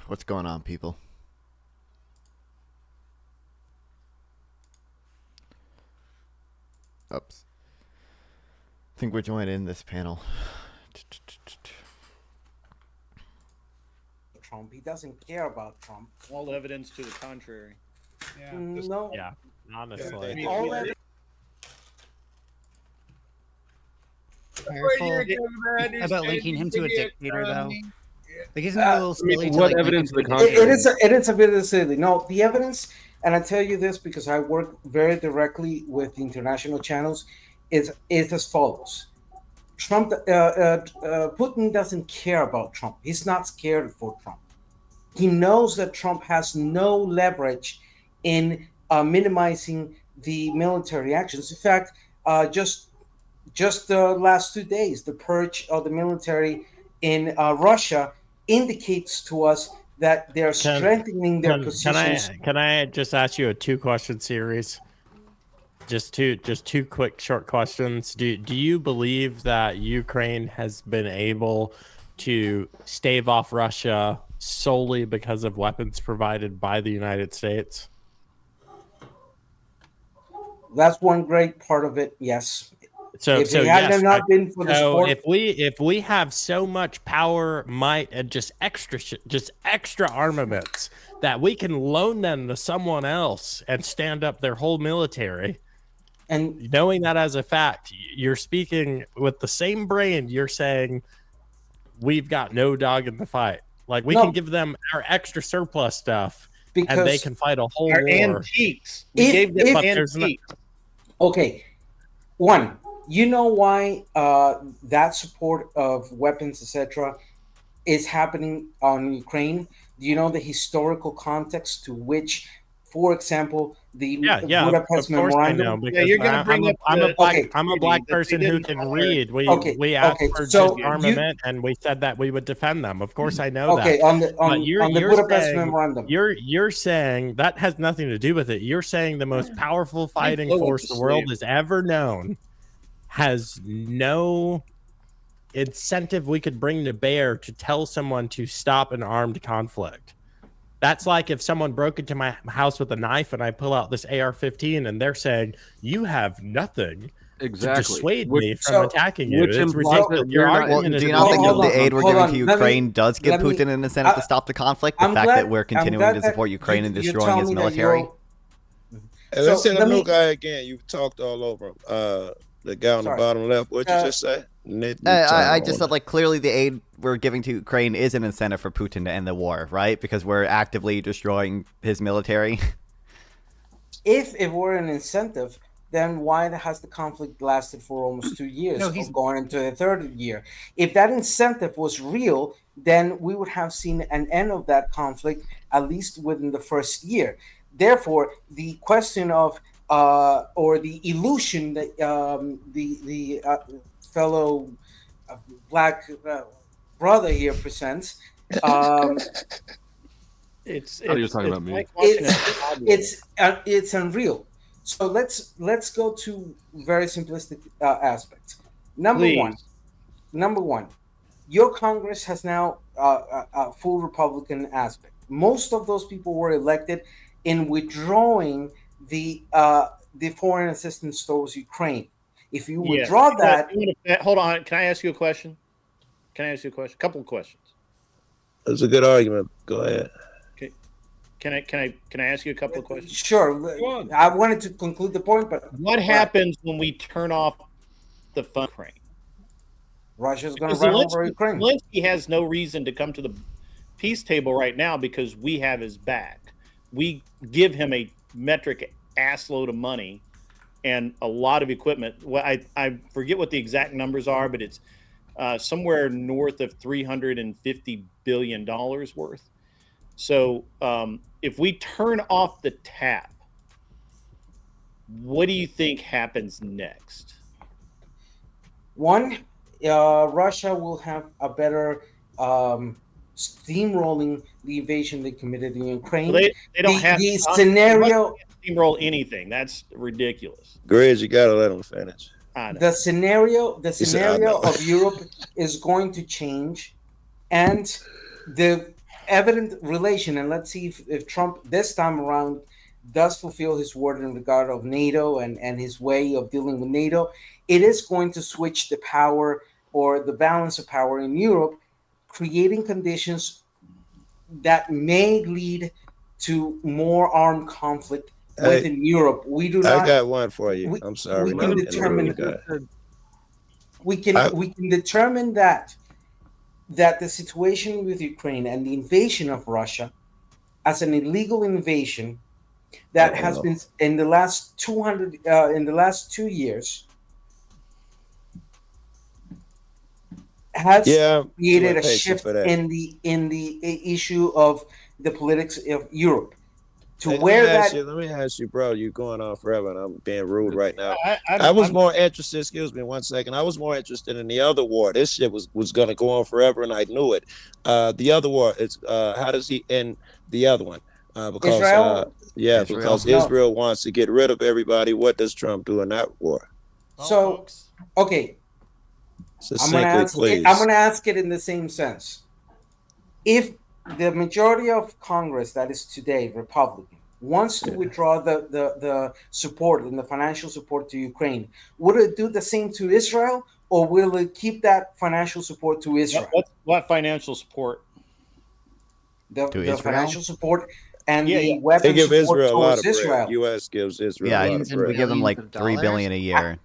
What's going on, people? Oops. I think we're joining this panel. Trump. He doesn't care about Trump. All evidence to the contrary. Yeah. No. Yeah, honestly. All evidence. How about linking him to a dictator, though? Like, isn't that a little silly? What evidence of the It is a bit silly. No, the evidence, and I tell you this because I work very directly with the international channels, is as follows. Putin doesn't care about Trump. He's not scared for Trump. He knows that Trump has no leverage in minimizing the military actions. In fact, just the last 2 days, the purge of the military in Russia indicates to us that they're strengthening their positions. Can I just ask you a 2-question series? Just two quick short questions. Do you believe that Ukraine has been able to stave off Russia solely because of weapons provided by the United States? That's one great part of it. Yes. If we have so much power, might, and just extra armaments that we can loan them to someone else and stand up their whole military, and knowing that as a fact, you're speaking with the same brain. You're saying we've got no dog in the fight. Like, we can give them our extra surplus stuff, and they can fight a whole war. Antiques. We gave them antiques. Okay, one. You know why that support of weapons, etc., is happening on Ukraine? Do you know the historical context to which, for example, the Budapest Memorandum? You're going to bring up. I'm a black person who can read. We asked for armament, and we said that we would defend them. Of course, I know that. Okay, on the Budapest Memorandum, you're saying that has nothing to do with it. You're saying the most powerful fighting force the world has ever known has no incentive we could bring to bear to tell someone to stop an armed conflict. That's like if someone broke into my house with a knife and I pull out this AR-15 and they're saying, you have nothing to dissuade me from attacking you. It's ridiculous. Your argument is... Do you not think that the aid we're giving to Ukraine does give Putin an incentive to stop the conflict? The fact that we're continuing to support Ukraine and destroying his military? Hey, let's say the new guy again. You talked all over him. The guy on the bottom left, what'd you just say? I just said, like, clearly the aid we're giving to Ukraine is an incentive for Putin to end the war, right? Because we're actively destroying his military. If it were an incentive, then why has the conflict lasted for almost 2 years? He's going into the third year. If that incentive was real, then we would have seen an end of that conflict, at least within the first year. Therefore, the question of or the illusion that the fellow black brother here presents. You're talking about me. It's unreal. So let's go to very simplistic aspects. Number one, your Congress has now a full Republican aspect. Most of those people were elected in withdrawing the foreign assistance towards Ukraine. If you withdraw that, hold on. Can I ask you a question? A couple of questions. That's a good argument. Go ahead. Okay. Can I ask you a couple of questions? Sure. I wanted to conclude the point, but what happens when we turn off the fund Ukraine? Russia's going to run over Ukraine. Zelensky has no reason to come to the peace table right now because we have his back. We give him a metric assload of money and a lot of equipment. Well, I forget what the exact numbers are, but it's somewhere north of $350 billion worth. So if we turn off the tap, what do you think happens next? One, Russia will have a better steamrolling the invasion they committed in Ukraine. Well, they don't have the scenario. Steamroll anything. That's ridiculous. Grizz, you gotta let them finish. The scenario of Europe is going to change, and the evident relation, and let's see if Trump this time around does fulfill his word in regard of NATO and his way of dealing with NATO. It is going to switch the power or the balance of power in Europe, creating conditions that may lead to more armed conflict within Europe. We do not. I got one for you. I'm sorry. We can determine. We can determine that the situation with Ukraine and the invasion of Russia as an illegal invasion that has been in the last 2 years has created a shift in the issue of the politics of Europe. Let me ask you, bro, you're going on forever and I'm being rude right now. I was more interested, excuse me 1 second. I was more interested in the other war. This shit was going to go on forever and I knew it. The other war, it's how does he end the other one? Because Israel? Because Israel wants to get rid of everybody. What does Trump do in that war? So, okay. I'm going to ask it in the same sense. If the majority of Congress, that is today Republican, wants to withdraw the support and the financial support to Ukraine, would it do the same to Israel, or will it keep that financial support to Israel? What financial support? The financial support and the weapons support Israel towards Israel. U.S. gives Israel a lot of bread. We give them like $3 billion a year.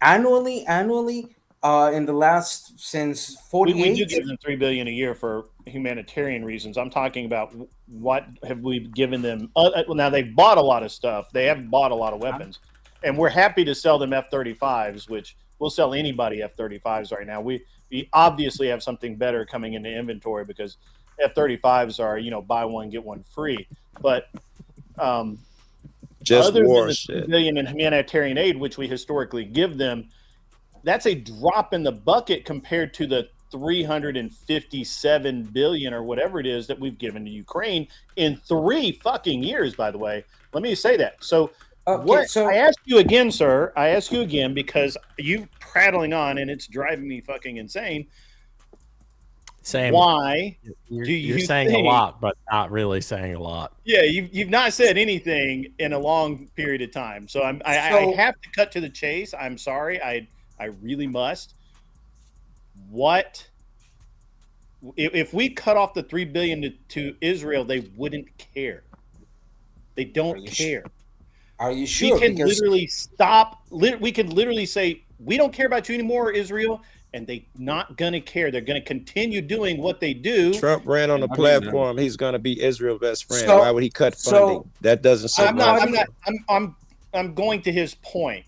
Annually, in the last since 48. We do give them $3 billion a year for humanitarian reasons. I'm talking about what have we given them? Now they've bought a lot of stuff. They have bought a lot of weapons, and we're happy to sell them F-35s, which we'll sell anybody F-35s right now. We obviously have something better coming into inventory because F-35s are buy one get one free. But just other war than the shit. $3 billion in humanitarian aid, which we historically give them, that's a drop in the bucket compared to the $357 billion or whatever it is that we've given to Ukraine in 3 fucking years, by the way. Let me say that. So I ask you again, sir. I ask you again because you prattling on and it's driving me fucking insane. Same. Why you're saying a lot, but not really saying a lot. Yeah, you've not said anything in a long period of time. So I have to cut to the chase. I'm sorry. I really must. What if we cut off the $3 billion to Israel? They wouldn't care. They don't care. Are you sure? We can literally stop. We can literally say we don't care about you anymore, Israel, and they're not gonna care. They're gonna continue doing what they do. Trump ran on a platform. He's gonna be Israel's best friend. Why would he cut funding? That doesn't say. I'm going to his point.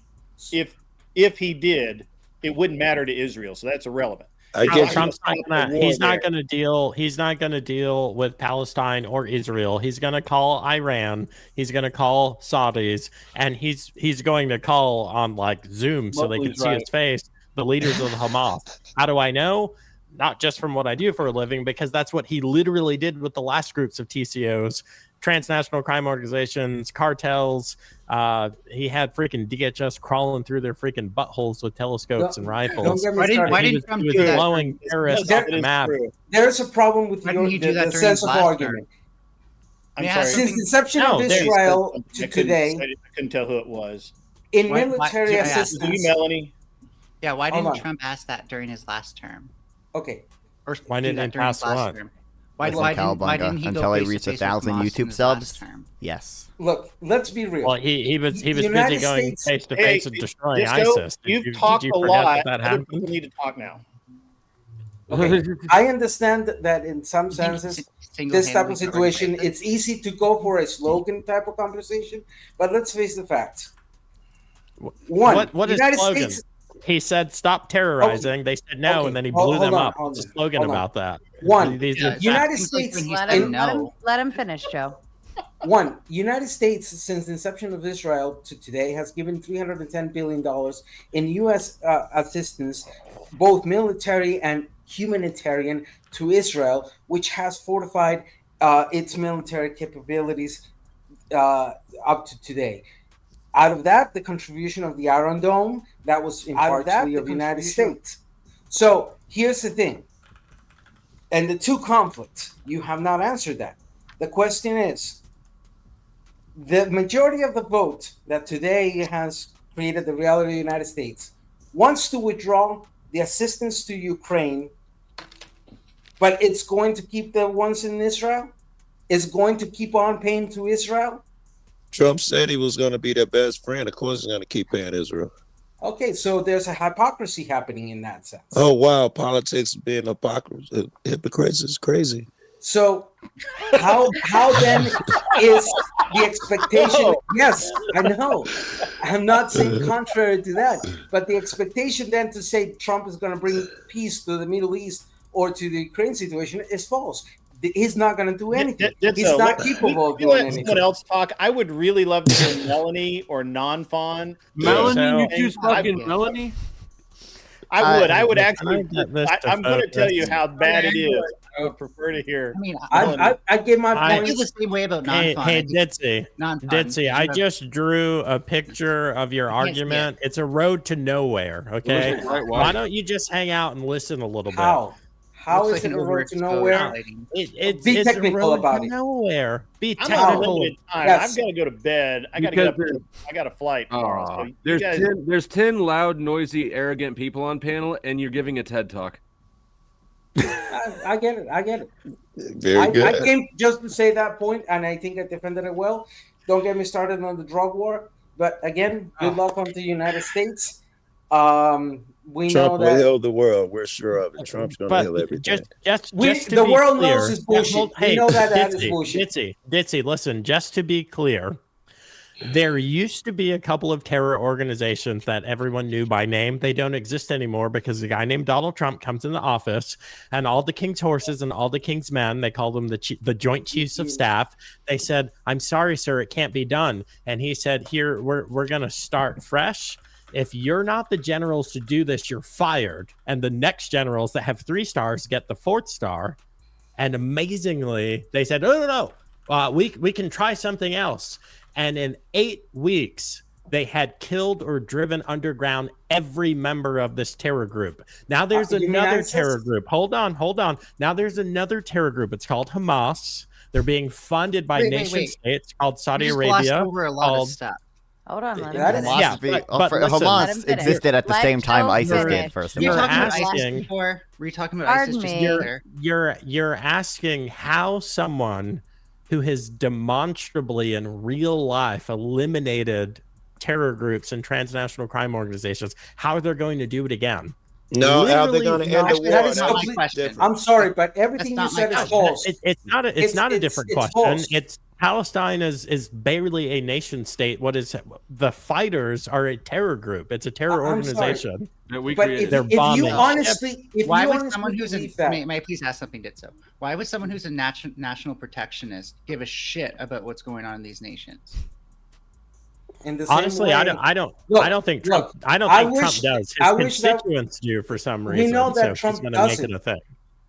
If he did, it wouldn't matter to Israel, so that's irrelevant. Trump's not going to deal. He's not going to deal with Palestine or Israel. He's going to call Iran. He's going to call Saudis, and he's going to call on like Zoom so they can see his face. The leaders of Hamas. How do I know? Not just from what I do for a living, because that's what he literally did with the last groups of TCOs, transnational crime organizations, cartels. He had freaking DHS crawling through their freaking buttholes with telescopes and rifles. Why didn't Trump do that? Blowing terrorists off the map. There's a problem with the sense of argument. I'm sorry. Since the inception of Israel to today, I couldn't tell who it was. In military assistance. You, Melanie? Yeah, why didn't Trump ask that during his last term? Okay. Or why didn't he pass what? Why didn't he until he reached 1,000 YouTube subs? Yes. Look, let's be real. Well, he was busy going face to face and destroying ISIS. You've talked a lot. Other people need to talk now. Okay. I understand that in some senses, this type of situation, it's easy to go for a slogan type of conversation, but let's face the facts. One, what is United slogan? States. He said, "Stop terrorizing." They said no, and then he blew them up. What's the slogan about that? One, United States. Let him finish, Joe. One, United States, since the inception of Israel to today, has given $310 billion in U.S. Assistance, both military and humanitarian, to Israel, which has fortified its military capabilities up to today. Out of that, the contribution of the Iron Dome, that was in part of the United States. So here's the thing. And the two conflicts, you have not answered that. The question is, the majority of the vote that today has created the reality of the United States wants to withdraw the assistance to Ukraine, but it's going to keep the ones in Israel? Is going to keep on paying to Israel? Trump said he was going to be their best friend. Of course, he's going to keep paying Israel. Okay, so there's a hypocrisy happening in that sense. Oh, wow. Politics being hypocrites is crazy. So how then is the expectation? Yes, I know. I'm not saying contrary to that, but the expectation then to say Trump is going to bring peace to the Middle East or to the Ukraine situation is false. He's not going to do anything. He's not capable of doing anything. Someone else talk. I would really love to hear Melanie or Non-Fawn. Melanie, you choose fucking Melanie? I would actually. I'm going to tell you how bad it is. I would prefer to hear. I mean, I give my point. I feel the same way about Non-Fawn. Hey, Ditzy, I just drew a picture of your argument. It's a road to nowhere. Okay, why don't you just hang out and listen a little bit? How is it a road to nowhere? Be technical about it. Nowhere. Be I'm technical. I've got to go to bed. I got to get up. I got a flight tomorrow. So there's 10 loud, noisy, arrogant people on panel, and you're giving a TED talk. I get it. Very good. I came just to say that point, and I think I defended it well. Don't get me started on the drug war. But again, good luck on the United States. We Trump know that will heal the world. We're sure of it. Trump's going to heal everything. The world knows it's bullshit. We know that is bullshit. Ditzy, listen, just to be clear, there used to be a couple of terror organizations that everyone knew by name. They don't exist anymore because a guy named Donald Trump comes in the office and all the king's horses and all the king's men, they call them the Joint Chiefs of Staff. They said, "I'm sorry, sir, it can't be done." And he said, "Here, we're going to start fresh. If you're not the generals to do this, you're fired." And the next generals that have 3 stars get the 4th star. And amazingly, they said, no, we can try something else. And in 8 weeks, they had killed or driven underground every member of this terror group. Now there's another terror group. Hold on. Now there's another terror group. It's called Hamas. They're being funded by nation states called Saudi Arabia. Over a lot of stuff. Hold on, Hamas existed at the same time ISIS did. First of all, were you talking about ISIS? You're asking how someone who has demonstrably in real life eliminated terror groups and transnational crime organizations, how they're going to do it again. No, how they're going to end the war. That is not my question. I'm sorry, but everything you said is false. It's not a different question. It's Palestine is barely a nation state. What is the fighters are a terror group. It's a terror organization. But if you honestly, why would someone who's may I please ask something, Ditso? Why would someone who's a national protectionist give a shit about what's going on in these nations? Honestly, I don't think Trump does. His constituents do for some reason. We know that Trump Trump doesn't. Make it a thing.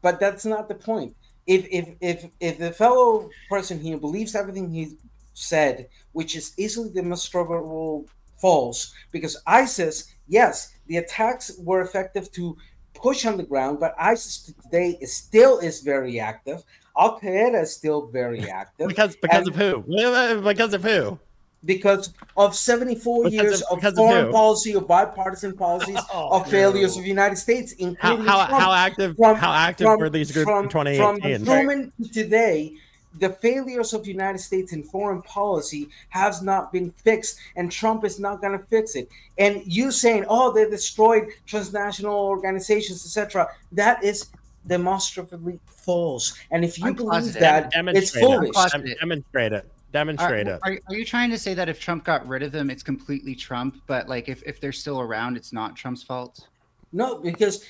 But that's not the point. If the fellow person here believes everything he said, which is easily demonstrable false, because ISIS, yes, the attacks were effective to push on the ground, but ISIS today is very active. Al Qaeda is still very active. because of who? Because of who? Because of 74 years of foreign policy, of bipartisan policies, of failures of the United States, including how active were these groups in 2018? From Truman to today, the failures of the United States in foreign policy has not been fixed, and Trump is not going to fix it. And you saying, they destroyed transnational organizations, etc., that is demonstrably false. And if you believe that, it's foolish. Demonstrate it. Are you trying to say that if Trump got rid of them, it's completely Trump, but like if they're still around, it's not Trump's fault? No, because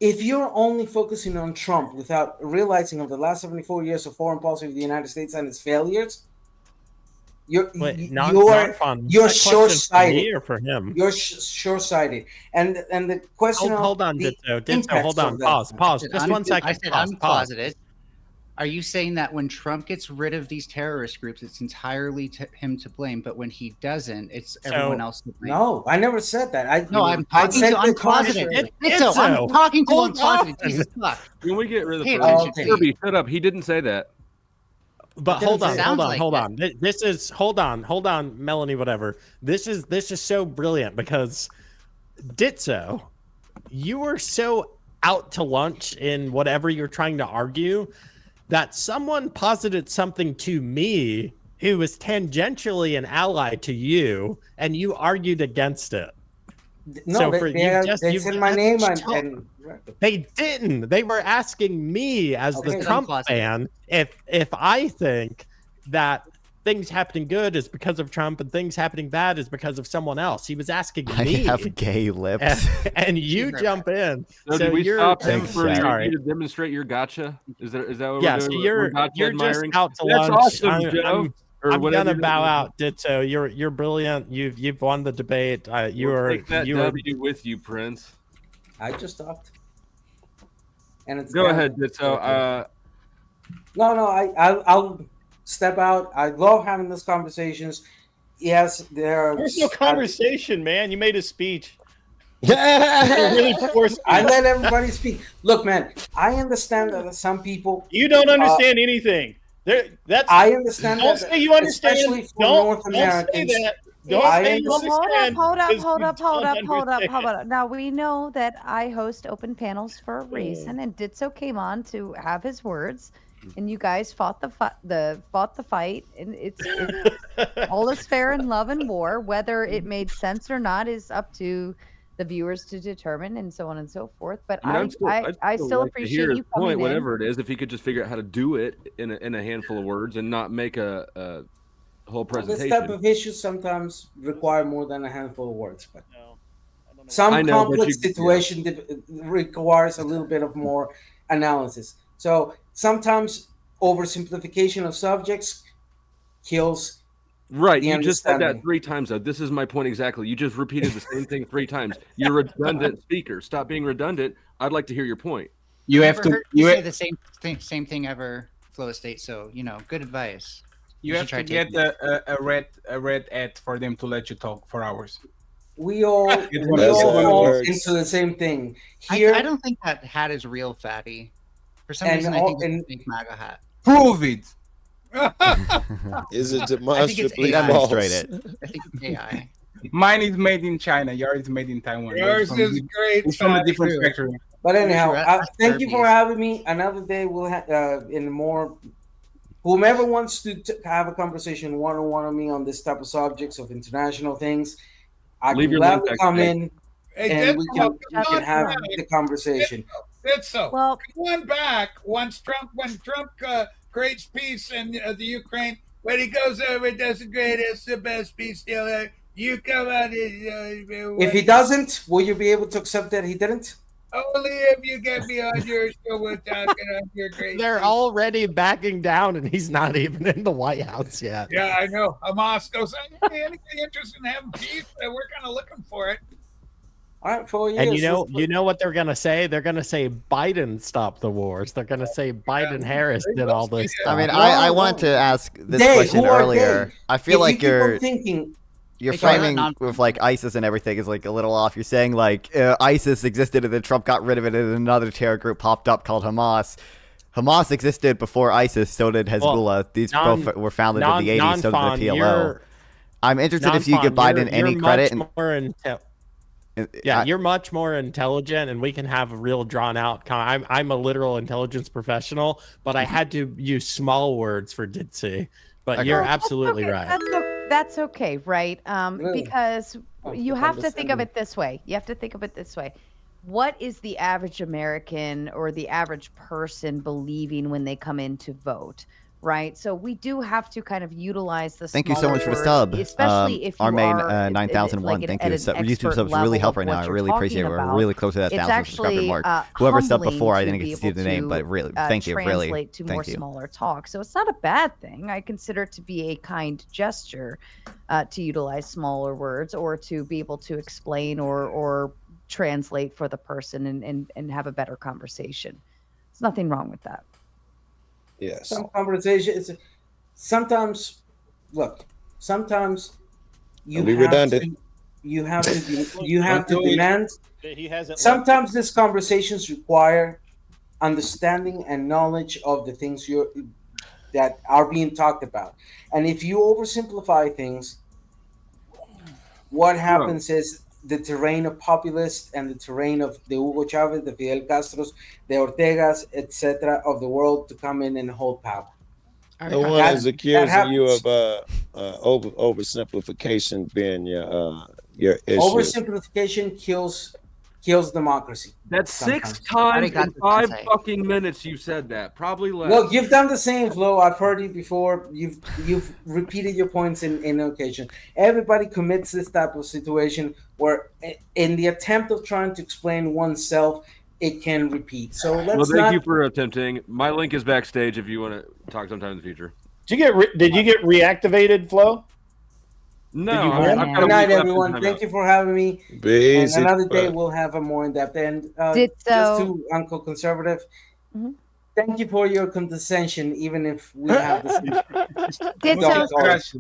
if you're only focusing on Trump without realizing of the last 74 years of foreign policy of the United States and its failures, you're short-sighted. For him, you're short-sighted. And the question. Hold on, Ditto. Hold on. Pause. Just 1 second. I said I'm closeted. Are you saying that when Trump gets rid of these terrorist groups, it's entirely him to blame, but when he doesn't, it's everyone else to blame? No, I never said that. I'm talking to unpositive. I'm talking to unpositive. Jesus fuck. Can we get rid of the Kirby, shut up. He didn't say that. But hold on. This is hold on, Melanie, whatever. This is so brilliant because Ditzo, you were so out to lunch in whatever you're trying to argue that someone posited something to me who was tangentially an ally to you, and you argued against it. No, they said my name and they didn't. They were asking me as the Trump fan if I think that things happening good is because of Trump and things happening bad is because of someone else. He was asking me. I have gay lips. And you jump in. So did we stop him for you to demonstrate your gotcha? Is that what we're doing? You're just out to lunch. That's awesome, Joe. I'm gonna bow out, Ditto. You're brilliant. You've won the debate. Take that W with you, Prince. I just stopped. And it's go ahead, Ditto. I'll step out. I love having these conversations. Yes, there's no conversation, man. You made a speech. Really I let everybody speak. Look, man, I understand that some people you don't understand anything. I understand. Don't say you understand. Especially for North Americans. Don't say you understand. Hold up. Now we know that I host open panels for a reason, and Ditzo came on to have his words, and you guys fought the fight, and it's all is fair in love and war. Whether it made sense or not is up to the viewers to determine, and so on and so forth. But I still appreciate you coming in. Whatever it is, if he could just figure out how to do it in a handful of words and not make a whole presentation. This type of issues sometimes require more than a handful of words, but some complex situation requires a little bit of more analysis. So sometimes oversimplification of subjects kills. Right, you just said that 3 times though. This is my point exactly. You just repeated the same thing 3 times. You're a redundant speaker. Stop being redundant. I'd like to hear your point. You have to say the same thing ever, Flow Estate. So good advice. You have to get a red ad for them to let you talk for hours. We all fall into the same thing. Here, I don't think that hat is real, Fatty. For some reason, I think it's a big MAGA hat. Prove it. Is it demonstrably demonstrate it? I think it's AI. Mine is made in China. Yours is made in Taiwan. Yours is great. It's from a different factory. But anyhow, thank you for having me. Another day we'll have in more. Whomever wants to have a conversation one-on-one with me on this type of subjects of international things, I can gladly come in and we can have the conversation. That's so. Well, going back when Trump creates peace in the Ukraine, when he goes over and does great, it's the best peace deal there. You come out. If he doesn't, will you be able to accept that he didn't? Only if you get me on your show with talking on your great. They're already backing down, and he's not even in the White House yet. Yeah, I know. Hamas goes, hey, anything interested in having peace? We're kind of looking for it. All right, 4 years. And you know what they're gonna say? They're gonna say Biden stopped the wars. They're gonna say Biden Harris did all this stuff. I mean, I wanted to ask this question earlier. I feel like you're thinking. You're framing with like ISIS and everything is like a little off. You're saying like ISIS existed and then Trump got rid of it and another terror group popped up called Hamas. Hamas existed before ISIS, so did Hezbollah. Well, these both were founded in the 80s, so did the PLO. I'm interested if you give Biden any credit. You're much more intelligent, and we can have a real drawn-out. I'm a literal intelligence professional, but I had to use small words for Ditzy. But you're absolutely right. That's okay, right? Because you have to think of it this way. What is the average American or the average person believing when they come in to vote? Right, so we do have to kind of utilize the. Thank you so much for the sub, especially if you are 9001. Thank you. YouTube subs really help right now. I really appreciate it. We're really close to that 1,000 subscriber mark. Whoever subbed before, I didn't get to see the name, but really, thank you. Really, translate to more smaller talk. So it's not a bad thing. I consider it to be a kind gesture to utilize smaller words or to be able to explain or translate for the person and have a better conversation. There's nothing wrong with that. Yes. Some conversations. Sometimes, look. Sometimes you Be have redundant. to. You have to demand. He hasn't. Sometimes these conversations require understanding and knowledge of the things that are being talked about. And if you oversimplify things, what happens is the terrain of populists and the terrain of the Hugo Chavez, the Fidel Castros, the Ortegas, etc. of the world to come in and hold power. No one is accusing you of oversimplification being your issue. Oversimplification kills democracy. That's sometimes. 6 times in 5 fucking minutes you said that. Probably less. Look, you've done the same, Flo. I've heard you before. You've repeated your points in occasion. Everybody commits this type of situation where in the attempt of trying to explain oneself, it can repeat. So thank you for attempting. My link is backstage if you want to talk sometime in the future. Did you get reactivated, Flo? No. Good night, everyone. Thank you for having me. And another day we'll have a more in-depth. And just to Uncle Conservative, thank you for your condescension, even if we have this.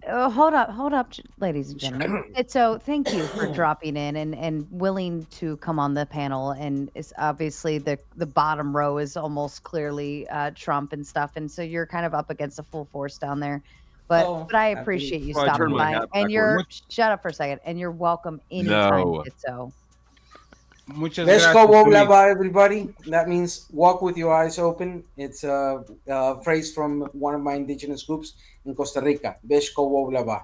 Hold up, ladies and gentlemen. So thank you for dropping in and willing to come on the panel. And it's obviously the bottom row is almost clearly Trump and stuff. And so you're kind of up against a full force down there. But I appreciate you stopping by. And shut up for a second. And you're welcome anytime. So. Beshko Woblaba, everybody. That means walk with your eyes open. It's a phrase from one of my indigenous groups in Costa Rica. Beshko Woblaba.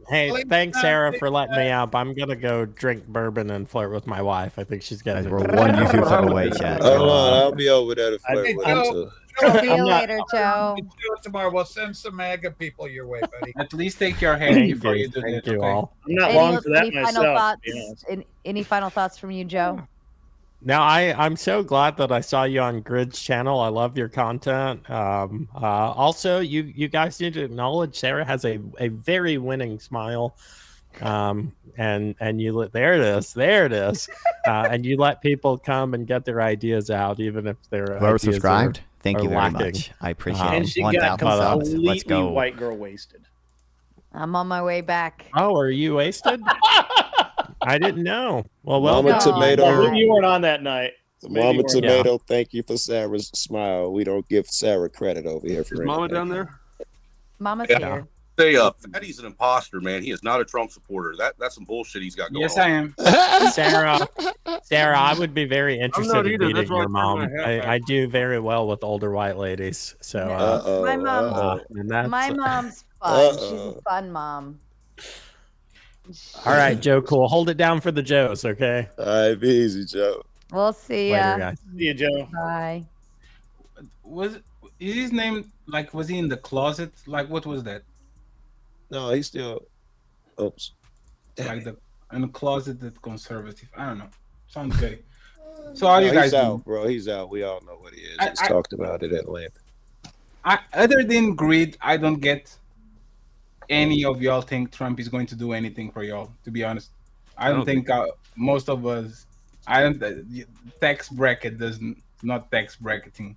Hey, thanks, Sarah, for letting me up. I'm gonna go drink bourbon and flirt with my wife. I think she's getting. We're one YouTube sub away, chat. I'll be over there to flirt with her too. See you later, Joe. Tomorrow we'll send some MAGA people your way, buddy. At least take your hand before you do that. Thank you all. I'm not long for that myself. Any final thoughts from you, Joe? No, I'm so glad that I saw you on Grid's channel. I love your content. Also, you guys need to acknowledge Sarah has a very winning smile. And you there it is. And you let people come and get their ideas out, even if they're whoever subscribed. Thank you very much. I appreciate it. And she got completely white girl wasted. I'm on my way back. Oh, are you wasted? I didn't know. Well, Mama Tomato. You weren't on that night. So Mama Tomato, thank you for Sarah's smile. We don't give Sarah credit over here for anything. Mama down there? Mama's here. Say Fatty's an imposter, man. He is not a Trump supporter. That's some bullshit he's got going on. Yes, I am. Sarah, I would be very interested in meeting your mom. I do very well with older white ladies. So my mom's fun. She's a fun mom. All right, Joe. Cool. Hold it down for the Joes, okay? All right, be easy, Joe. We'll see ya. Later, guys. See you, Joe. Bye. Is his name was he in the closet? Like, what was that? No, he's still. Oops. Like in the closet, that conservative. I don't know. Sounds good. So how you guys he's doing? out, bro. He's out. We all know what he is. He's talked about it at length. Other than greed, I don't get any of y'all think Trump is going to do anything for y'all. To be honest, I don't think most of us. I don't. Tax bracket not tax bracketing.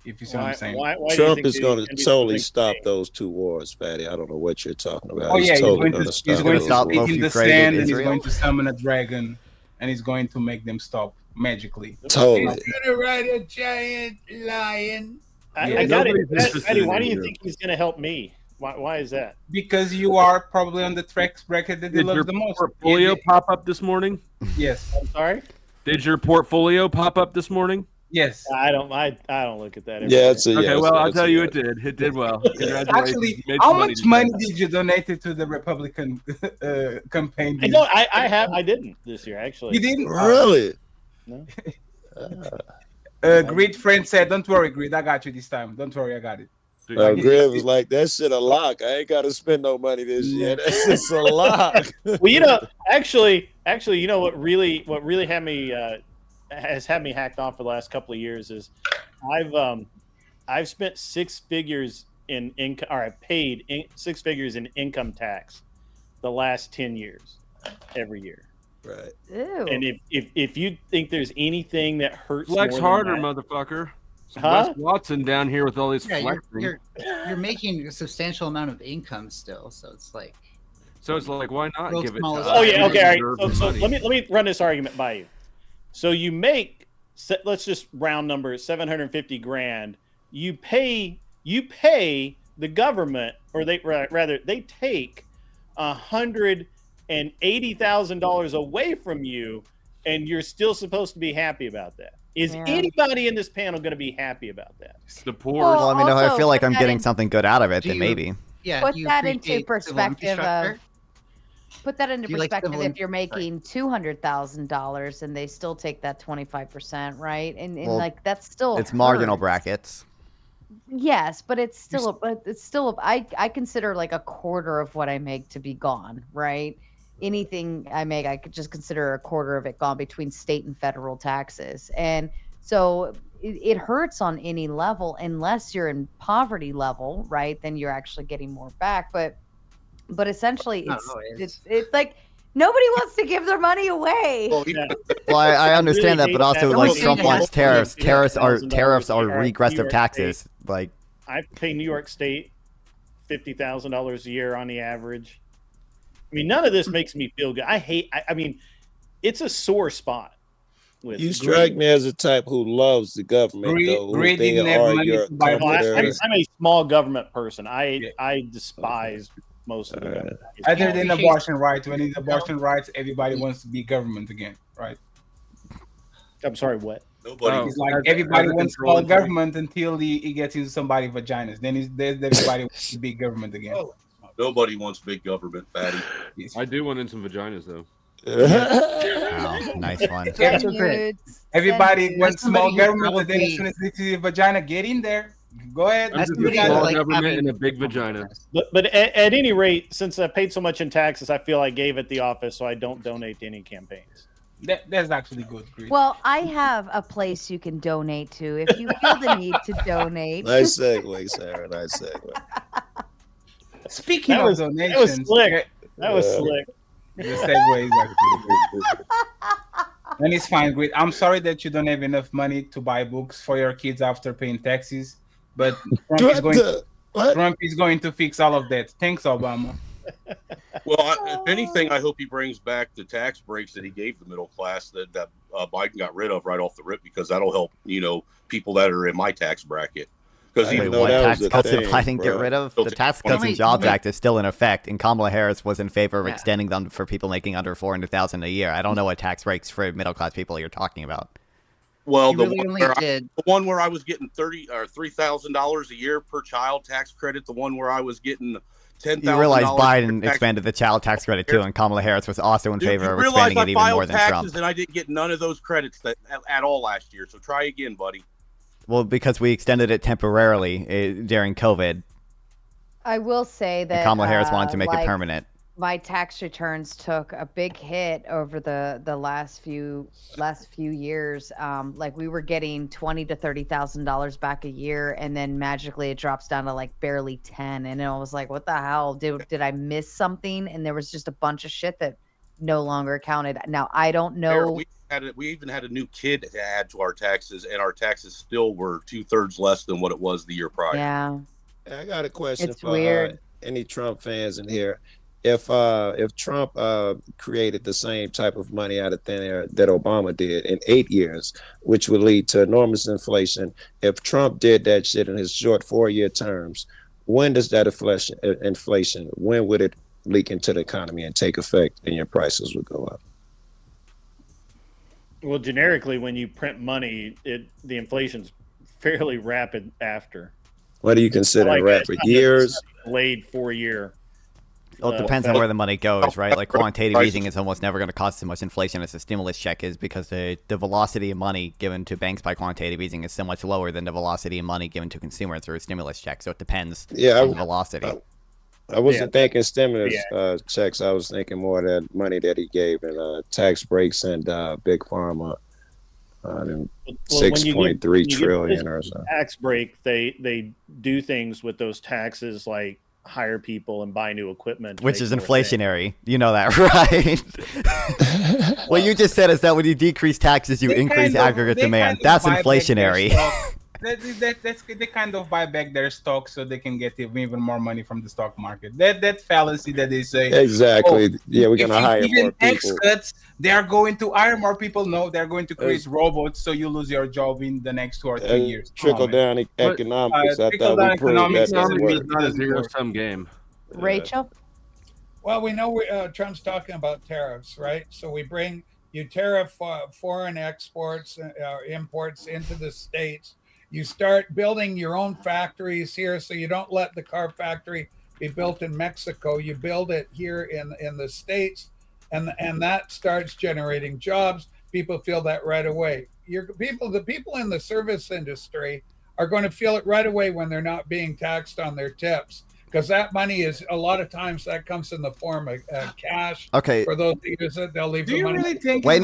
If you see what I'm saying. Trump is going to totally stop those 2 wars, Fatty. I don't know what you're talking about. Oh yeah, he's going to stop both in the sand, and he's going to summon a dragon, and he's going to make them stop magically. Totally. He's going to ride a giant lion. I got it. Fatty, why do you think he's going to help me? Why is that? Because you are probably on the tax bracket that he loves the most. Did your portfolio pop up this morning? Yes. I'm sorry? Did your portfolio pop up this morning? Yes. I don't look at that. Yeah, it's a okay. yes, Well, I'll tell you, it did. It did well. Actually, how much money did you donate to the Republican campaign? I didn't this year, actually. You didn't? Really? No. Great friend said, "Don't worry, Greed. I got you this time. Don't worry, I got it." Grid was like, "That shit a lock. I ain't got to spend no money this year. That's just a lock." Well, actually, you know what really has had me hacked off for the last couple of years is I've spent 6 figures in income, or I've paid 6 figures in income tax the last 10 years, every year. Right. Ew. And if you think there's anything that hurts, flex more harder, than that, motherfucker. Huh? Wes Watson down here with all these flexing. You're making a substantial amount of income still, so it's like. So it's like, why not give it? To us? Oh yeah, okay, all right. So let me run this argument by you. So you make, let's just round number, $750,000. You pay the government, or they take $180,000 away from you, and you're still supposed to be happy about that. Is anybody in this panel going to be happy about that? The poor. Well, I mean, if I feel like I'm getting something good out of it, then maybe. Yeah, put that into perspective of. Put that into perspective. If you're making $200,000 and they still take that 25%, right? And Well, like that's still It's marginal hurts. brackets. Yes, but it's still I consider like a quarter of what I make to be gone, right? Anything I make, I could just consider a quarter of it gone between state and federal taxes. And so it hurts on any level unless you're in poverty level, right? Then you're actually getting more back. But essentially it's like nobody wants to give their money away. Well, I understand that, but also like Trump wants tariffs. Tariffs are regressive taxes. Like I pay New York State $50,000 a year on the average. I mean, none of this makes me feel good. I mean, it's a sore spot. You strike me as a type who loves the government, though. They are your comforters. I'm a small government person. I despise most of the government. Other than abortion rights, when it's abortion rights, everybody wants to be government again, right? I'm sorry, what? Nobody. It's like everybody wants to call government until he gets into somebody's vaginas. Then everybody wants to be government again. Nobody wants big government, fatty. I do want in some vaginas, though. Wow, nice one. Everybody wants small government, but then as soon as they see the vagina, get in there. Go ahead. I'm small government and a big vagina. But at any rate, since I paid so much in taxes, I feel I gave at the office, so I don't donate to any campaigns. That's actually good. Well, I have a place you can donate to if you feel the need to donate. Nice segue, Sarah. Nice segue. Speaking of donations, that was slick. That was slick. The segue is actually good. And it's fine. Great. I'm sorry that you don't have enough money to buy books for your kids after paying taxes, but Trump is going to fix all of that. Thanks, Obama. Well, if anything, I hope he brings back the tax breaks that he gave the middle class that Biden got rid of right off the rip, because that'll help, people that are in my tax bracket. Because even what tax cuts did Biden get rid of? The Tax Cuts and Jobs Act is still in effect, and Kamala Harris was in favor of extending them for people making under $400,000 a year. I don't know what tax breaks for middle class people you're talking about. Well, the one where I was getting $3,000 a year per child tax credit, the one where I was getting $10,000. You realize Biden expanded the child tax credit too, and Kamala Harris was also in favor of expanding it even more than Trump. And I didn't get none of those credits at all last year. So try again, buddy. Well, because we extended it temporarily during COVID. I will say that and Kamala Harris wanted to make it permanent. My tax returns took a big hit over the last few years. Like we were getting $20,000 to $30,000 back a year, and then magically it drops down to like barely 10. And I was like, "What the hell? Did I miss something?" And there was just a bunch of shit that no longer counted. Now I don't know. We even had a new kid to add to our taxes, and our taxes still were 2/3 less than what it was the year prior. Yeah. I got a question It's for weird. Any Trump fans in here. If Trump created the same type of money out of thin air that Obama did in 8 years, which would lead to enormous inflation, if Trump did that shit in his short 4-year terms, when does that inflation, when would it leak into the economy and take effect and your prices would go up? Well, generically, when you print money, the inflation's fairly rapid after. What do you consider rapid? Years? Delayed 4-year. Well, it depends on where the money goes, right? Like quantitative easing is almost never going to cause so much inflation as a stimulus check is, because the velocity of money given to banks by quantitative easing is so much lower than the velocity of money given to consumers through a stimulus check. So it depends on the velocity. I wasn't thinking stimulus checks. I was thinking more of that money that he gave in tax breaks and big pharma. 6.3 trillion or so. Tax break, they do things with those taxes like hire people and buy new equipment, which is inflationary. You know that, right? What you just said is that when you decrease taxes, you increase aggregate demand. That's inflationary. That's they kind of buy back their stock so they can get even more money from the stock market. That fallacy that they say exactly. Yeah, we're gonna hire more tax people. cuts, they are going to hire more people. No, they're going to create robots, so you lose your job in the next 2 or 3 years. Trickle down economics. I thought we proved that doesn't work. Not a zero-sum game. Rachel. Well, we know Trump's talking about tariffs, right? So you tariff foreign exports, imports into the States. You start building your own factories here, so you don't let the car factory be built in Mexico. You build it here in the States, and that starts generating jobs. People feel that right away. The people in the service industry are going to feel it right away when they're not being taxed on their tips, because that money is a lot of times that comes in the form of cash. Okay. For those that use it, they'll leave Do the you money. really think? Wait.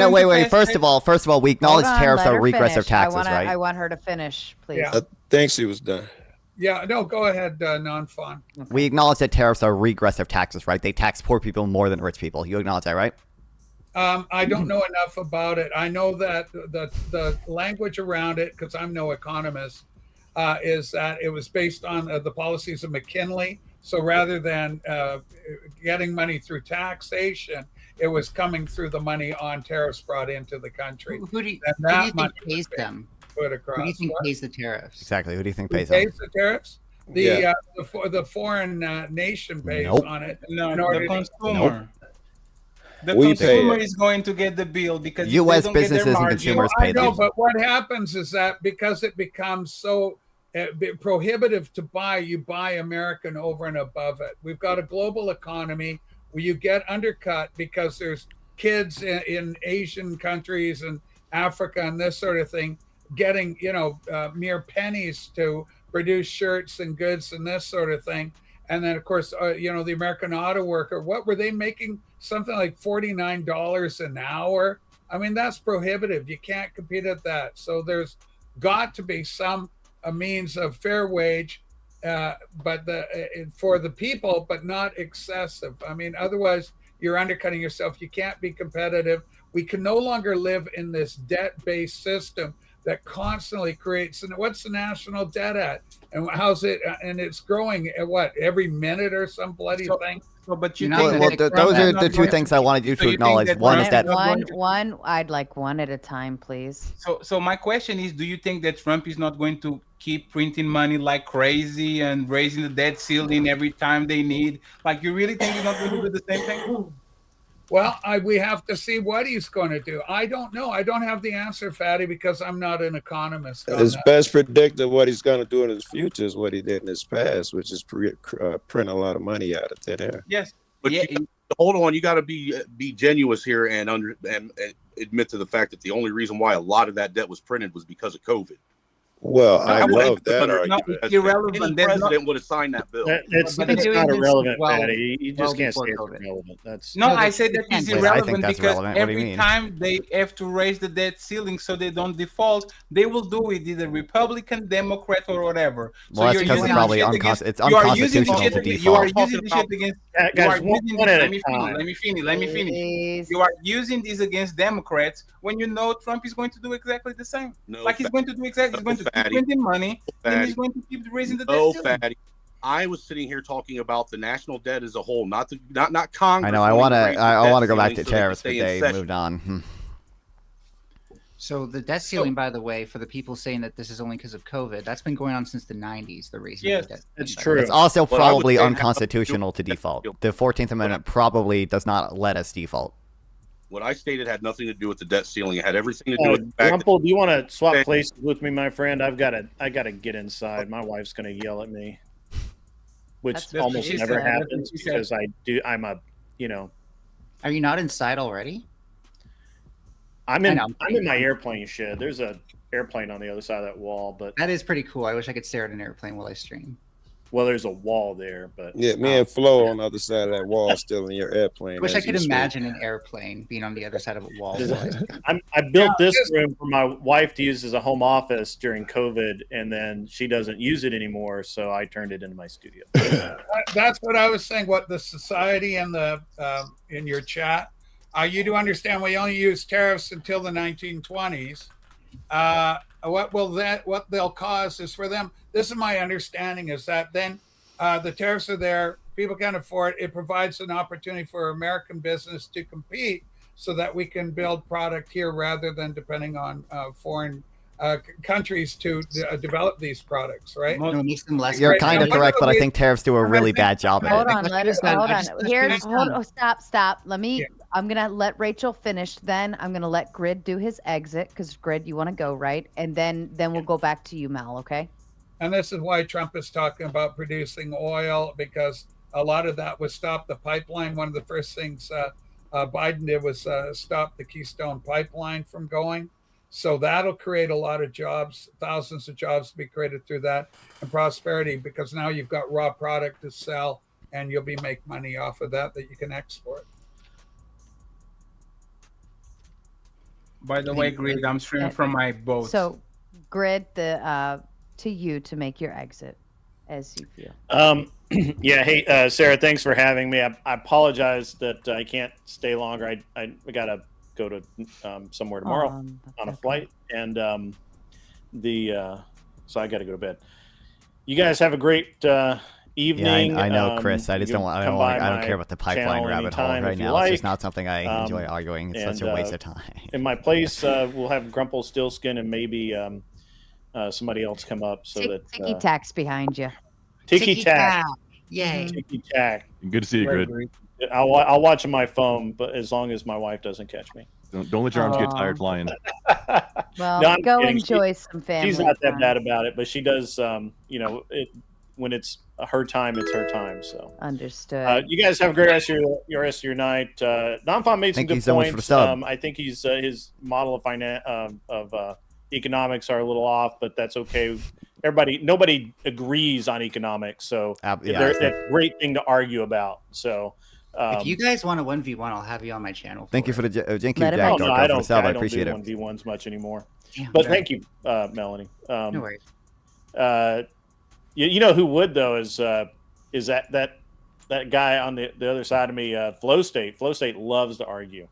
First of all, we acknowledge tariffs are regressive taxes, right? I want her to finish, please. Yeah. I think she was done. Yeah, no, go ahead, Non-Fun. We acknowledge that tariffs are regressive taxes, right? They tax poor people more than rich people. You acknowledge that, right? I don't know enough about it. I know that the language around it, because I'm no economist, is that it was based on the policies of McKinley. So rather than getting money through taxation, it was coming through the money on tariffs brought into the country. Who do you think pays them? Put across. Who do you think pays the tariffs? Exactly. Who do you think pays Who them? pays the tariffs? The foreign nation pays on it. No, the consumer. The We consumer pay it. is going to get the bill because U.S. if they don't get businesses their and margin, consumers I pay know, them. but what happens is that because it becomes so prohibitive to buy, you buy American over and above it. We've got a global economy where you get undercut because there's kids in Asian countries and Africa and this sort of thing getting, mere pennies to produce shirts and goods and this sort of thing. And then, of course, the American auto worker, what were they making? Something like $49 an hour. I mean, that's prohibitive. You can't compete at that. So there's got to be a means of fair wage, but for the people, but not excessive. I mean, otherwise you're undercutting yourself. You can't be competitive. We can no longer live in this debt-based system that constantly creates. And what's the national debt at? And how's it? And it's growing at what, every minute or some bloody thing? So, but you Well, those are the two things I wanted you to acknowledge. One is that one. I'd like one at a time, please. So my question is, do you think that Trump is not going to keep printing money like crazy and raising the debt ceiling every time they need? Like, you really think he's not going to do the same thing? Well, we have to see what he's going to do. I don't know. I don't have the answer, Fatty, because I'm not an economist. His best predictor what he's going to do in his future is what he did in his past, which is print a lot of money out of thin air. Yes. But hold on, you got to be genuine here and admit to the fact that the only reason why a lot of that debt was printed was because of COVID. Well, I love that argument. It's irrelevant. Any president would have signed that bill. It's not irrelevant, Patty. You just can't say it's irrelevant. I say that it's irrelevant because every mean? time they have to raise the debt ceiling so they don't default, they will do it either Republican, Democrat, or whatever. Well, that's because it's probably unconstitutional to default. You are using the shit against. Guys, let me finish. You are using this against Democrats when you know Trump is going to do exactly the same. He's going to do exactly. He's going to keep printing money, and he's going to keep raising the debt ceiling. Fatty. I was sitting here talking about the national debt as a whole, not Congress. I know. I want to go back to tariffs, but they moved on. So the debt ceiling, by the way, for the people saying that this is only because of COVID, that's been going on since the 90s. The reason. Yes, it's true. It's also probably unconstitutional to default. The 14th Amendment probably does not let us default. What I stated had nothing to do with the debt ceiling. It had everything to do with the fact Rumple, do you want to swap places with me, my friend? I gotta get inside. My wife's gonna yell at me, which almost never happens because I'm a. Are you not inside already? I'm in my airplane shed. There's a airplane on the other side of that wall, but that is pretty cool. I wish I could stare at an airplane while I stream. Well, there's a wall there, but yeah, me and Flo on the other side of that wall, still in your airplane. I wish I could imagine an airplane being on the other side of a wall. I built this room for my wife to use as a home office during COVID, and then she doesn't use it anymore, so I turned it into my studio. That's what I was saying. What the society and the in your chat, you do understand we only use tariffs until the 1920s. What they'll cause is for them. This is my understanding, is that then the tariffs are there, people can afford it. It provides an opportunity for American business to compete so that we can build product here rather than depending on foreign countries to develop these products, right? No, it makes them less. You're kind of correct, but I think tariffs do a really bad job at it. Hold on. Stop. I'm gonna let Rachel finish. Then I'm gonna let Grid do his exit because Grid, you want to go, right? And then we'll go back to you, Mal. Okay. And this is why Trump is talking about producing oil, because a lot of that was stop the pipeline. One of the first things Biden did was stop the Keystone Pipeline from going. So that'll create a lot of jobs, thousands of jobs to be created through that, and prosperity, because now you've got raw product to sell and you'll be make money off of that you can export. By the way, Grid, I'm streaming from my boat. So, Grid, to you to make your exit as you feel. Yeah. Hey, Sarah, thanks for having me. I apologize that I can't stay longer. I gotta go to somewhere tomorrow on a flight, and so I got to go to bed. You guys have a great evening. Yeah, I know, Chris. I just don't want. I don't care about the pipeline rabbit hole right now. It's just not something I enjoy arguing. It's such a waste of time. In my place, we'll have Grumple Stillskin and maybe somebody else come up so that Tiki Tack's behind you. Tiki Tack. Yay. Tiki Tack. Good to see you, Grid. I'll watch on my phone, but as long as my wife doesn't catch me. Don't let your arms get tired flying. Well, no, go enjoy some family. She's not that bad about it, but she does. When it's her time, it's her time. So understood. You guys have a great rest of your night. Namfon made some good points. I think he's his model of economics are a little off, but that's okay. Nobody agrees on economics, so that's a great thing to argue about. So. If you guys want a 1v1, I'll have you on my channel. Thank you for the thank you, Jack. I don't appreciate do it. 1v1s much anymore. Damn, but thank you, Melanie. No worries. You know who would though is that guy on the other side of me, Flow State. Flow State loves to argue.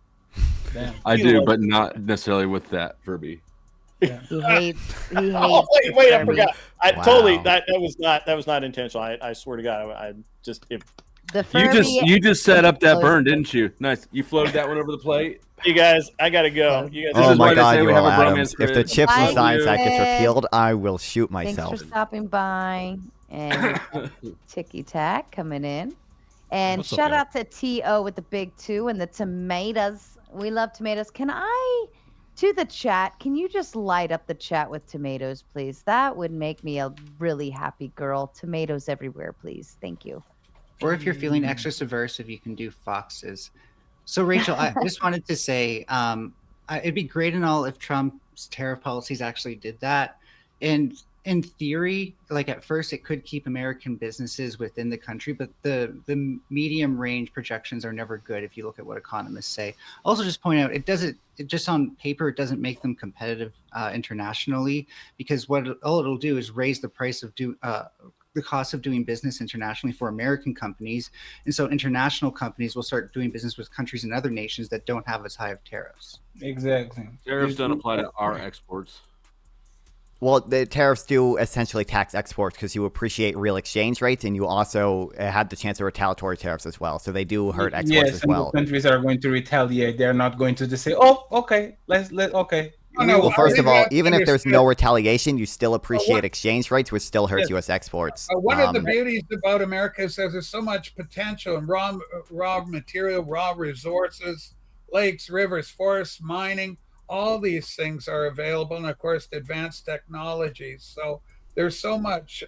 Damn. I do, but not necessarily with that Furby. Yeah. He hates oh, wait! I forgot. Totally that was not intentional. I swear to God, I just if. You just set up that burn, didn't you? Nice. You floated that one over the plate. You guys, I gotta go. You guys. Oh my God, you all Adams. If the Chips and Science Act gets repealed, I will shoot myself. Thanks for stopping by. And Tiki Tack coming in. And shout out to T.O. with the big 2 and the tomatoes. We love tomatoes. To the chat, can you just light up the chat with tomatoes, please? That would make me a really happy girl. Tomatoes everywhere, please. Thank you. Or if you're feeling extra subversive, you can do foxes. So, Rachel, I just wanted to say it'd be great and all if Trump's tariff policies actually did that. And in theory, like at first, it could keep American businesses within the country, but the medium range projections are never good if you look at what economists say. Also, just point out, just on paper, it doesn't make them competitive internationally, because all it'll do is raise the price of the cost of doing business internationally for American companies. And so international companies will start doing business with countries and other nations that don't have as high of tariffs. Exactly. Tariffs don't apply to our exports. Well, the tariffs do essentially tax exports because you appreciate real exchange rates, and you also have the chance of retaliatory tariffs as well. So they do hurt exports as well. Yes, countries are going to retaliate. They're not going to just say, "Oh, okay, okay." Well, first of all, even if there's no retaliation, you still appreciate exchange rates, which still hurts U.S. exports. One of the beauties about America is that there's so much potential in raw material, raw resources, lakes, rivers, forests, mining. All these things are available, and of course, advanced technologies. So there's so much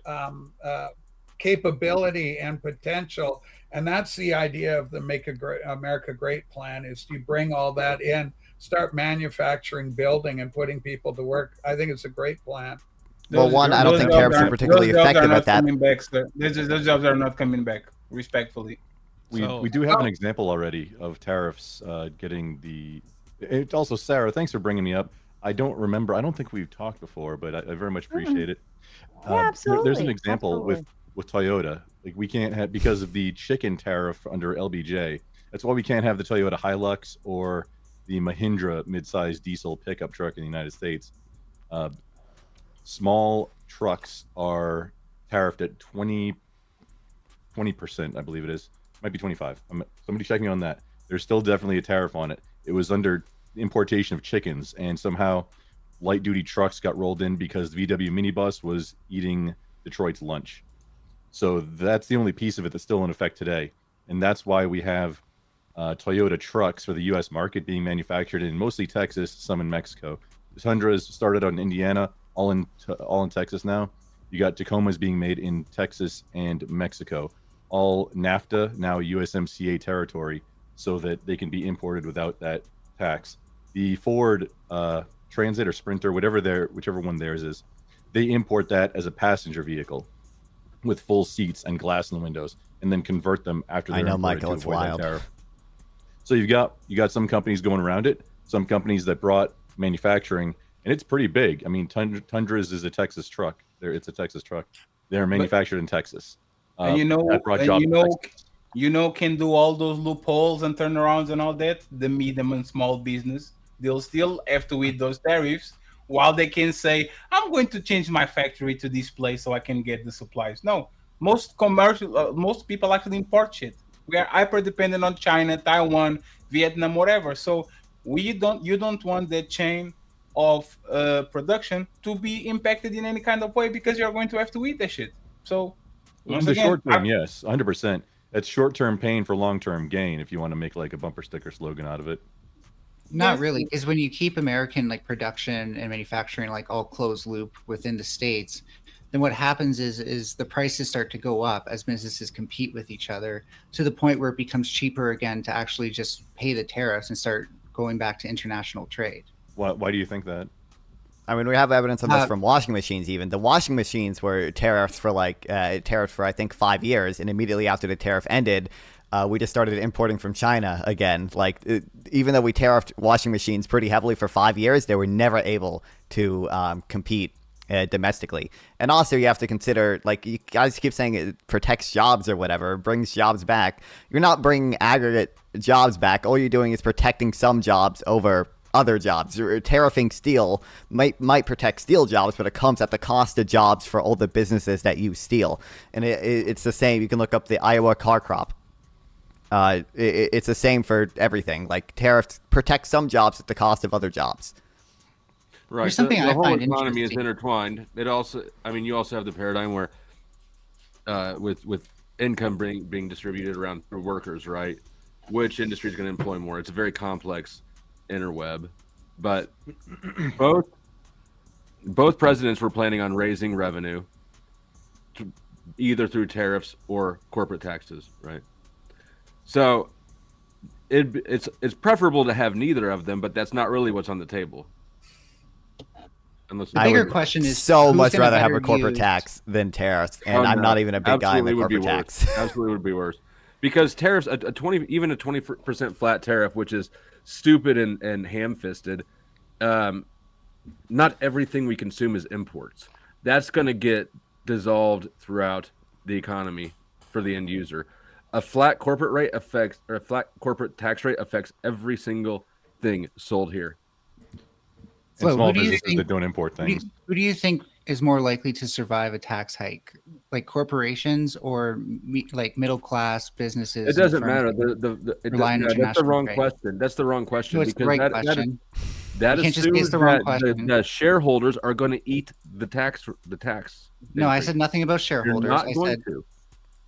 capability and potential, and that's the idea of the Make America Great plan: is you bring all that in. Start manufacturing, building, and putting people to work. I think it's a great plan. Well, one, I don't think tariffs are particularly effective at that. Those jobs are not coming back, respectfully. We do have an example already of tariffs getting the. It's also, Sarah, thanks for bringing me up. I don't think we've talked before, but I very much appreciate it. Yeah, absolutely. There's an example with Toyota. Like, we can't have, because of the chicken tariff under LBJ. That's why we can't have the Toyota Hilux or the Mahindra midsize diesel pickup truck in the United States. Small trucks are tariffed at 20%, I believe it is. Might be 25. Somebody check me on that. There's still definitely a tariff on it. It was under importation of chickens, and somehow light duty trucks got rolled in because the VW minibus was eating Detroit's lunch. So that's the only piece of it that's still in effect today. And that's why we have Toyota trucks for the U.S. market being manufactured in mostly Texas, some in Mexico. The Tundras started out in Indiana, all in Texas now. You got Tacomas being made in Texas and Mexico. All NAFTA, now USMCA territory, so that they can be imported without that tax. The Ford Transit or Sprinter, whichever one theirs is, they import that as a passenger vehicle with full seats and glass in the windows, and then convert them after they're imported Michael, to it's avoid that wild. tariff. So you got some companies going around it, some companies that brought manufacturing, and it's pretty big. I mean, Tundras is a Texas truck. It's a Texas truck. They're manufactured in Texas. And can do all those loopholes and turnarounds and all that. The medium and small business, they'll still have to eat those tariffs, while they can say, I'm going to change my factory to this place so I can get the supplies. No, most people actually import shit. We are hyper dependent on China, Taiwan, Vietnam, whatever. So you don't want that chain of production to be impacted in any kind of way, because you're going to have to eat that shit. So in the short term, yes, 100%. That's short-term pain for long-term gain, if you want to make like a bumper sticker slogan out of it. Not really, because when you keep American like production and manufacturing like all closed loop within the states, then what happens is the prices start to go up as businesses compete with each other, to the point where it becomes cheaper again to actually just pay the tariffs and start going back to international trade. Why do you think that? I mean, we have evidence of this from washing machines. Even the washing machines were tariffed for I think 5 years, and immediately after the tariff ended, we just started importing from China again. Even though we tariffed washing machines pretty heavily for 5 years, they were never able to compete domestically. And also, you have to consider, you guys keep saying it protects jobs or whatever, brings jobs back. You're not bringing aggregate jobs back. All you're doing is protecting some jobs over other jobs. Tariffing steel might protect steel jobs, but it comes at the cost of jobs for all the businesses that use steel. And it's the same. You can look up the Iowa car crop. It's the same for everything. Tariffs protect some jobs at the cost of other jobs. Right. There's something the I whole find economy is interesting. intertwined. It also, you also have the paradigm where, with income being distributed around for workers, right? Which industry is going to employ more? It's a very complex interweb, but both presidents were planning on raising revenue, either through tariffs or corporate taxes, right? So it's preferable to have neither of them, but that's not really what's on the table. The bigger question is, so much rather have a corporate tax than tariffs, and I'm not even a big guy in the corporate tax. Absolutely would be worse, because tariffs, even a 20% flat tariff, which is stupid and ham-fisted. Not everything we consume is imports. That's going to get dissolved throughout the economy for the end user. A flat corporate tax rate affects every single thing sold here. And small businesses that don't import things. Who do you think is more likely to survive a tax hike, like corporations or middle class businesses? It doesn't matter. That's the wrong question. That's the wrong question. No, it's the right question. That you can't just assumes the wrong that question. the shareholders are going to eat the tax. No, I said nothing about shareholders. You're not going to.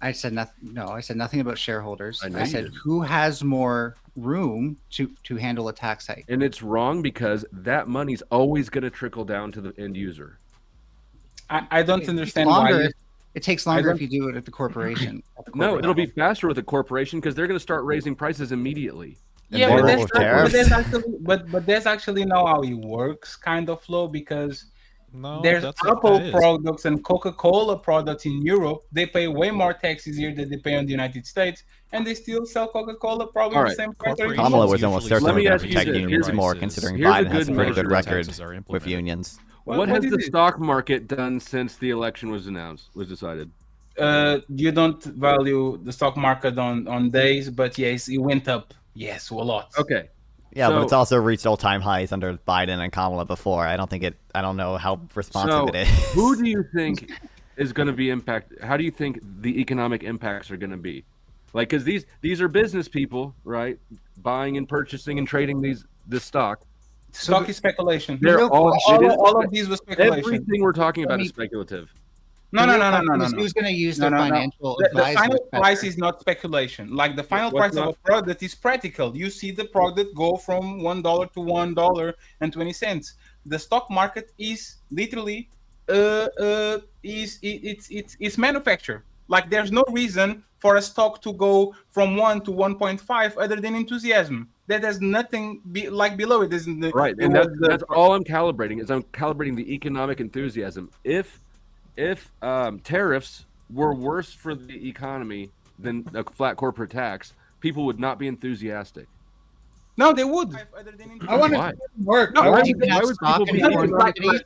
I said nothing. No, I said nothing about shareholders. I said who has more room to handle a tax hike. And it's wrong, because that money's always going to trickle down to the end user. I don't understand why. It takes longer if you do it at the corporation. No, it'll be faster with a corporation, because they're going to start raising prices immediately. Yeah, but that's actually not how it works, kind of, Flo, because No, there's Apple products and Coca-Cola products in Europe. They pay way more taxes here than they pay in the United States, and they still sell Coca-Cola probably the same price. Kamala was almost certainly going to protect unions more, considering Biden has a pretty good record with unions. What has the stock market done since the election was decided? You don't value the stock market on days, but yes, it went up. Yes, a lot. Okay. Yeah, but it's also reached all-time highs under Biden and Kamala before. I don't know how responsive it is. Who do you think is going to be impacted? How do you think the economic impacts are going to be? Like, because these are business people, right? Buying and purchasing and trading this stock. Stock is speculation. All of these was speculation. Everything we're talking about is speculative. No. Who's going to use the financial advisor? The final price is not speculation. Like the final price of a product is practical. You see the product go from $1 to $1.20. The stock market is literally it's manufactured. Like there's no reason for a stock to go from 1 to 1.5 other than enthusiasm. That has nothing below it. Right, and that's all I'm calibrating. I'm calibrating the economic enthusiasm. If tariffs were worse for the economy than a flat corporate tax, people would not be enthusiastic. No, they would. I want to work. No, you can have stock in foreign companies.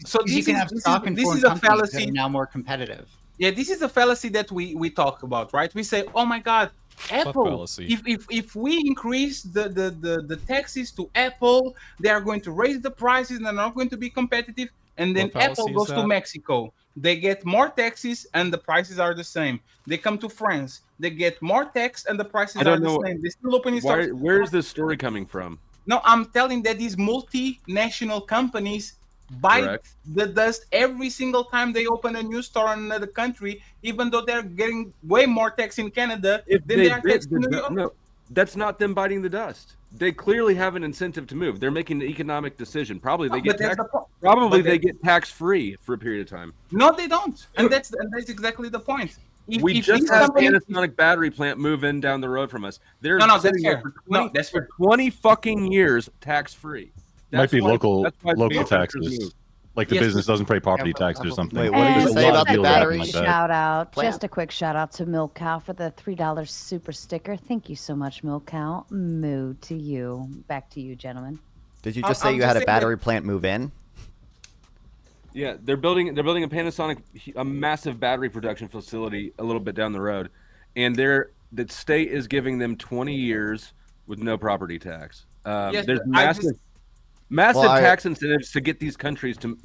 So this is a fallacy. Now more competitive. Yeah, this is a fallacy that we talk about, right? We say, oh my God, Apple. If we increase the taxes to Apple, they are going to raise the prices and they're not going to be competitive. And then Apple goes to Mexico. They get more taxes and the prices are the same. They come to France. They get more tax and the prices are the same. They still open stores. Where's this story coming from? No, I'm telling that these multinational companies bite the dust every single time they open a new store in another country, even though they're getting way more tax in Canada than they are taxed in New York. No, that's not them biting the dust. They clearly have an incentive to move. They're making an economic decision. Probably they get tax-free for a period of time. No, they don't, and that's exactly the point. We just had a Panasonic battery plant move in down the road from us. They're that's fair. For 20 fucking years tax-free. Might be local taxes. Like the business doesn't pay property taxes or something. Wait, what did you say about the battery? Shout out, just a quick shout out to Milk Cow for the $3 super sticker. Thank you so much, Milk Cow. Moo to you. Back to you, gentlemen. Did you just say you had a battery plant move in? Yeah, they're building a Panasonic, a massive battery production facility a little bit down the road, and the state is giving them 20 years with no property tax. There's massive tax incentives to get these companies to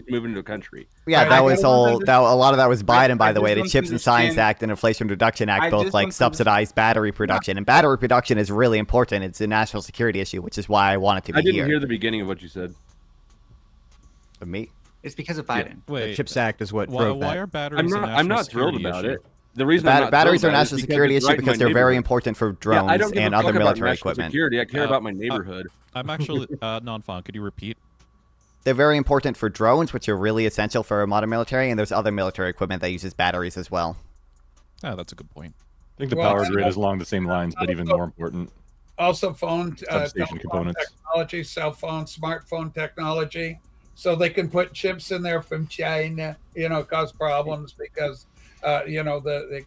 move into a country. Yeah, that was a lot of that was Biden, by the way. The Chips and Science Act and Inflation Reduction Act both subsidized battery production, and battery production is really important. It's a national security issue, which is why I want it to be here. I didn't hear the beginning of what you said. Of me? It's because of Biden. Wait, the CHIPS Act is what drove that. Why are batteries I'm not thrilled about it. The reason batteries are a national security issue because they're very important for drones and other military equipment. Security. I care about my neighborhood. I'm actually non-fun. Could you repeat? They're very important for drones, which are really essential for a modern military, and there's other military equipment that uses batteries as well. Oh, that's a good point. I think the power grid is along the same lines, but even more important. Also, substation components, technology, cell phone, smartphone technology, so they can put chips in there from China. Cause problems because they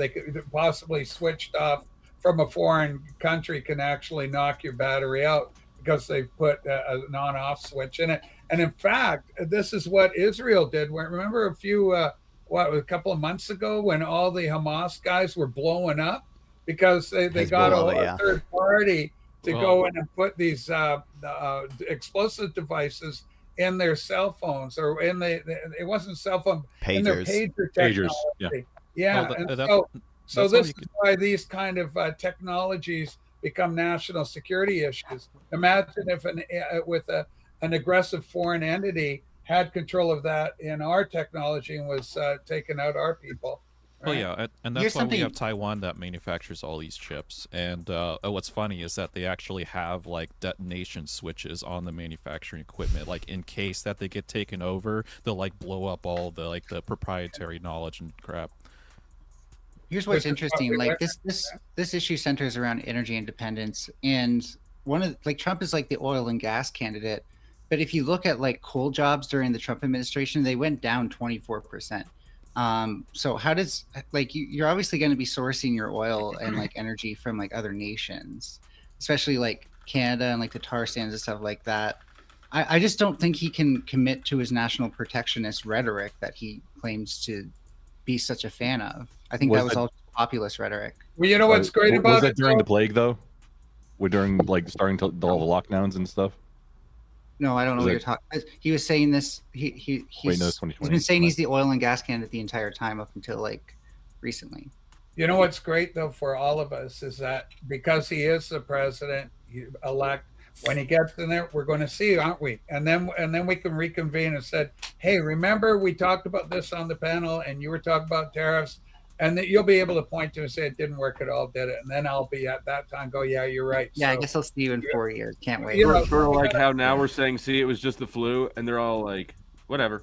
could possibly switched off from a foreign country can actually knock your battery out because they've put a non-off switch in it. And in fact, this is what Israel did. Remember a couple of months ago when all the Hamas guys were blowing up because they got a third party to go in and put these explosive devices in their cell phones or in it wasn't cell phone, in their pager technology. So this is why these kind of technologies become national security issues. Imagine if an aggressive foreign entity had control of that in our technology and was taking out our people. Well, yeah, and that's why we have Taiwan that manufactures all these chips. And what's funny is that they actually have like detonation switches on the manufacturing equipment, like in case that they get taken over, they'll like blow up all the the proprietary knowledge and crap. Here's what's interesting: like this issue centers around energy independence, and Trump is like the oil and gas candidate. But if you look at like coal jobs during the Trump administration, they went down 24%. So how does like you're obviously going to be sourcing your oil and like energy from like other nations, especially like Canada and like the tar sands and stuff like that. I just don't think he can commit to his national protectionist rhetoric that he claims to be such a fan of. I think that was all populist rhetoric. Well, you know what's great about was that during the plague though? During like starting to all the lockdowns and stuff. No, I don't know what you're talking. He was saying this. He's been saying he's the oil and gas candidate the entire time up until like recently. You know what's great though for all of us is that because he is the president elect, when he gets in there, we're going to see, aren't we? And then we can reconvene and said, hey, remember we talked about this on the panel, and you were talking about tariffs, and that you'll be able to point to and say it didn't work at all, did it? And then I'll be at that time go, yeah, you're right. Yeah, so, I guess I'll see you in 4 years. Can't wait. Sort of like how now we're saying, see, it was just the flu, and they're all like, whatever.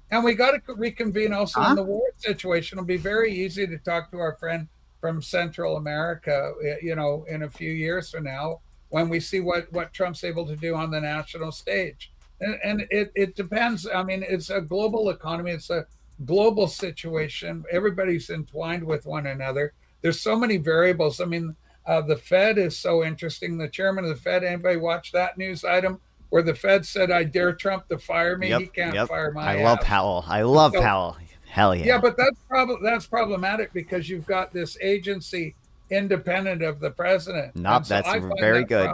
And we got to reconvene also in the war situation. It'll be very easy to talk to our friend from Central America, you know, in a few years from now, when we see what Trump's able to do on the national stage. And it depends. I mean, it's a global economy. It's a global situation. Everybody's entwined with one another. There's so many variables. I mean, the Fed is so interesting. The chairman of the Fed, anybody watch that news item where the Fed said, I dare Trump to fire me? He can't fire my I love Powell. I love Powell. Hell yeah. Yeah, but that's problematic because you've got this agency independent of the president. Nope, that's very good.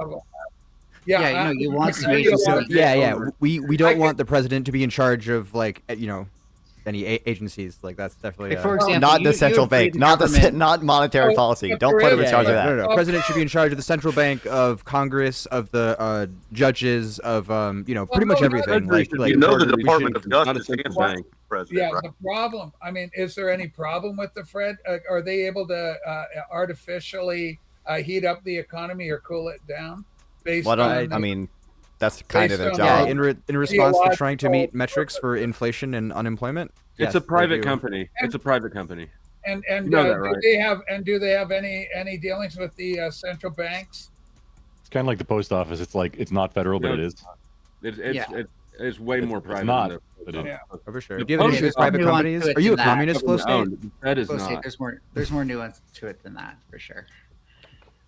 Yeah, you know, you want some we don't want the president to be in charge of like any agencies. Like that's definitely for example, not the central bank, not monetary policy. Don't put him in charge of that. No. President should be in charge of the central bank, of Congress, of the judges, of pretty much everything. Like the Department of Justice and the president. Yeah, the problem. I mean, is there any problem with the Fed? Are they able to artificially heat up the economy or cool it down? I mean, that's kind of their job. Yeah, in response to trying to meet metrics for inflation and unemployment. It's a private company. It's a private company. And do they have any dealings with the central banks? It's kind of like the post office. It's like it's not federal, but it is. It's way more private. It's not. For sure. Do you have any issue with private companies? Are you a communist, Flow State? That is not. There's more nuance to it than that, for sure.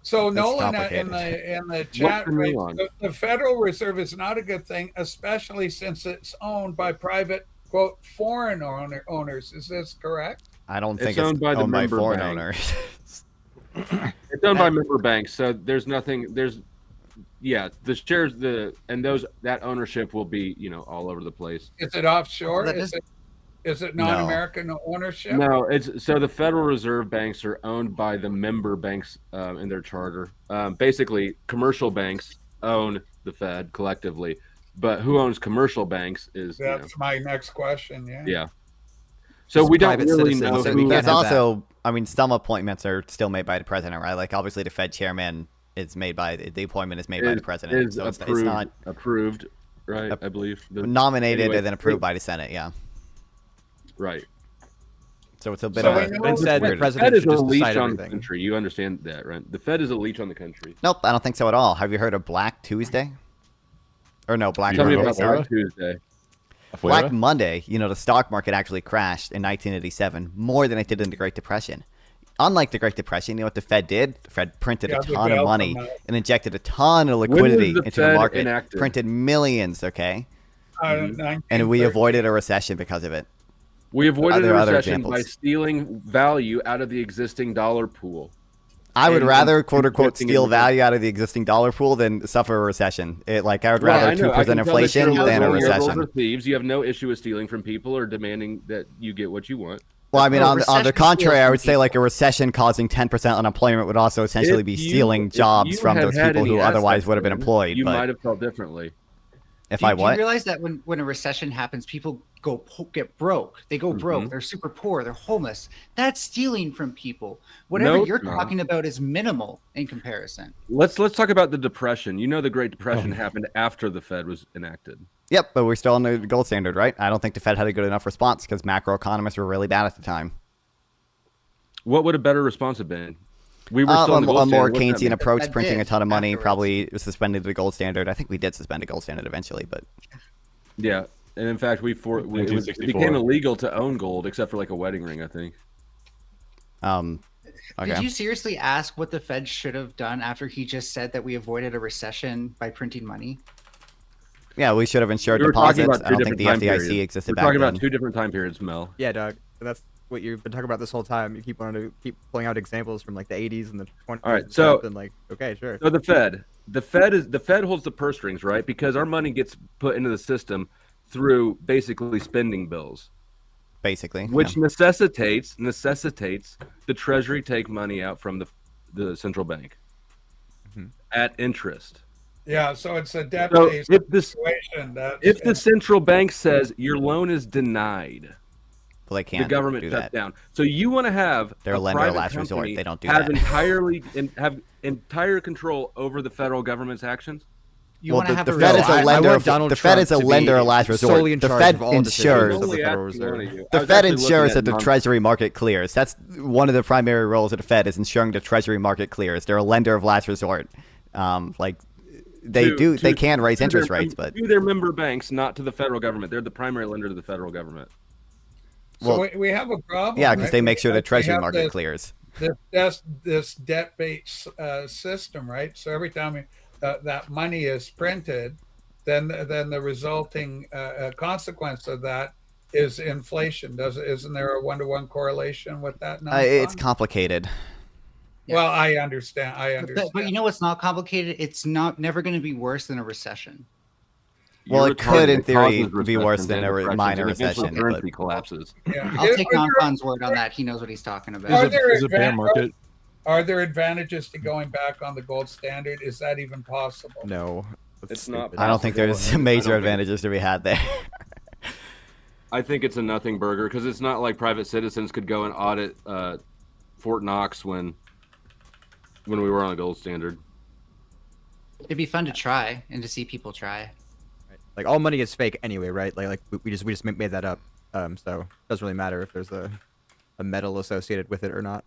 So Nolan in the chat, right, the Federal Reserve is not a good thing, especially since it's owned by private, quote, foreign owners. Is this correct? I don't think it's owned by foreign owners. It's owned by member banks, so there's nothing. The shares, that ownership will be all over the place. Is it offshore? Is it non-American ownership? No, so the Federal Reserve banks are owned by the member banks in their charter. Basically, commercial banks own the Fed collectively, but who owns commercial banks is that's my next question. Yeah. So we don't really know. There's also, I mean, some appointments are still made by the president, right? Like obviously the Fed chairman is made by the appointment is made by the president. So it's not approved, right? I believe nominated and then approved by the Senate. Yeah. Right. So it's a bit of a the president is a leash on the country. You understand that, right? The Fed is a leash on the country. Nope, I don't think so at all. Have you heard of Black Tuesday? Or no, Black Tell me about Black Tuesday. Black Monday, the stock market actually crashed in 1987 more than it did in the Great Depression. Unlike the Great Depression, you know what the Fed did? The Fed printed a ton of money and injected a ton of liquidity into the market. Printed millions, okay? And we avoided a recession because of it. We avoided a recession by stealing value out of the existing dollar pool. I would rather, quote unquote, steal value out of the existing dollar pool than suffer a recession. I would rather 2% inflation than a recession. Thieves, you have no issue with stealing from people or demanding that you get what you want. Well, I mean, on the contrary, I would say like a recession causing 10% unemployment would also essentially be stealing jobs from those people who otherwise would have been employed. You might have felt differently. Do you realize that when a recession happens, people get broke? They go broke. They're super poor. They're homeless. That's stealing from people. Whatever you're talking about is minimal in comparison. Let's talk about the Depression. The Great Depression happened after the Fed was enacted. Yep, but we're still on the gold standard, right? I don't think the Fed had a good enough response because macroeconomists were really bad at the time. What would a better response have been? We were still in the gold a more standard. What's that Keynesian mean? approach, printing a ton of money, probably suspended the gold standard. I think we did suspend a gold standard eventually, but Yeah, and in fact, it became illegal to own gold except for like a wedding ring, I think. Okay. Did you seriously ask what the Fed should have done after he just said that we avoided a recession by printing money? Yeah, we should have insured We were talking deposits. about I don't two think the different time FDIC periods. existed We're back talking then. about two different time periods, Mel. Yeah, Doug. That's what you've been talking about this whole time. You keep wanting to keep pulling out examples from like the 80s and the 20s. All right, so and like, okay, sure. So the Fed holds the purse strings, right? Because our money gets put into the system through basically spending bills. Basically, which necessitates the Treasury take money out from the central bank at interest. Yeah, so it's a debt-based situation. If the central bank says your loan is denied, well, they can't. The government do shuts that. down. So you want to have they're a lender of last company resort. They don't do have that. have entire control over the federal government's actions. The Fed is a lender. The Fed is a lender of last resort. The Fed ensures. The Fed ensures that the Treasury market clears. That's one of the primary roles of the Fed, is ensuring the Treasury market clears. They're a lender of last resort. They can raise interest rates, but to their member banks, not to the federal government. They're the primary lender to the federal government. So we have a problem. Yeah, because they make sure the Treasury have market clears. This debt-based system, right? So every time that money is printed, then the resulting consequence of that is inflation. Isn't there a 1-to-1 correlation with that? It's complicated. Well, I understand. But you know what's not complicated? It's never going to be worse than a recession. Well, it could, in theory, be worse than a minor recession. Currency collapses. Yeah. I'll take Khan's word on that. He knows what he's talking about. Are there advantages to going back on the gold standard? Is that even possible? No, it's not. I don't think there's major advantages to be had there. I think it's a nothing burger because it's not like private citizens could go and audit Fort Knox when we were on a gold standard. It'd be fun to try and to see people try. Like all money is fake anyway, right? Like we just made that up. So it doesn't really matter if there's a metal associated with it or not.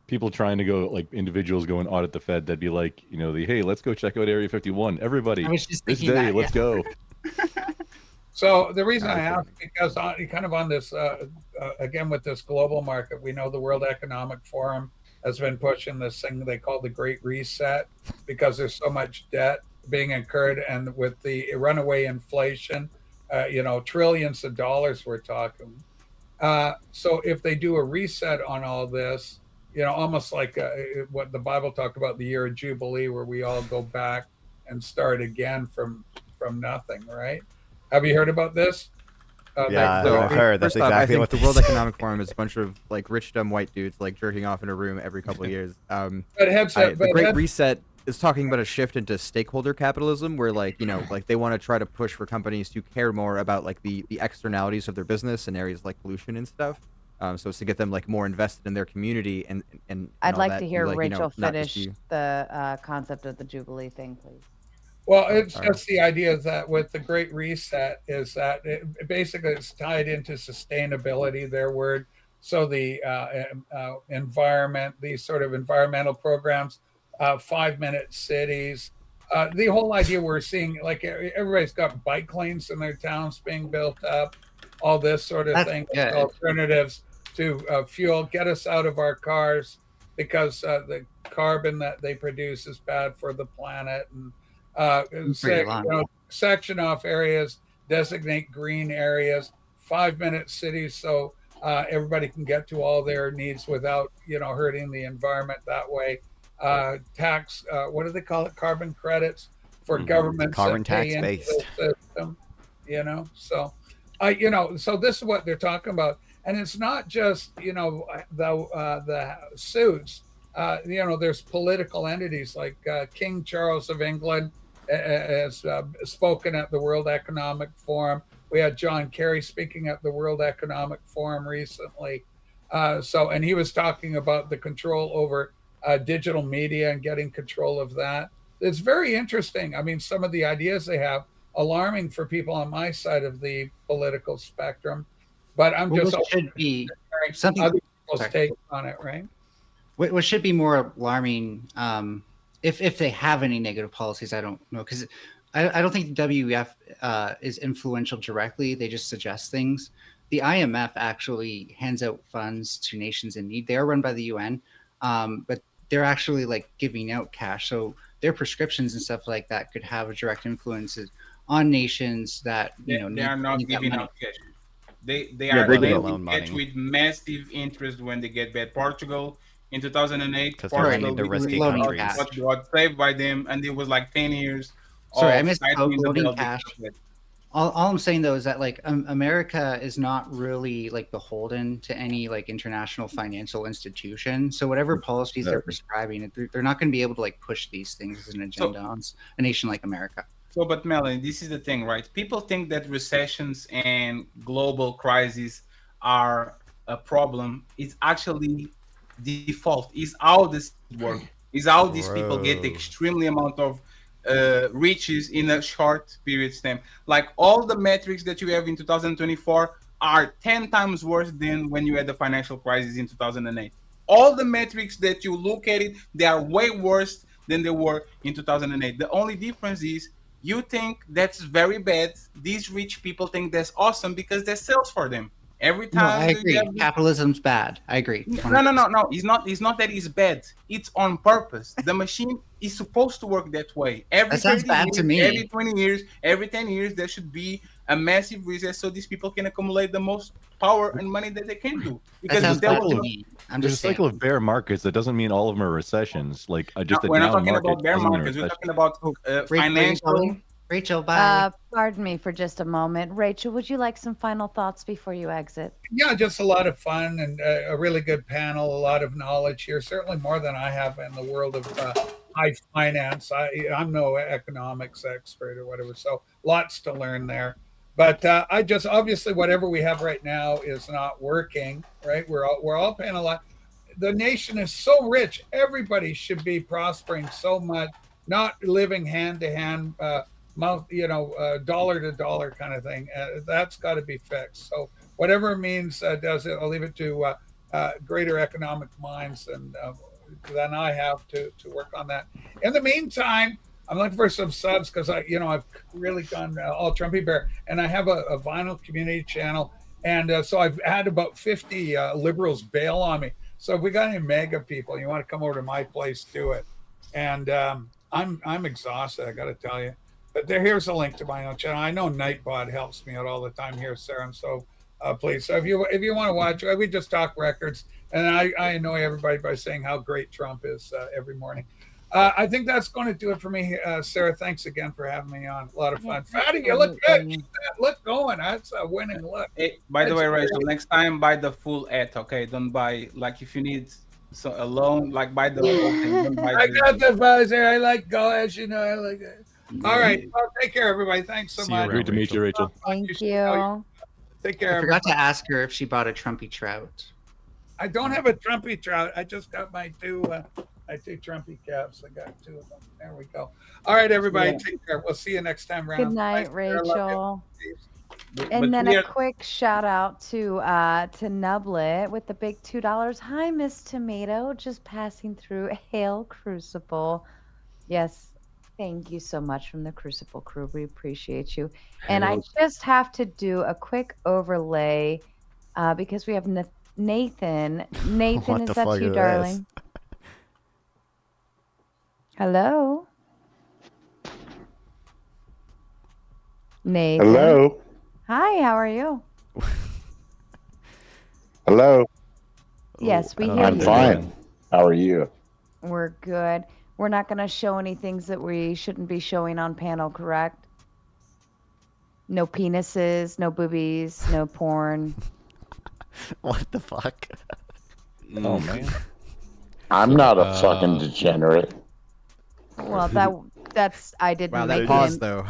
People trying to go, like individuals go and audit the Fed, that'd be like, hey, let's go check out Area 51. Everybody, this day, let's go. So the reason I ask, because kind of on this, again, with this global market, we know the World Economic Forum has been pushing this thing they call the Great Reset because there's so much debt being incurred, and with the runaway inflation, trillions of dollars we're talking. So if they do a reset on all this, almost like what the Bible talked about, the year of Jubilee, where we all go back and start again from nothing, right? Have you heard about this? Yeah, I've heard. That's exactly what the World Economic Forum is. A bunch of like rich, dumb white dudes like jerking off in a room every couple of years. The Great Reset is talking about a shift into stakeholder capitalism, where they want to try to push for companies to care more about like the externalities of their business in areas like pollution and stuff. So it's to get them like more invested in their community and I'd like to hear Rachel finish the concept of the Jubilee thing, please. Well, it's just the idea that with the Great Reset is that basically it's tied into sustainability, their word. So the environment, these sort of environmental programs, 5-minute cities, the whole idea we're seeing, like everybody's got bike lanes in their towns being built up, all this sort of thing, alternatives to fuel, get us out of our cars because the carbon that they produce is bad for the planet, and section off areas, designate green areas, 5-minute cities, so everybody can get to all their needs without hurting the environment that way. Tax, what do they call it? Carbon credits for governments. Carbon tax based. System, so so this is what they're talking about, and it's not just the suits. There's political entities like King Charles of England has spoken at the World Economic Forum. We had John Kerry speaking at the World Economic Forum recently. And he was talking about the control over digital media and getting control of that. It's very interesting. I mean, some of the ideas they have, alarming for people on my side of the political spectrum, but I'm just should be something other people's take on it, right? What should be more alarming, if they have any negative policies, I don't know, because I don't think the WEF is influential directly. They just suggest things. The IMF actually hands out funds to nations in need. They are run by the UN, but they're actually like giving out cash. So their prescriptions and stuff like that could have a direct influence on nations that they are not giving out cash. They are lending cash with massive interest when they get bad. Portugal in 2008, Portugal got saved by them, and it was like 10 years. Sorry, I missed loading cash. All I'm saying though is that like America is not really like beholden to any like international financial institution. So whatever policies they're prescribing, they're not going to be able to like push these things as an agenda on a nation like America. So, but Melanie, this is the thing, right? People think that recessions and global crises are a problem. It's actually default. It's how this works. It's how these people get extremely amount of riches in a short period of time. Like all the metrics that you have in 2024 are 10 times worse than when you had the financial crisis in 2008. All the metrics that you look at it, they are way worse than they were in 2008. The only difference is you think that's very bad. These rich people think that's awesome because that sells for them. Every time I agree. Capitalism's bad. I agree. 100%. No. It's not that it's bad. It's on purpose. The machine is supposed to work that way. That sounds bad to me. Every 20 years, every 10 years, there should be a massive reset so these people can accumulate the most power and money that they can do. Because there's a cycle of bear markets. That doesn't mean all of them are recessions. Like we're not talking about bear markets. We're talking about financial. Rachel, bye. Pardon me for just a moment. Rachel, would you like some final thoughts before you exit? Yeah, just a lot of fun and a really good panel, a lot of knowledge here, certainly more than I have in the world of high finance. I'm no economics expert or whatever, so lots to learn there. But I just, obviously, whatever we have right now is not working, right? We're all paying a lot. The nation is so rich. Everybody should be prospering so much, not living hand to hand, dollar to dollar kind of thing. That's got to be fixed. So whatever it means does it. I'll leave it to greater economic minds than I have to work on that. In the meantime, I'm looking for some subs because I've really gone all Trumpy Bear, and I have a vinyl community channel, and so I've had about 50 liberals bail on me. So if we got any mega people, you want to come over to my place, do it. And I'm exhausted, I got to tell you. But here's a link to my own channel. I know Nightbot helps me out all the time here, Sarah. So please, so if you want to watch, we just talk records, and I annoy everybody by saying how great Trump is every morning. I think that's going to do it for me, Sarah. Thanks again for having me on. A lot of fun. Fatty, you look good. Look going. That's a winning look. Hey, by the way, Rachel, next time buy the full ad, okay? Don't buy like if you need a loan, like buy the whole thing. Don't buy I got the buzzer. I like gosh, I like that. All right. Well, take care, everybody. Thanks so much. Great to meet you, Rachel. Thank you. Take care. I forgot to ask her if she bought a Trumpy trout. I don't have a Trumpy trout. I just got my two Trumpy caps. I got two of them. There we go. All right, everybody. Yeah. Take care. We'll see you next time around. Good night, Rachel. And then a quick shout out to Nublet with the big $2. Hi, Miss Tomato. Just passing through. Hail Crucible. Yes. Thank you so much from the Crucible crew. We appreciate you. And I just have to do a quick overlay because we have Nathan. Nathan, is that you, darling? Hello? Nathan. Hello. Hi, how are you? Hello. Yes, we hear you. I'm fine. How are you? We're good. We're not going to show any things that we shouldn't be showing on panel, correct? No penises, no boobies, no porn. What the fuck? Oh, man. I'm not a fucking degenerate. Well, that's I didn't wow, make that pause, him. though.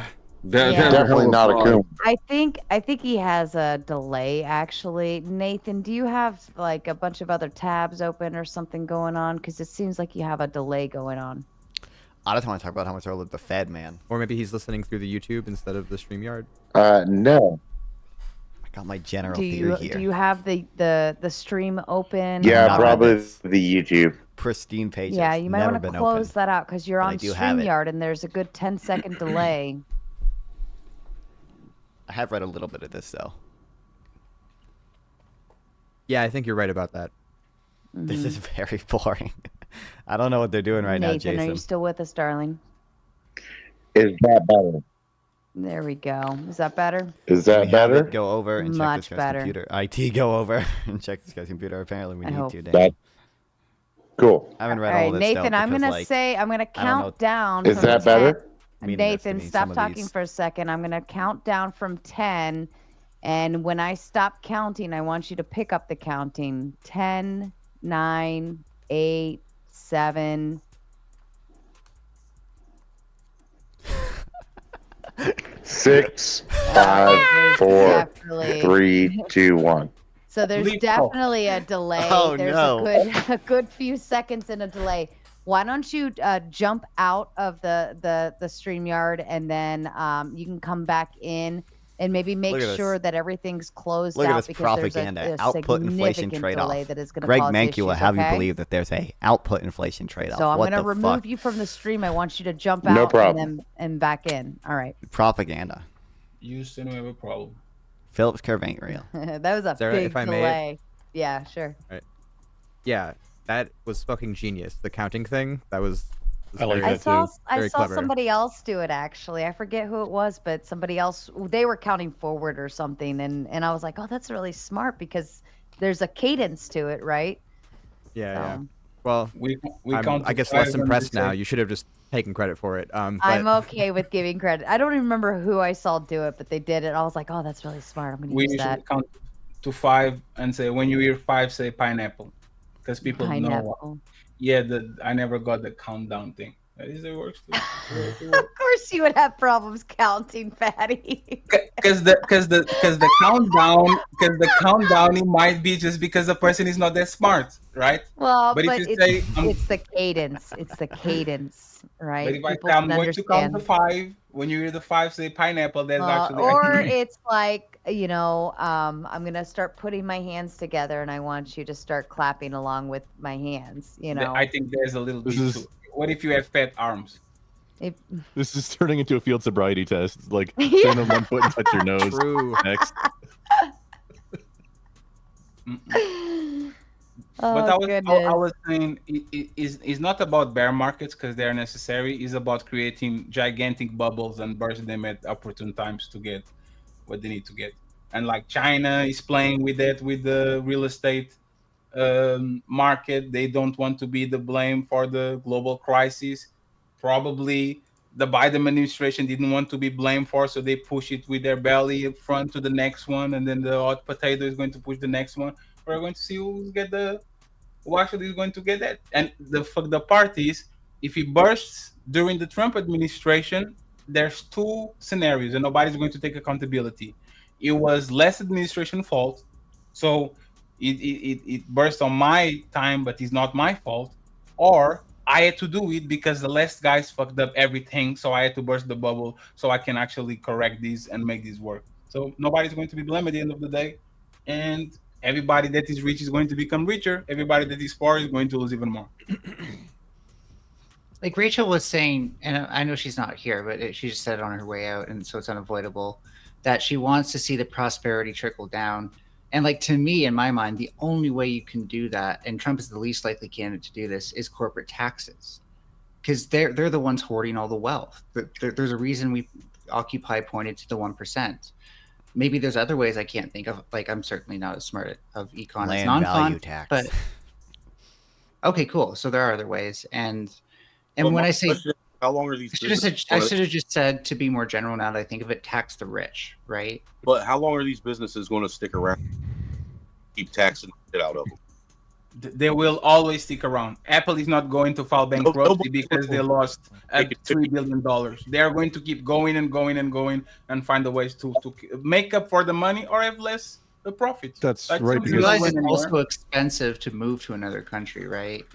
Definitely not a coon. I think he has a delay, actually. Nathan, do you have like a bunch of other tabs open or something going on? Because it seems like you have a delay going on. I just want to talk about how much I love the Fed, man. Or maybe he's listening through the YouTube instead of the StreamYard. No. I got my general theory here. Do you have the stream open? Yeah, probably the YouTube. pristine pages. Yeah, you might Never want to been close open. that out because you're But on I do have it. StreamYard and there's a good 10-second delay. I have read a little bit of this though. Yeah, I think you're right about that. This is very boring. I don't know what they're doing right now, Nathan, Jason. are you still with us, darling? Is that better? There we go. Is that better? Is that We have better? it go over and check Much this guy's better. computer. IT go over and check this guy's computer. Apparently we I need hope. to. Dan. That cool. I haven't read All all right, this Nathan, stuff I'm because, gonna like, say I'm gonna I don't know. count down. Is from that 10. better? Nathan, some stop of talking these. for a second. I'm gonna count down from 10, and when I stop counting, I want you to pick up the counting. 10, 9, 8, 7. 6, 5, 4, definitely- 3, 2, 1. So there's definitely a delay. Oh, There's no. a good few seconds in a delay. Why don't you jump out of the StreamYard and then you can come back in and maybe make Look at sure this. that everything's closed Look out at this because propaganda. there's a Output inflation significant trade-off. delay that is going to Greg cause Mankiw issues, will have okay? you believe that there's a output inflation trade-off. So I'm What going to the remove fuck? you from the stream. I want you to jump No out problem. and back in. All right. Propaganda. Houston, we have a problem. Phillips curve ain't real. That was a Sarah, big if I may- delay. Yeah, sure. Yeah, that was fucking genius. The counting thing, that was I like very, that I very saw clever. somebody else do it actually. I forget who it was, but somebody else, they were counting forward or something, and I was like, oh, that's really smart because there's a cadence to it, right? Yeah. So, Well, We I'm, count I to guess 5 less and we impressed say- now. You should have just taken credit for it. But I'm okay with giving credit. I don't even remember who I saw do it, but they did it. I was like, oh, that's really smart. I'm gonna We use usually that. count to 5 and say when you hear 5, say pineapple, because people know. Pineapple. Yeah, I never got the countdown thing. It works too. Of course, you would have problems counting, Fatty. Because the countdown it might be just because the person is not that smart, right? Well, But but if you it's, say, it's the cadence. It's the cadence, right? But if I People say I'm can going to count understand. to 5, when you hear the 5 say pineapple, that's actually Or it's like, you know, I'm gonna start putting my hands together, and I want you to start clapping along with my hands. You know, I think there's a little bit. This is- Too. What if you have fat arms? if, This is turning into a field sobriety test. It's like Yeah. stand on one foot and touch your nose. True. Next. But oh, I was saying it's not about bear markets because they're necessary. It's about creating gigantic bubbles and bursting them at opportune times to get what they need to get. And like China is playing with that with the real estate market. They don't want to be the blame for the global crisis. Probably the Biden administration didn't want to be blamed for, so they push it with their belly up front to the next one, and then the hot potato is going to push the next one. We're going to see who actually is going to get that. And the part is, if it bursts during the Trump administration, there's two scenarios, and nobody's going to take accountability. It was last administration fault, so it burst on my time, but it's not my fault. Or I had to do it because the last guys fucked up everything, so I had to burst the bubble so I can actually correct this and make this work. So nobody's going to be blamed at the end of the day, and everybody that is rich is going to become richer. Everybody that is poor is going to lose even more. Like Rachel was saying, and I know she's not here, but she just said it on her way out, and so it's unavoidable, that she wants to see the prosperity trickle down. And like, to me, in my mind, the only way you can do that, and Trump is the least likely candidate to do this, is corporate taxes, because they're the ones hoarding all the wealth. There's a reason Occupy pointed to the 1%. Maybe there's other ways I can't think of. Like, I'm certainly not as smart of econ as Land non-con, value tax. but okay, cool. So there are other ways, and when I say, how long are these? I should have just said, to be more general now that I think of it, tax the rich, right? But how long are these businesses going to stick around? Keep taxing it out of them. They will always stick around. Apple is not going to file bankruptcy because they lost $3 billion. They are going to keep going and going and going and find the ways to make up for the money or have less the profit. That's right. You Because realize it's also expensive to move to another country, right?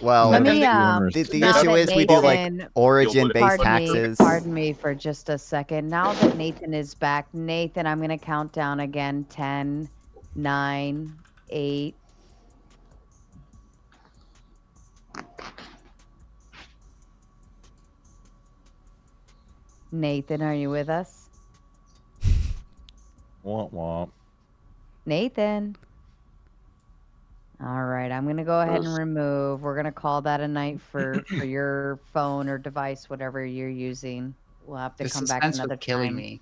Well, Let me, the now issue that is we do like Nathan- origin-based taxes. Pardon me for just a second. Now that Nathan is back, Nathan, I'm going to count down again. 10, 9, 8, Nathan, are you with us? Womp womp. Nathan. All right, I'm gonna go ahead and remove. We're gonna call that a night for your phone or device, whatever you're using. We'll have to come back another killing time. me.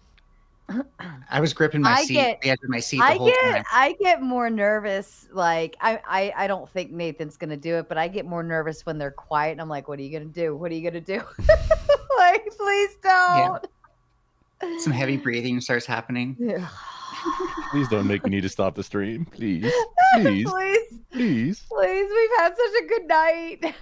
I was gripping my the edge of my seat the whole time. I get more nervous. Like I don't think Nathan's gonna do it, but I get more nervous when they're quiet. And I'm like, what are you gonna do? What are you gonna do? Like, please don't. Yeah. Some heavy breathing starts happening. Yeah. Please don't make me need to stop the stream. Please. Please. Please. Please. Please. We've had such a good night.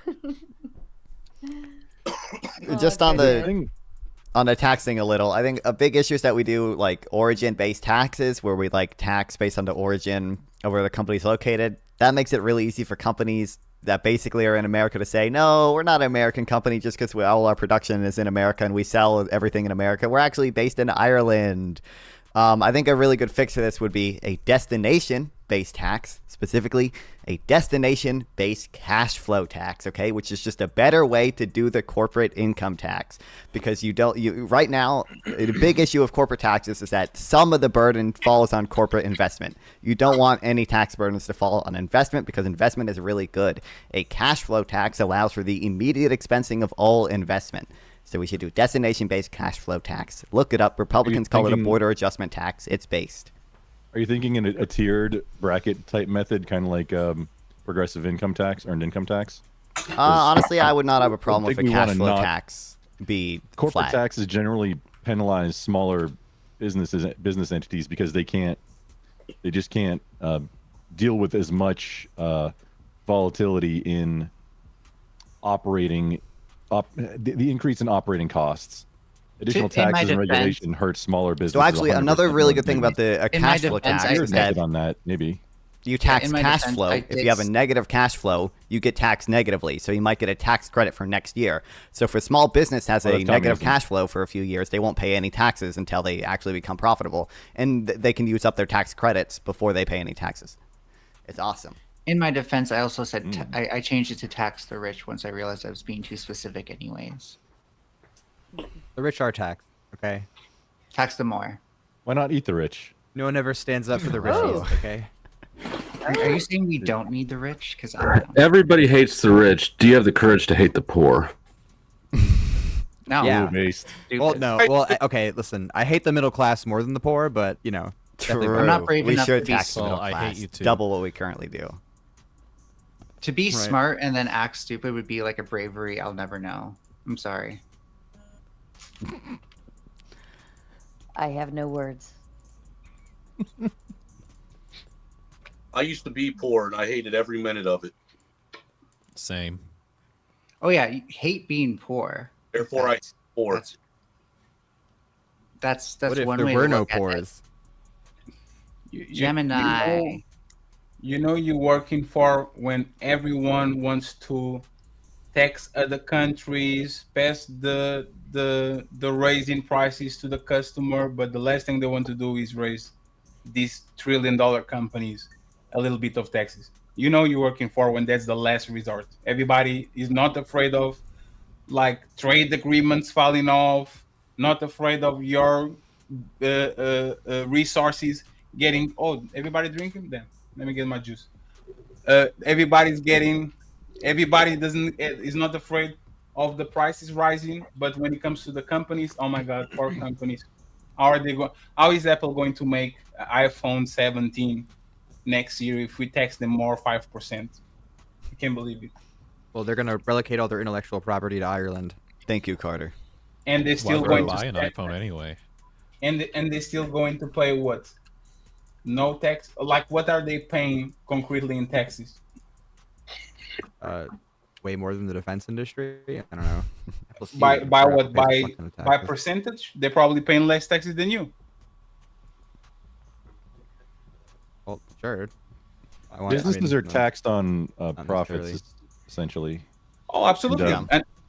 Just on the taxing a little, I think a big issue is that we do like origin-based taxes, where we like tax based on the origin of where the company's located. That makes it really easy for companies that basically are in America to say, no, we're not an American company just because all our production is in America and we sell everything in America. We're actually based in Ireland. I think a really good fix for this would be a destination-based tax, specifically a destination-based cash flow tax, okay, which is just a better way to do the corporate income tax, because right now, the big issue of corporate taxes is that some of the burden falls on corporate investment. You don't want any tax burdens to fall on investment because investment is really good. A cash flow tax allows for the immediate expensing of all investment. So we should do destination-based cash flow tax. Look it up. Republicans call it a border adjustment tax. It's based. Are you thinking in a tiered bracket type method, kind of like progressive income tax, earned income tax? Honestly, I would not have a problem with a cash flow tax be corporate flat. taxes generally penalize smaller business entities because they just can't deal with as much volatility in operating. The increase in operating costs, additional taxes and regulation hurts smaller businesses. So actually, another really good thing about the cash flow tax is that on that maybe you tax cash flow. If you have a negative cash flow, you get taxed negatively. So you might get a tax credit for next year. So if a small business has a negative cash flow for a few years, they won't pay any taxes until they actually become profitable, and they can use up their tax credits before they pay any taxes. It's awesome. In my defense, I also said I changed it to tax the rich once I realized I was being too specific anyways. The rich are taxed, okay? Tax them more. Why not eat the rich? No one ever stands up for the richies, okay? Are you saying we don't need the rich? Because everybody hates the rich. Do you have the courage to hate the poor? No. Yeah. Well, no. Well, okay, listen. I hate the middle class more than the poor, but, you know. True. I'm not brave we enough should to be tax the middle I class. hate you too. Double what we currently do. To be smart and then act stupid would be like a bravery I'll never know. I'm sorry. I have no words. I used to be poor and I hated every minute of it. Same. Oh yeah, you hate being poor. Therefore, I hate poor. That's what if one there way were to no look at it. poors? Gemini. You know you're working for when everyone wants to tax other countries, pass the raising prices to the customer, but the last thing they want to do is raise these trillion-dollar companies a little bit of taxes. You know you're working for when that's the last resort. Everybody is not afraid of like trade agreements falling off, not afraid of your resources getting everybody drinking then let me get my juice. Everybody is not afraid of the prices rising, but when it comes to the companies, oh my god, poor companies. How is Apple going to make iPhone 17 next year if we tax them more 5%? I can't believe it. Well, they're gonna relegate all their intellectual property to Ireland. Thank you, Carter. And they're still going to buy an iPhone anyway. And they're still going to pay what? No tax? Like, what are they paying concretely in taxes? Way more than the defense industry. I don't know. By what? By percentage? They're probably paying less taxes than you. Well, sure. Businesses are taxed on profits, essentially. Oh, absolutely.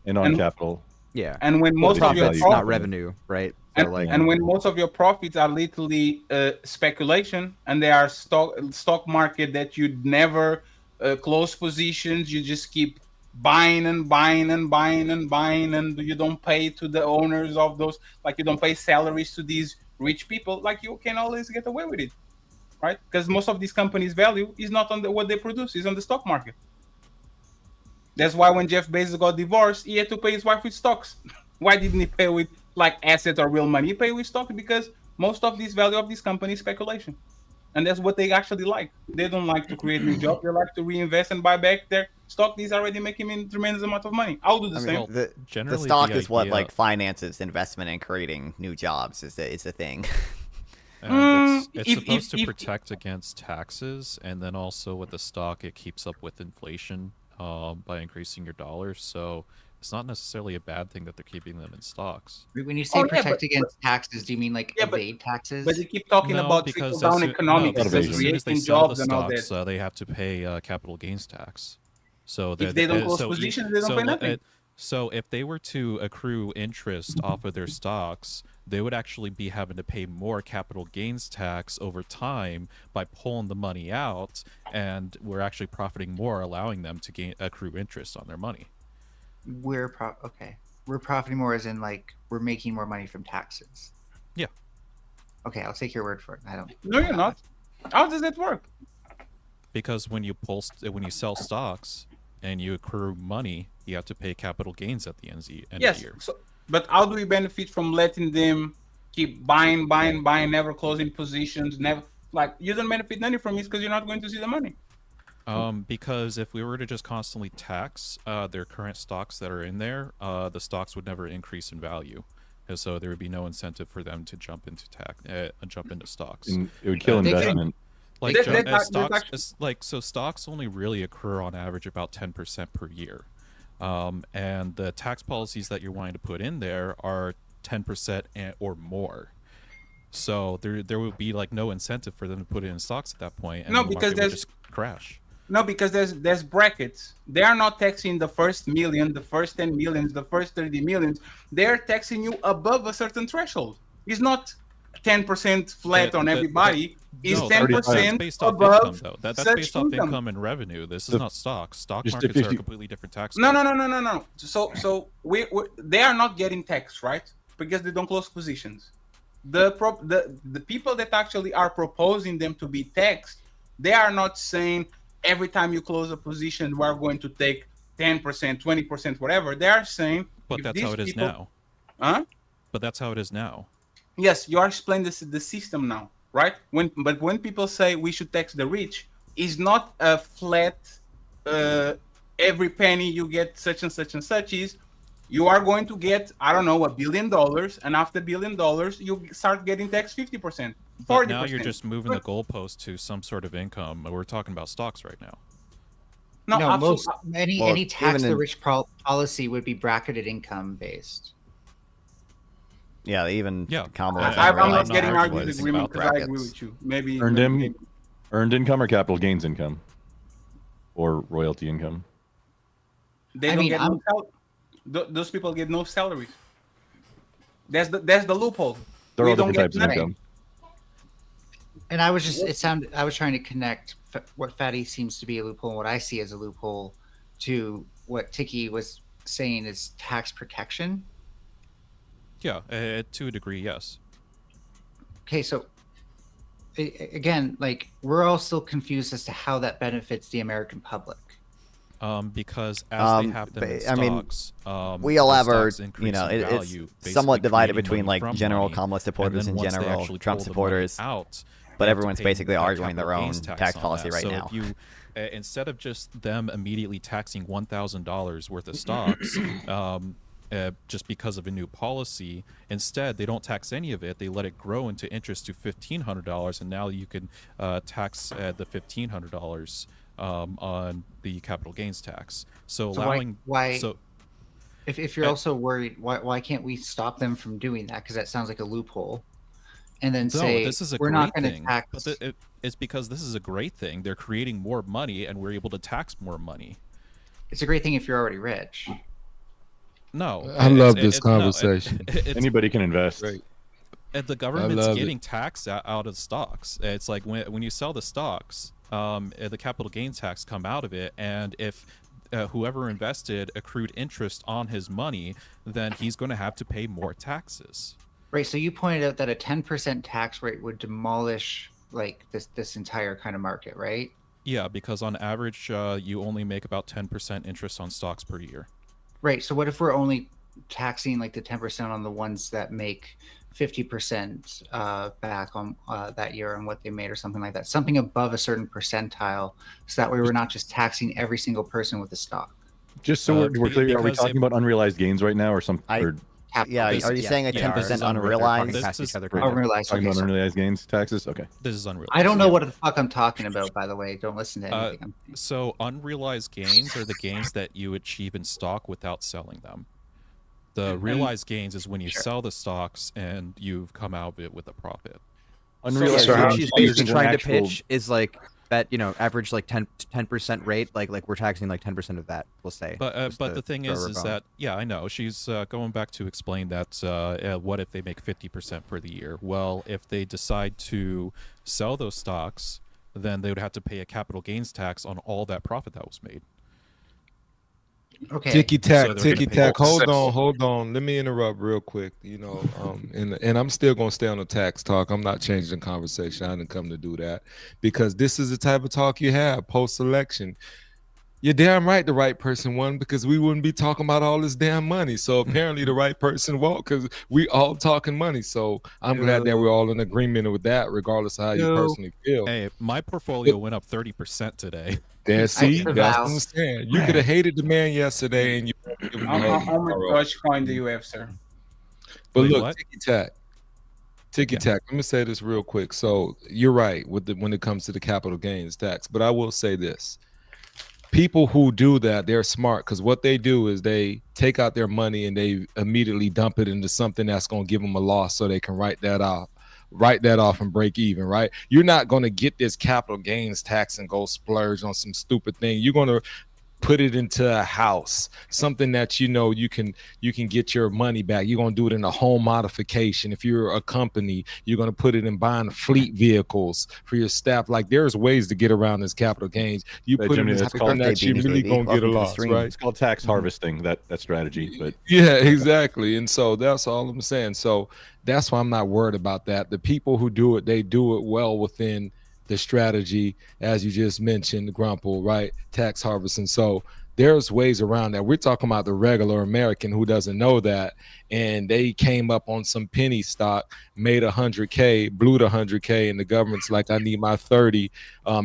And on capital. Yeah. And when most of your profits, not revenue, right? So and when most of your profits are literally speculation, and they are stock market that you'd never close positions, you just keep buying and buying and buying and buying, and you don't pay to the owners of those, like you don't pay salaries to these rich people, like you can always get away with it, right? Because most of these companies' value is not on what they produce, is on the stock market. That's why when Jeff Bezos got divorced, he had to pay his wife with stocks. Why didn't he pay with like assets or real money? He paid with stock because most of this value of this company is speculation. And that's what they actually like. They don't like to create new jobs. They like to reinvest and buy back their stock. These already making a tremendous amount of money. I'll do the same. The stock is what like finances investment and creating new jobs is the thing. It's supposed to protect against taxes, and then also with the stock, it keeps up with inflation by increasing your dollars. So it's not necessarily a bad thing that they're keeping them in stocks. When you say protect against taxes, do you mean like evade taxes? But you keep talking about trickle-down economics, as soon as they sell the stocks, they have to pay capital gains tax. So if they don't close positions, they don't pay nothing. So if they were to accrue interest off of their stocks, they would actually be having to pay more capital gains tax over time by pulling the money out, and we're actually profiting more, allowing them to accrue interest on their money. We're profiting more as in like we're making more money from taxes. Yeah. Okay, I'll take your word for it. I don't. No, you're not. How does that work? Because when you sell stocks and you accrue money, you have to pay capital gains at the end of the year. So, but how do we benefit from letting them keep buying, never closing positions, never like you don't benefit nothing from it because you're not going to see the money. Because if we were to just constantly tax their current stocks that are in there, the stocks would never increase in value, and so there would be no incentive for them to jump into stocks. And it would kill investment. Stocks only really accrue on average about 10% per year, and the tax policies that you're wanting to put in there are 10% or more. So there would be like no incentive for them to put it in stocks at that point, and because would just crash. No, because there's brackets. They are not taxing the first million, the first 10 millions, the first 30 millions. They're taxing you above a certain threshold. It's not 10% flat on everybody. It's 10% based off above income, though. That's based off income and revenue. This is not stocks. Stock markets are a completely different tax. No. So they are not getting taxed, right? Because they don't close positions. The people that actually are proposing them to be taxed, they are not saying every time you close a position we're going to take 10%, 20%, whatever. They are saying, but that's how it is now. Huh? But that's how it is now. Yes, you are explaining the system now, right? But when people say we should tax the rich, it's not a flat every penny you get such and such and such. Is you are going to get, I don't know, $1 billion, and after $1 billion, you start getting taxed 50%. But now you're just moving the goalpost to some sort of income. We're talking about stocks right now. No, any tax the rich policy would be bracketed income based. Yeah, Kamala. I'm not getting argued agreement because I agree with you. Maybe earned income or capital gains income, or royalty income. They don't get no salary. Those people get no salaries. That's the loophole. They're all different types of income. And I was trying to connect what Fatty seems to be a loophole and what I see as a loophole to what Tiki was saying is tax protection. Yeah, to a degree, yes. Okay, so again, like we're all still confused as to how that benefits the American public. Because as they have them in stocks, we all have our, it's somewhat divided between like general Kamala supporters and general Trump supporters. But everyone's basically arguing their own tax policy right now. If you, instead of just them immediately taxing $1,000 worth of stocks, just because of a new policy, instead they don't tax any of it. They let it grow into interest to $1,500, and now you can tax the $1,500 on the capital gains tax. So allowing if you're also worried, why can't we stop them from doing that? Because that sounds like a loophole. And then we're not going to tax. But it's because this is a great thing. They're creating more money, and we're able to tax more money. It's a great thing if you're already rich. No, I love this conversation. Anybody can invest. Right. And the government's getting tax out of stocks. It's like when you sell the stocks, the capital gains tax come out of it, and if whoever invested accrued interest on his money, then he's going to have to pay more taxes. Right. So you pointed out that a 10% tax rate would demolish like this entire kind of market, right? Yeah, because on average, you only make about 10% interest on stocks per year. Right. So what if we're only taxing like the 10% on the ones that make 50% back on that year on what they made or something like that, something above a certain percentile, so that way we're not just taxing every single person with the stock. Just so we're clear, are we talking about unrealized gains right now or something? Yeah, are you saying a 10% unrealized? Unrealized. Talking about unrealized gains taxes? Okay. This is unrealized. I don't know what the fuck I'm talking about, by the way. Don't listen to anything. So unrealized gains are the gains that you achieve in stock without selling them. The realized gains is when you sell the stocks and you've come out of it with a profit. Unrealized what she's basically trying to pitch is like that, average like 10% rate, like we're taxing like 10% of that, we'll say. But the thing is that, yeah, I know she's going back to explain that what if they make 50% for the year? Well, if they decide to sell those stocks, then they would have to pay a capital gains tax on all that profit that was made. Okay. Ticky tack. Hold on. Let me interrupt real quick. And I'm still gonna stay on the tax talk. I'm not changing the conversation. I didn't come to do that because this is the type of talk you have post-election. You're damn right the right person won, because we wouldn't be talking about all this damn money. So apparently the right person won because we all talking money. So I'm glad that we're all in agreement with that, regardless of how you personally feel. Hey, my portfolio went up 30% today. There, see, that's what I'm saying. You could have hated the man yesterday, and you. How much Dogecoin do you have, sir? But look, ticky tack. Let me say this real quick. So you're right when it comes to the capital gains tax, but I will say this: people who do that, they're smart, because what they do is they take out their money and they immediately dump it into something that's going to give them a loss, so they can write that off and break even, right? You're not going to get this capital gains tax and go splurge on some stupid thing. You're going to put it into a house, something that you can get your money back. You're going to do it in a home modification. If you're a company, you're going to put it in buying fleet vehicles for your staff. Like, there's ways to get around this capital gains. You put it in something that you really going to get a loss, right? It's called tax harvesting, that strategy. But yeah, exactly. And so that's all I'm saying. So that's why I'm not worried about that. The people who do it, they do it well within the strategy, as you just mentioned, Grumple, right? Tax harvesting. So there's ways around that. We're talking about the regular American who doesn't know that, and they came up on some penny stock, made 100K, blew the 100K, and the government's like, I need my 30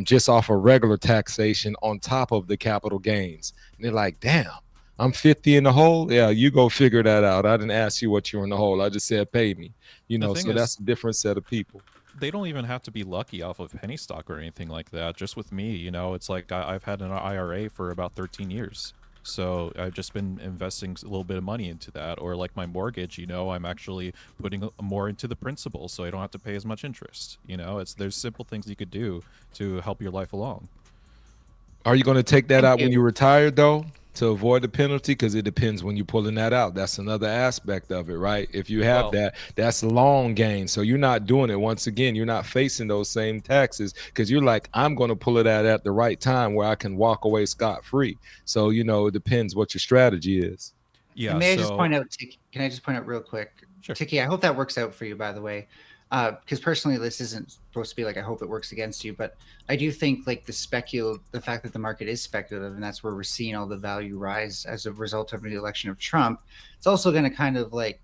just off of regular taxation on top of the capital gains. And they're like, damn, I'm 50 in the hole. Yeah, you go figure that out. I didn't ask you what you were in the hole. I just said pay me. So that's a different set of people. They don't even have to be lucky off of penny stock or anything like that. Just with me, it's like I've had an IRA for about 13 years. So I've just been investing a little bit of money into that. Or like my mortgage, I'm actually putting more into the principal, so I don't have to pay as much interest. There's simple things you could do to help your life along. Are you going to take that out when you retire, though, to avoid the penalty? Because it depends when you're pulling that out. That's another aspect of it, right? If you have that's long game. So you're not doing it. Once again, you're not facing those same taxes, because you're like, I'm going to pull it out at the right time where I can walk away scot-free. So, it depends what your strategy is. Yeah. And may I just point out, Tiki, can I just point out real quick? Sure. Tiki, I hope that works out for you, by the way. Because personally, this isn't supposed to be like, I hope it works against you, but I do think like the fact that the market is speculative, and that's where we're seeing all the value rise as a result of the election of Trump. It's also going to kind of like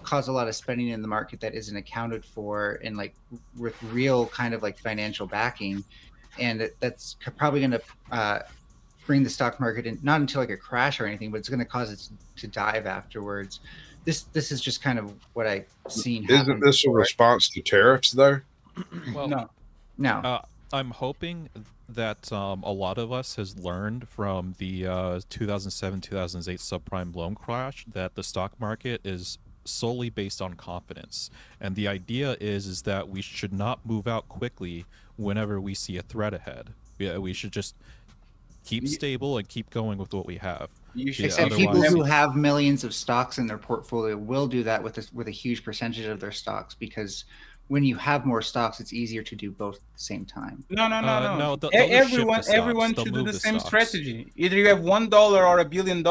cause a lot of spending in the market that isn't accounted for, and like with real kind of like financial backing. And that's probably going to bring the stock market in, not into like a crash or anything, but it's going to cause it to dive afterwards. This is just kind of what I've seen happen. Isn't this a response to tariffs, though? Well, no. I'm hoping that a lot of us has learned from the 2007-2008 subprime loan crash that the stock market is solely based on confidence, and the idea is that we should not move out quickly whenever we see a threat ahead. We should just keep stable and keep going with what we have. Except people who have millions of stocks in their portfolio will do that with a huge percentage of their stocks, because when you have more stocks, it's easier to do both at the same time. No. Everyone should do the same strategy. Either you have $1 or $1 billion,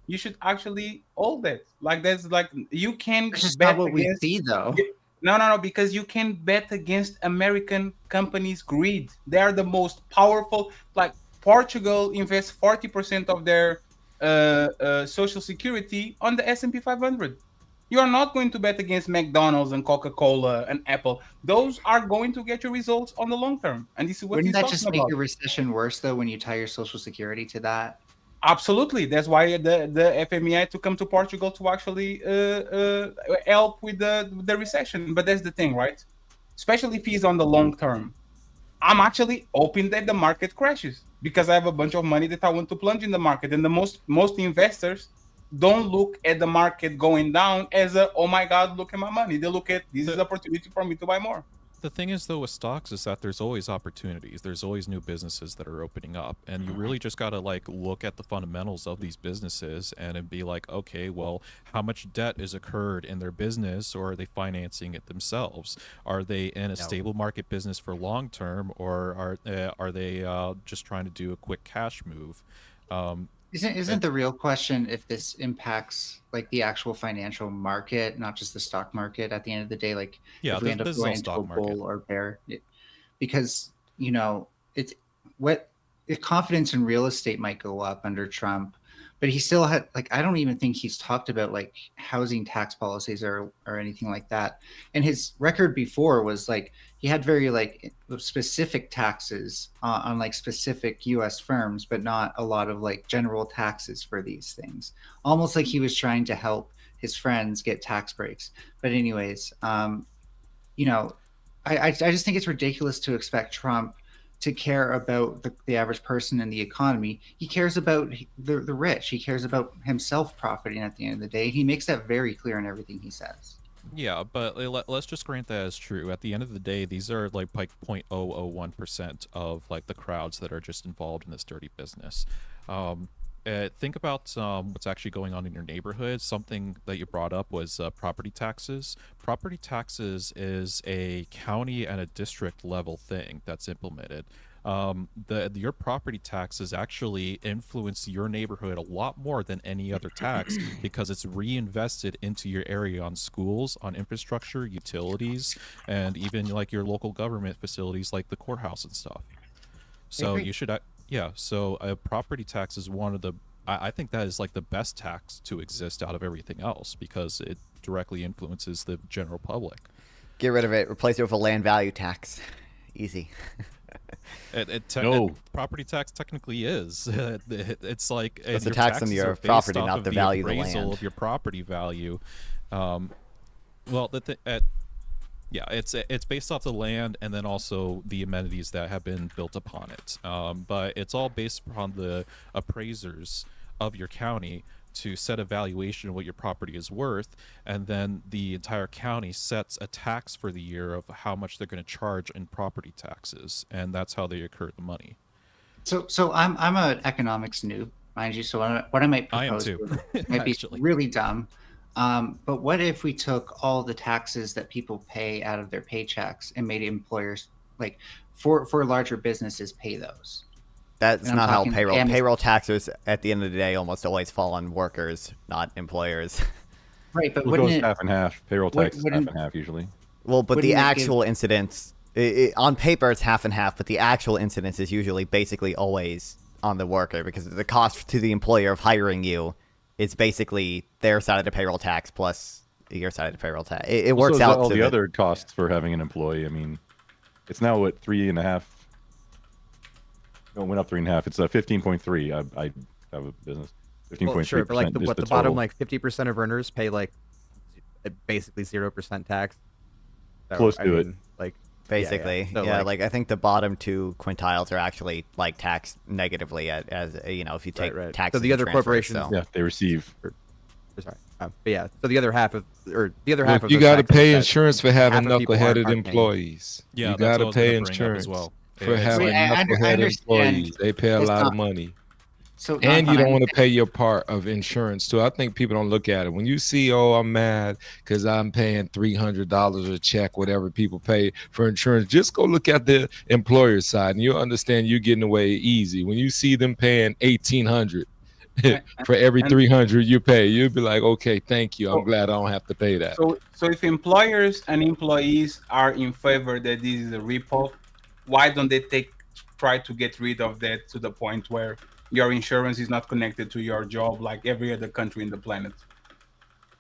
you should actually hold it. Like that's like you can That's bet not what we against. see, though. No, because you can bet against American companies' greed. They are the most powerful. Like Portugal invests 40% of their social security on the S&P 500. You are not going to bet against McDonald's and Coca-Cola and Apple. Those are going to get you results on the long term. And this is what Wouldn't he's that just talking make about. a recession worse, though, when you tie your social security to that? Absolutely. That's why the FMI had to come to Portugal to actually help with the recession. But that's the thing, right? Especially if he's on the long term. I'm actually hoping that the market crashes because I have a bunch of money that I want to plunge in the market. And the most investors don't look at the market going down as a, oh my God, look at my money. They look at this is an opportunity for me to buy more. The thing is, though, with stocks is that there's always opportunities. There's always new businesses that are opening up. And you really just got to, like, look at the fundamentals of these businesses and be like, okay, well, how much debt has occurred in their business, or are they financing it themselves? Are they in a stable market business for long term, or are they just trying to do a quick cash move? Isn't the real question if this impacts like the actual financial market, not just the stock market? At the end of the day, like if we end up going into a bull or bear, because it's what if confidence in real estate might go up under Trump, but he still had I don't even think he's talked about like housing tax policies or anything like that. And his record before was like he had very like specific taxes on like specific U.S. firms, but not a lot of like general taxes for these things. Almost like he was trying to help his friends get tax breaks. But anyways, I just think it's ridiculous to expect Trump to care about the average person in the economy. He cares about the rich. He cares about himself profiting at the end of the day. He makes that very clear in everything he says. Yeah, but let's just grant that as true. At the end of the day, these are like 0.001% of like the crowds that are just involved in this dirty business. Think about what's actually going on in your neighborhood. Something that you brought up was property taxes. Property taxes is a county and a district level thing that's implemented. Your property taxes actually influence your neighborhood a lot more than any other tax because it's reinvested into your area on schools, on infrastructure, utilities, and even like your local government facilities like the courthouse and stuff. So you should, so a property tax is one of the, I think that is like the best tax to exist out of everything else because it directly influences the general public. Get rid of it, replace it with a land value tax. Easy. Property tax technically is. It's like it's a tax on your property, not the value of the land. Of your property value. It's based off the land and then also the amenities that have been built upon it. But it's all based upon the appraisers of your county to set a valuation of what your property is worth, and then the entire county sets a tax for the year of how much they're going to charge in property taxes, and that's how they accrue the money. So I'm an economics noob, mind you. So what I might propose might be really dumb. But what if we took all the taxes that people pay out of their paychecks and made employers like for larger businesses pay those? That's not how payroll taxes at the end of the day almost always fall on workers, not employers. Right, but it goes half and half. Payroll tax is half and half usually. Well, but the actual incidence on paper it's half and half, but the actual incidence is usually basically always on the worker because the cost to the employer of hiring you is basically their side of the payroll tax plus your side of the payroll tax. It works out. All the other costs for having an employee. I mean, it's now at 3.5. No, it went up 3.5. It's 15.3. I have a business. 15.3%. Well, sure, but like the bottom like 50% of earners pay like basically 0% tax. So, close to it. Like basically, So, like I think the bottom two quintiles are actually like taxed negatively as if you take tax. So the other corporations, they receive. Sorry, but yeah. So the other half of you got to pay insurance for having knuckleheaded employees. Yeah, you got to pay insurance as well. For having knuckleheaded employees. They pay a lot of money. So and you don't want to pay your part of insurance too. I think people don't look at it. When you see, oh, I'm mad because I'm paying $300 a check, whatever people pay for insurance, just go look at the employer side and you'll understand you're getting away easy. When you see them paying $1,800 for every 300 you pay, you'll be like, okay, thank you. I'm glad I don't have to pay that. So if employers and employees are in favor that this is a ripoff, why don't they try to get rid of that to the point where your insurance is not connected to your job like every other country in the planet?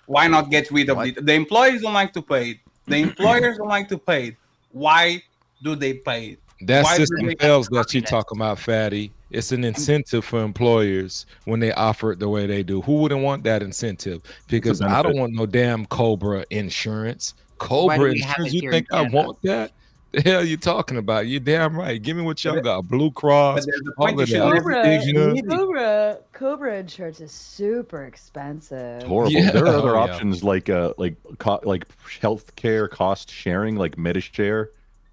Why not get rid of it? The employees don't like to pay it. The employers don't like to pay it. Why do they pay it? That system fails that you're talking about, Fatty. It's an incentive for employers when they offer it the way they do. Who wouldn't want that incentive? Because I don't want no damn Cobra insurance. Cobra insurance, you think I want that? The hell you talking about? You're damn right. Give me what y'all got. Blue Cross, all of that. Cobra insurance is super expensive. Horrible. Yeah. There are other options like healthcare cost sharing, like MediShare.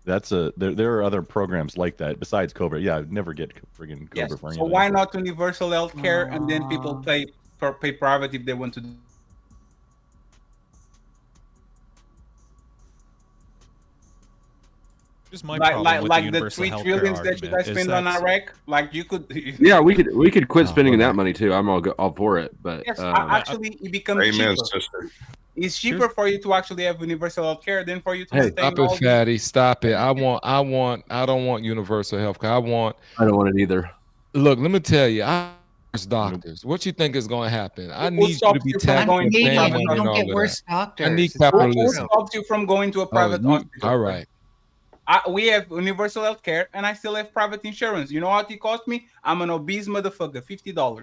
There are other programs like that besides Cobra. Yeah, I'd never get friggin' Cobra for anything. So why not universal health care and then people pay private if they want to do? Like the $3 trillion that you guys spend on Iraq, like you could. Yeah, we could quit spending that money too. I'm all for it, but yes, actually, it becomes cheaper. Sister. It's cheaper for you to actually have universal health care than for you to stop it, Fatty. Stop it. I don't want universal health care. I don't want it either. Look, let me tell you, doctors. What you think is going to happen? I need you to be taxing. You don't get worse doctors. I need capitalism. What stops you from going to a private hospital? All right. We have universal health care and I still have private insurance. You know what it cost me? I'm an obese motherfucker, $50.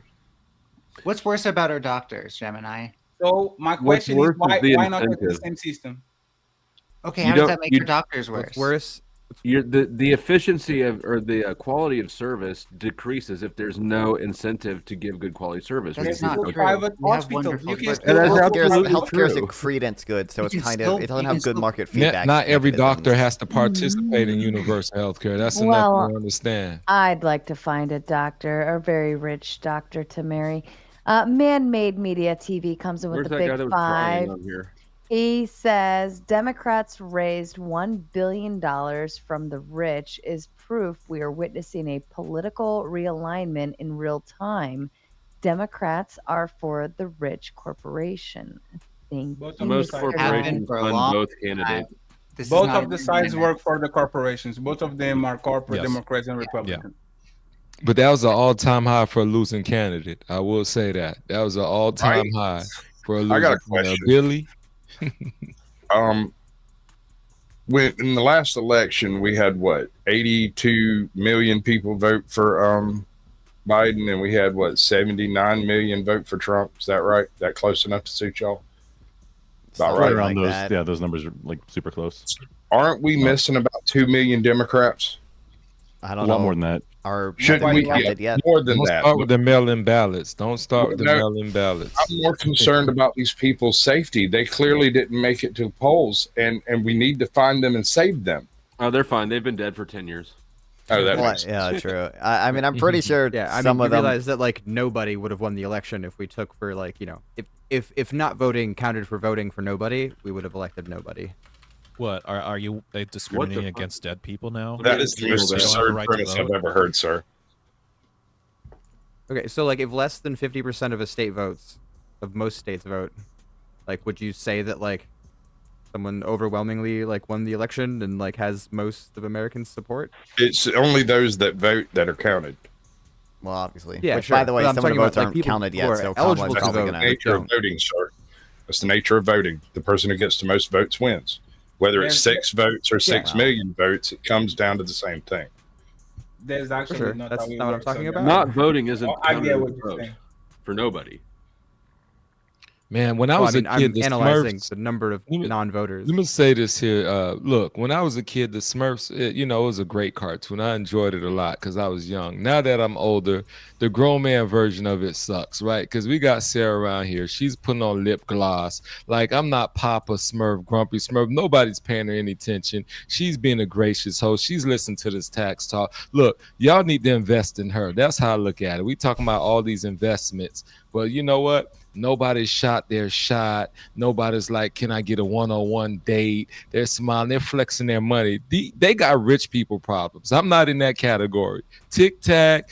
What's worse about our doctors, Gemini? So my question is why not get the same system? Okay, how does that make your doctors worse? Worse. The efficiency or the quality of service decreases if there's no incentive to give good quality service. That's not true. Private hospital. Healthcare is a credence good, so it doesn't have good market feedback. Not every doctor has to participate in universal healthcare. That's enough to understand. I'd like to find a doctor, a very rich doctor to marry. Man-made media TV comes in with the big five. He says Democrats raised $1 billion from the rich is proof we are witnessing a political realignment in real time. Democrats are for the rich corporation. Most corporations fund both candidates. Both of the sides work for the corporations. Both of them are corporate Democrats and Republicans. But that was an all-time high for a losing candidate. I will say that. That was an all-time high for a losing I got a question. Billy? When in the last election we had 82 million people vote for Biden, and we had 79 million vote for Trump. Is that right? That close enough to suit y'all? About right around those. Yeah, those numbers are like super close. Aren't we missing about 2 million Democrats? I don't know. A lot more than that. Shouldn't we get more than that? Start with the mail-in ballots. Don't start with the mail-in ballots. I'm more concerned about these people's safety. They clearly didn't make it to the polls, and we need to find them and save them. Oh, they're fine. They've been dead for 10 years. Oh, that yeah, true. I mean, I'm pretty sure. Yeah, I some mean, of them realize that like nobody would have won the election if we took for if not voting counted for voting for nobody, we would have elected nobody. What are you discriminating against dead people now? That is the most absurd premise I've ever heard, sir. Okay, so like if less than 50% of a state votes, of most states vote, like would you say that like someone overwhelmingly like won the election and like has most of Americans' support? It's only those that vote that are counted. Well, obviously. Yeah, which, sure. by the way, But I'm some of the talking votes about, aren't like, counted people yet, who so are eligible Kamala's to probably vote. gonna. That's the nature of voting, sir. That's the nature of voting. The person who gets the most votes wins. Whether it's 6 votes or 6 million votes, it comes down to the same thing. There's actually sure. not That's how it not what I'm works, talking so about. Not voting isn't I get what counted you're vote saying. for nobody. Man, when I was a kid, I'm analyzing Smurfs, the number of non-voters. Let me say this here. Look, when I was a kid, the Smurfs, it was a great cartoon. I enjoyed it a lot because I was young. Now that I'm older, the grown man version of it sucks, right? Because we got Sarah around here. She's putting on lip gloss. Like, I'm not Papa Smurf, Grumpy Smurf. Nobody's paying her any attention. She's being a gracious host. She's listening to this tax talk. Look, y'all need to invest in her. That's how I look at it. We talking about all these investments. But you know what? Nobody's shot their shot. Nobody's like, can I get a one-on-one date? They're smiling. They're flexing their money. They got rich people problems. I'm not in that category. Tic Tac,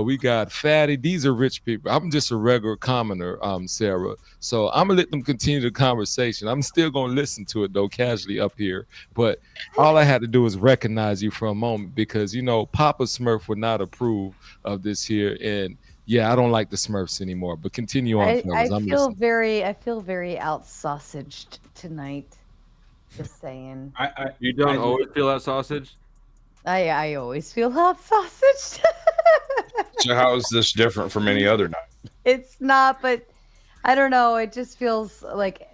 we got Fatty. These are rich people. I'm just a regular commoner, Sarah. So I'm going to let them continue the conversation. I'm still going to listen to it, though, casually up here. But all I had to do was recognize you for a moment because, Papa Smurf would not approve of this here. And yeah, I don't like the Smurfs anymore, but continue on, fellas. I feel very out sausaged tonight. Just saying. You don't always feel that sausage? I always feel out sausaged. So how is this different from any other night? It's not, but I don't know. It just feels like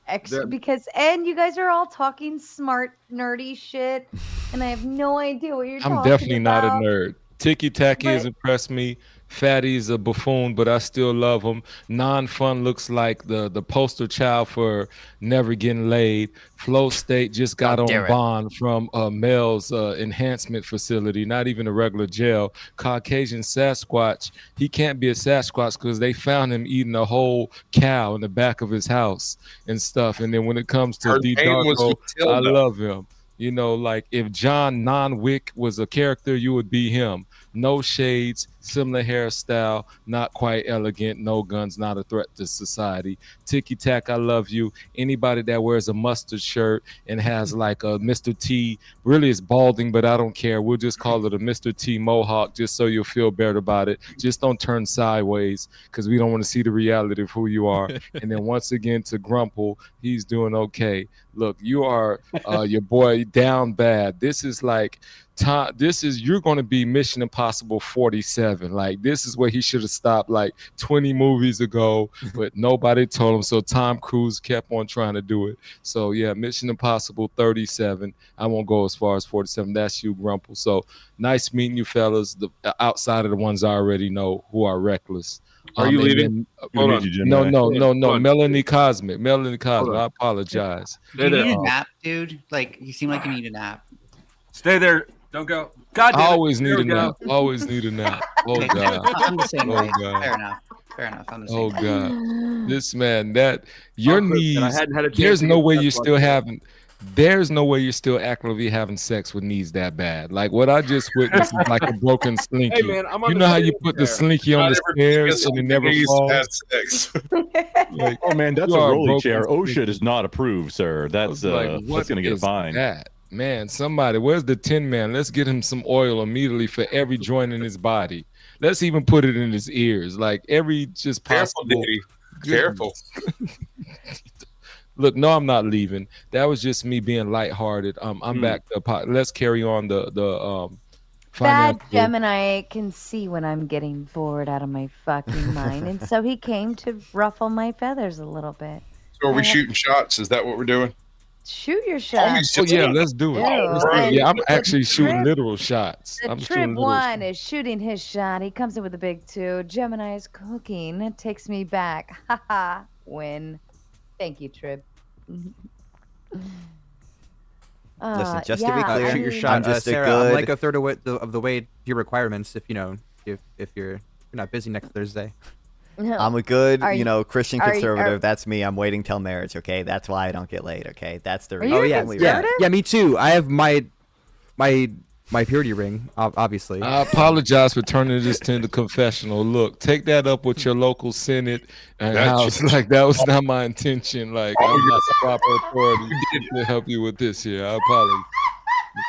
extra and you guys are all talking smart, nerdy shit, and I have no idea what you're talking about. I'm definitely not a nerd. Tiki Tacky has impressed me. Fatty's a buffoon, but I still love him. Non-Fun looks like the poster child for never getting laid. Flow State just got on bond from Mel's enhancement facility, not even a regular jail. Caucasian Sasquatch, he can't be a Sasquatch because they found him eating a whole cow in the back of his house and stuff. And then when it comes to D Darko, I love him. Like if John Non-Wick was a character, you would be him. No shades, similar hairstyle, not quite elegant, no guns, not a threat to society. Tiki Tac, I love you. Anybody that wears a mustard shirt and has like a Mr. T, really is balding, but I don't care. We'll just call it a Mr. T mohawk just so you'll feel better about it. Just don't turn sideways because we don't want to see the reality of who you are. And then once again to Grumple, he's doing okay. Look, you are your boy down bad. This is like you're going to be Mission Impossible 47. Like this is where he should have stopped like 20 movies ago, but nobody told him. So Tom Cruise kept on trying to do it. So yeah, Mission Impossible 37. I won't go as far as 47. That's you, Grumple. So nice meeting you, fellas. The outside of the ones I already know who are reckless. Are you leaving? Hold on. No. Melanie Cosmic. I apologize. You need a nap, dude. Like you seem like you need a nap. Stay there. Don't go. God damn it. I always need a nap. Oh God. I'm the same way. Fair enough. I'm the same way. God. This man, your knees. There's no way you're still having. There's no way you're still actively having sex with knees that bad. Like what I just witnessed is like a broken slinky. Hey man, you know how you put the slinky on the stairs and it never falls? Like, oh man, that's a rolling chair. OSHA does not approve, sir. That's gonna get fined. Man, somebody, where's the Tin Man? Let's get him some oil immediately for every joint in his body. Let's even put it in his ears, like every just possible. Careful. Look, no, I'm not leaving. That was just me being lighthearted. I'm back. Let's carry on the Bad Gemini can see when I'm getting bored out of my fucking mind, and so he came to ruffle my feathers a little bit. So are we shooting shots? Is that what we're doing? Shoot your shot. Oh yeah, let's do it. Yeah, I'm actually shooting literal shots. The Trib one is shooting his shot. He comes in with a big 2. Gemini is cooking. It takes me back. Haha. Win. Thank you, Trib. Listen, just to be clear, shoot your shot. I'm just Sarah, I'm like a third of the way to your requirements. If you're not busy next Thursday. No. I'm a good, Christian conservative. That's me. I'm waiting till marriage. Okay, that's why I don't get laid. Okay, that's the reason. Yeah, me too. I have my purity ring, obviously. I apologize for turning this into confessional. Look, take that up with your local Senate and House. Like that was not my intention. Like I'm not the proper authority to help you with this here. I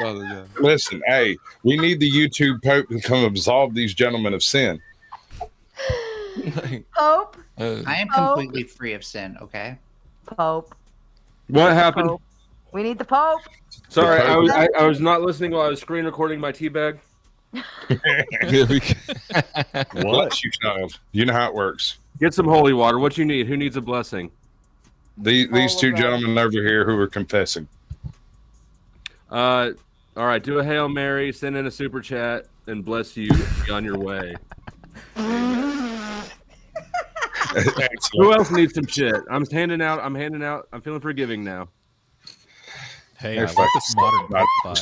apologize. Listen, hey, we need the YouTube Pope to come absolve these gentlemen of sin. Pope. I am completely free of sin. Okay. Pope. What happened? Pope. We need the Pope. Sorry, I was not listening while I was screen recording my teabag. What? You know how it works. Get some holy water. What you need? Who needs a blessing? These two gentlemen over here who are confessing. All right, do a Hail Mary, send in a super chat, and bless you on your way. Who else needs some shit? I'm handing out. I'm feeling forgiving now. Hey, I like this modern vibe.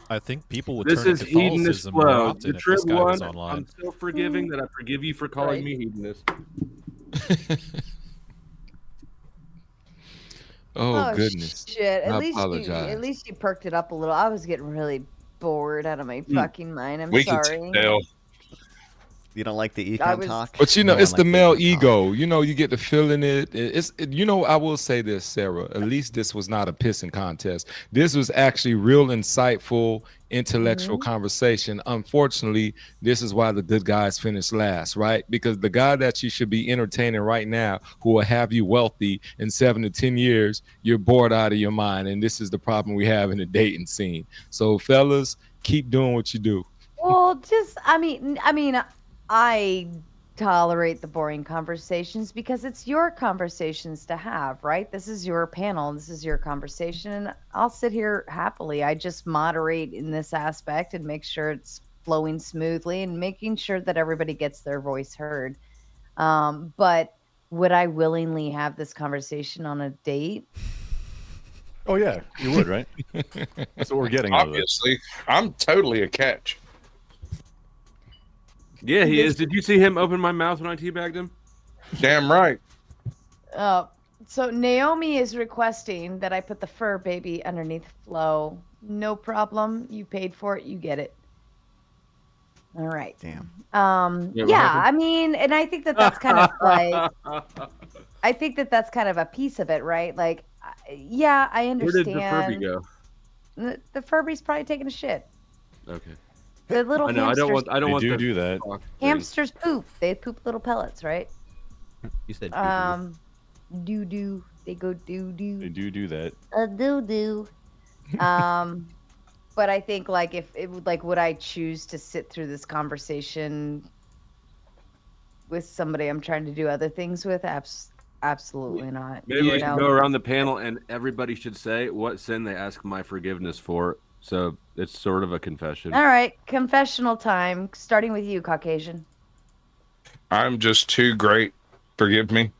I think people would This turn is to hedonist Catholicism more flow. often The if this Trib guy was one. online. I'm so forgiving that I forgive you for calling me hedonist. Oh goodness! Shit. I apologize. At least you perked it up a little. I was getting really bored out of my fucking mind. I'm We sorry. can tell. You don't like the econ talk? But you know, No it's one the likes male econ talk. ego. You know, you get the feeling it. You know, I will say this, Sarah. At least this was not a pissing contest. This was actually real insightful, intellectual conversation. Unfortunately, this is why the good guys finish last, right? Because the guy that you should be entertaining right now, who will have you wealthy in 7 to 10 years, you're bored out of your mind, and this is the problem we have in the dating scene. So, fellas, keep doing what you do. Well, I tolerate the boring conversations because it's your conversations to have, right? This is your panel. This is your conversation. And I'll sit here happily. I just moderate in this aspect and make sure it's flowing smoothly and making sure that everybody gets their voice heard. But would I willingly have this conversation on a date? Oh, yeah, you would, right? That's what we're getting out of this. Obviously, I'm totally a catch. Yeah, he is. Did you see him open my mouth when I teabagged him? Damn right. So Naomi is requesting that I put the fur baby underneath Flo. No problem. You paid for it. You get it. All right. Damn. Yeah, I mean, and I think that that's kind of like, I think that that's kind of a piece of it, right? Like, yeah, I understand. Where did the Furby go? The Furby's probably taking a shit. Okay. The little hamsters. I don't want to the do that. Hamsters poop. They poop little pellets, right? You said doo doo. They go doo doo. They do that. Doo doo. But I think like if it would like would I choose to sit through this conversation with somebody I'm trying to do other things with? Absolutely not. Maybe we should go around the panel and everybody should say what sin they ask my forgiveness for. So it's sort of a confession. All right, confessional time. Starting with you, Caucasian. I'm just too great. Forgive me.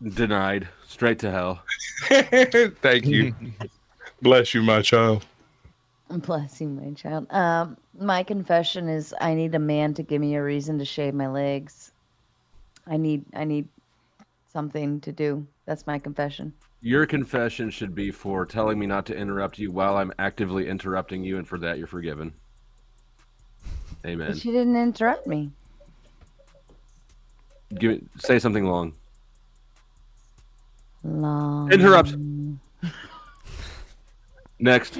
Denied. Straight to hell. Thank you. Bless you, my child. Bless you, my child. My confession is I need a man to give me a reason to shave my legs. I need something to do. That's my confession. Your confession should be for telling me not to interrupt you while I'm actively interrupting you, and for that you're forgiven. Amen. But she didn't interrupt me. Say something long. Long. Interrupt. Next.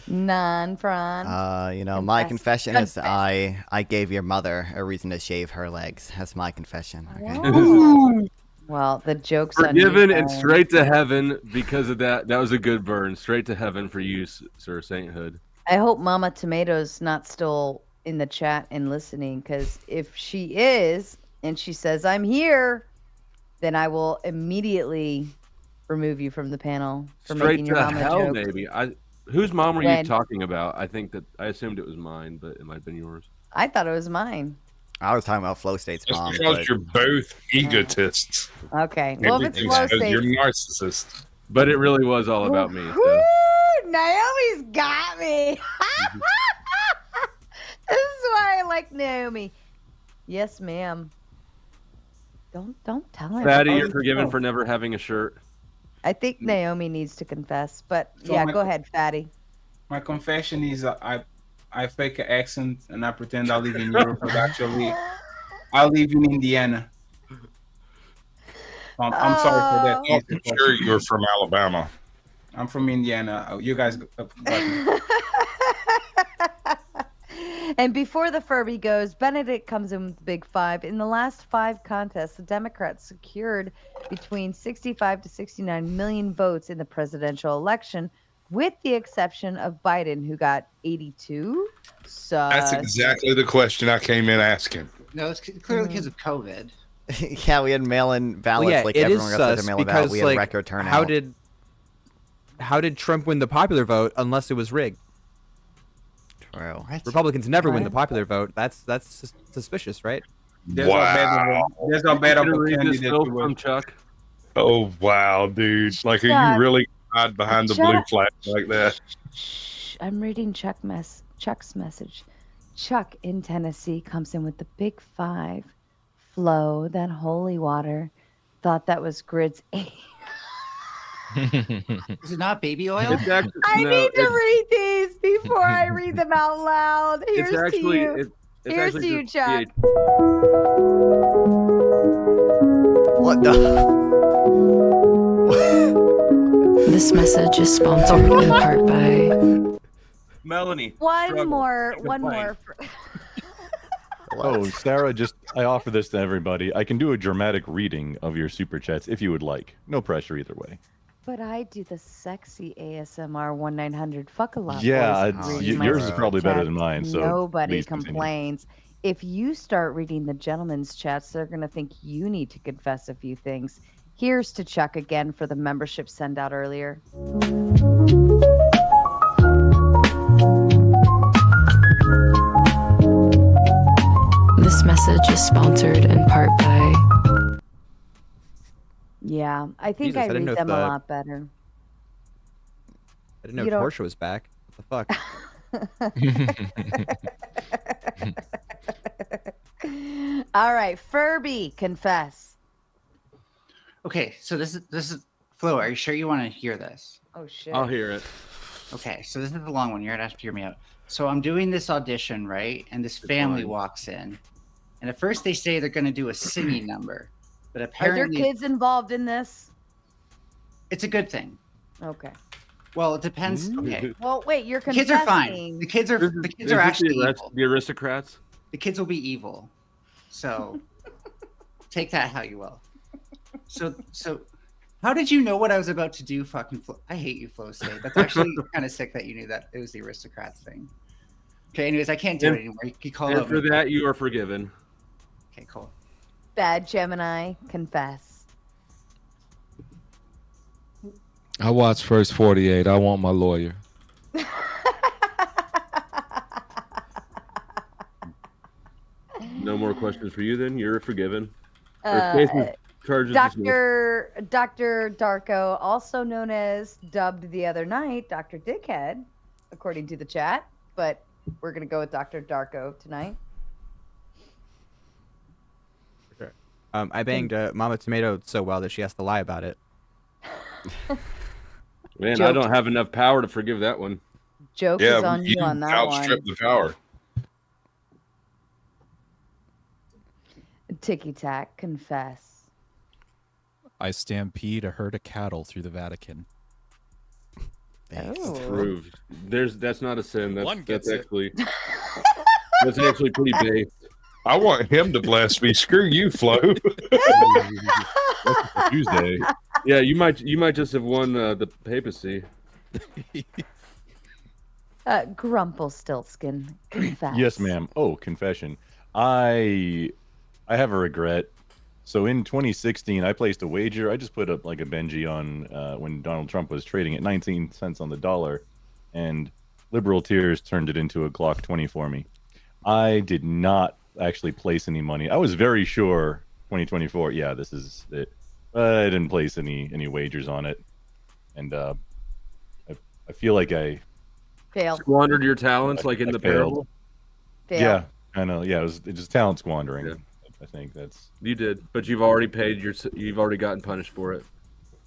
Non-prawn. You know, my confession is I gave your mother a reason to shave her legs. That's my confession. Okay. Well, the joke's forgiven on you, and straight to heaven because of that. That was a good burn. Straight to heaven for you, Sir Sainthood. I hope Mama Tomato's not still in the chat and listening, because if she is and she says I'm here, then I will immediately remove you from the panel for Straight making your to mama hell, jokes. maybe. Whose mom were When? you talking about? I assumed it was mine, but it might have been yours. I thought it was mine. I was talking about Flow State's Just mom. because but... you're both egotists. Okay. Well, if it's Flow State, you're narcissists. But it really was all about me. So. Woo, Naomi's got me. This is why I like Naomi. Yes, ma'am. Don't tell her. Fatty, you're forgiven for never having a shirt. I think Naomi needs to confess, but So yeah, my- go ahead, Fatty. My confession is I fake an accent and I pretend I live in Europe, but actually I live in Indiana. I'm sorry for that. I'm sure you're from Alabama. I'm from Indiana. You guys got me. And before the Furby goes, Benedict comes in with the big five. In the last 5 contests, the Democrats secured between 65 to 69 million votes in the presidential election, with the exception of Biden, who got 82. So That's exactly the question I came in asking. No, it's clearly because of COVID. Yeah, we had mail-in ballots. Like everyone got their mail-in ballot. We had record turnout. How did Trump win the popular vote unless it was rigged? True. Republicans never win the popular vote. That's suspicious, right? Wow. There's no better opportunity from Chuck. Oh wow, dude! Like, are you really hide behind the blue flag like that? I'm reading Chuck's message. Chuck in Tennessee comes in with the big 5. Flo, that holy water, thought that was Grid's 8. Is it not baby oil? I need to read these before I read them out loud. Here's to you. Here's to you, Chuck. What the? This message is sponsored in part by Melanie. One more. Oh, Sarah, I offer this to everybody. I can do a dramatic reading of your super chats if you would like. No pressure either way. But I do the sexy ASMR 1-900 fuck a lot. Yeah, yours is probably better than mine. So nobody complains. If you start reading the gentlemen's chats, they're gonna think you need to confess a few things. Here's to Chuck again for the membership send out earlier. This message is sponsored in part by. Yeah, I think I read them a lot better. I didn't know Portia was back. What the fuck? All right, Furby, confess. Okay, so this is Flo. Are you sure you want to hear this? Oh shit! I'll hear it. Okay, so this is the long one. You're gonna have to hear me out. So I'm doing this audition, right? And this family walks in, and at first they say they're gonna do a singing number, but apparently are there kids involved in this? It's a good thing. Okay. Well, it depends. Okay. Well, wait. You're The confessing. kids are fine. The kids are actually evil. The aristocrats. The kids will be evil. So take that how you will. So how did you know what I was about to do? Fucking Flo. I hate you, Flo State. That's actually kind of sick that you knew that it was the aristocrats thing. Okay, anyways, I can't do it anymore. You call and for that, you are forgiven. Okay, cool. Bad Gemini, confess. I watched First 48. I want my lawyer. No more questions for you then. You're forgiven. Dr. Darko, also known as dubbed the other night, Dr. Dickhead, according to the chat, but we're going to go with Dr. Darko tonight. Sure. I banged Mama Tomato so well that she has to lie about it. Man, I don't have enough power to forgive that one. Joke is on you on that one. Outstrip the power. Ticky Tack, confess. I stampede a herd of cattle through the Vatican. Proved. That's not a sin. That's actually that's actually pretty base. I want him to bless me. Screw you, Flo. Tuesday. Yeah, you might just have won the papacy. Grumpelstiltskin, confess. Yes, ma'am. Oh, confession. I have a regret. So in 2016, I placed a wager. I just put up like a Benji on when Donald Trump was trading at 19 cents on the dollar, and Liberal Tears turned it into a Glock 20 for me. I did not actually place any money. I was very sure 2024. Yeah, this is it. But I didn't place any wagers on it, and I feel like I failed. Squandered your talents, like in the parable. Failed. Yeah, I know. Yeah, it was just talent squandering. Yeah. I think that's you did, but you've already paid you've already gotten punished for it.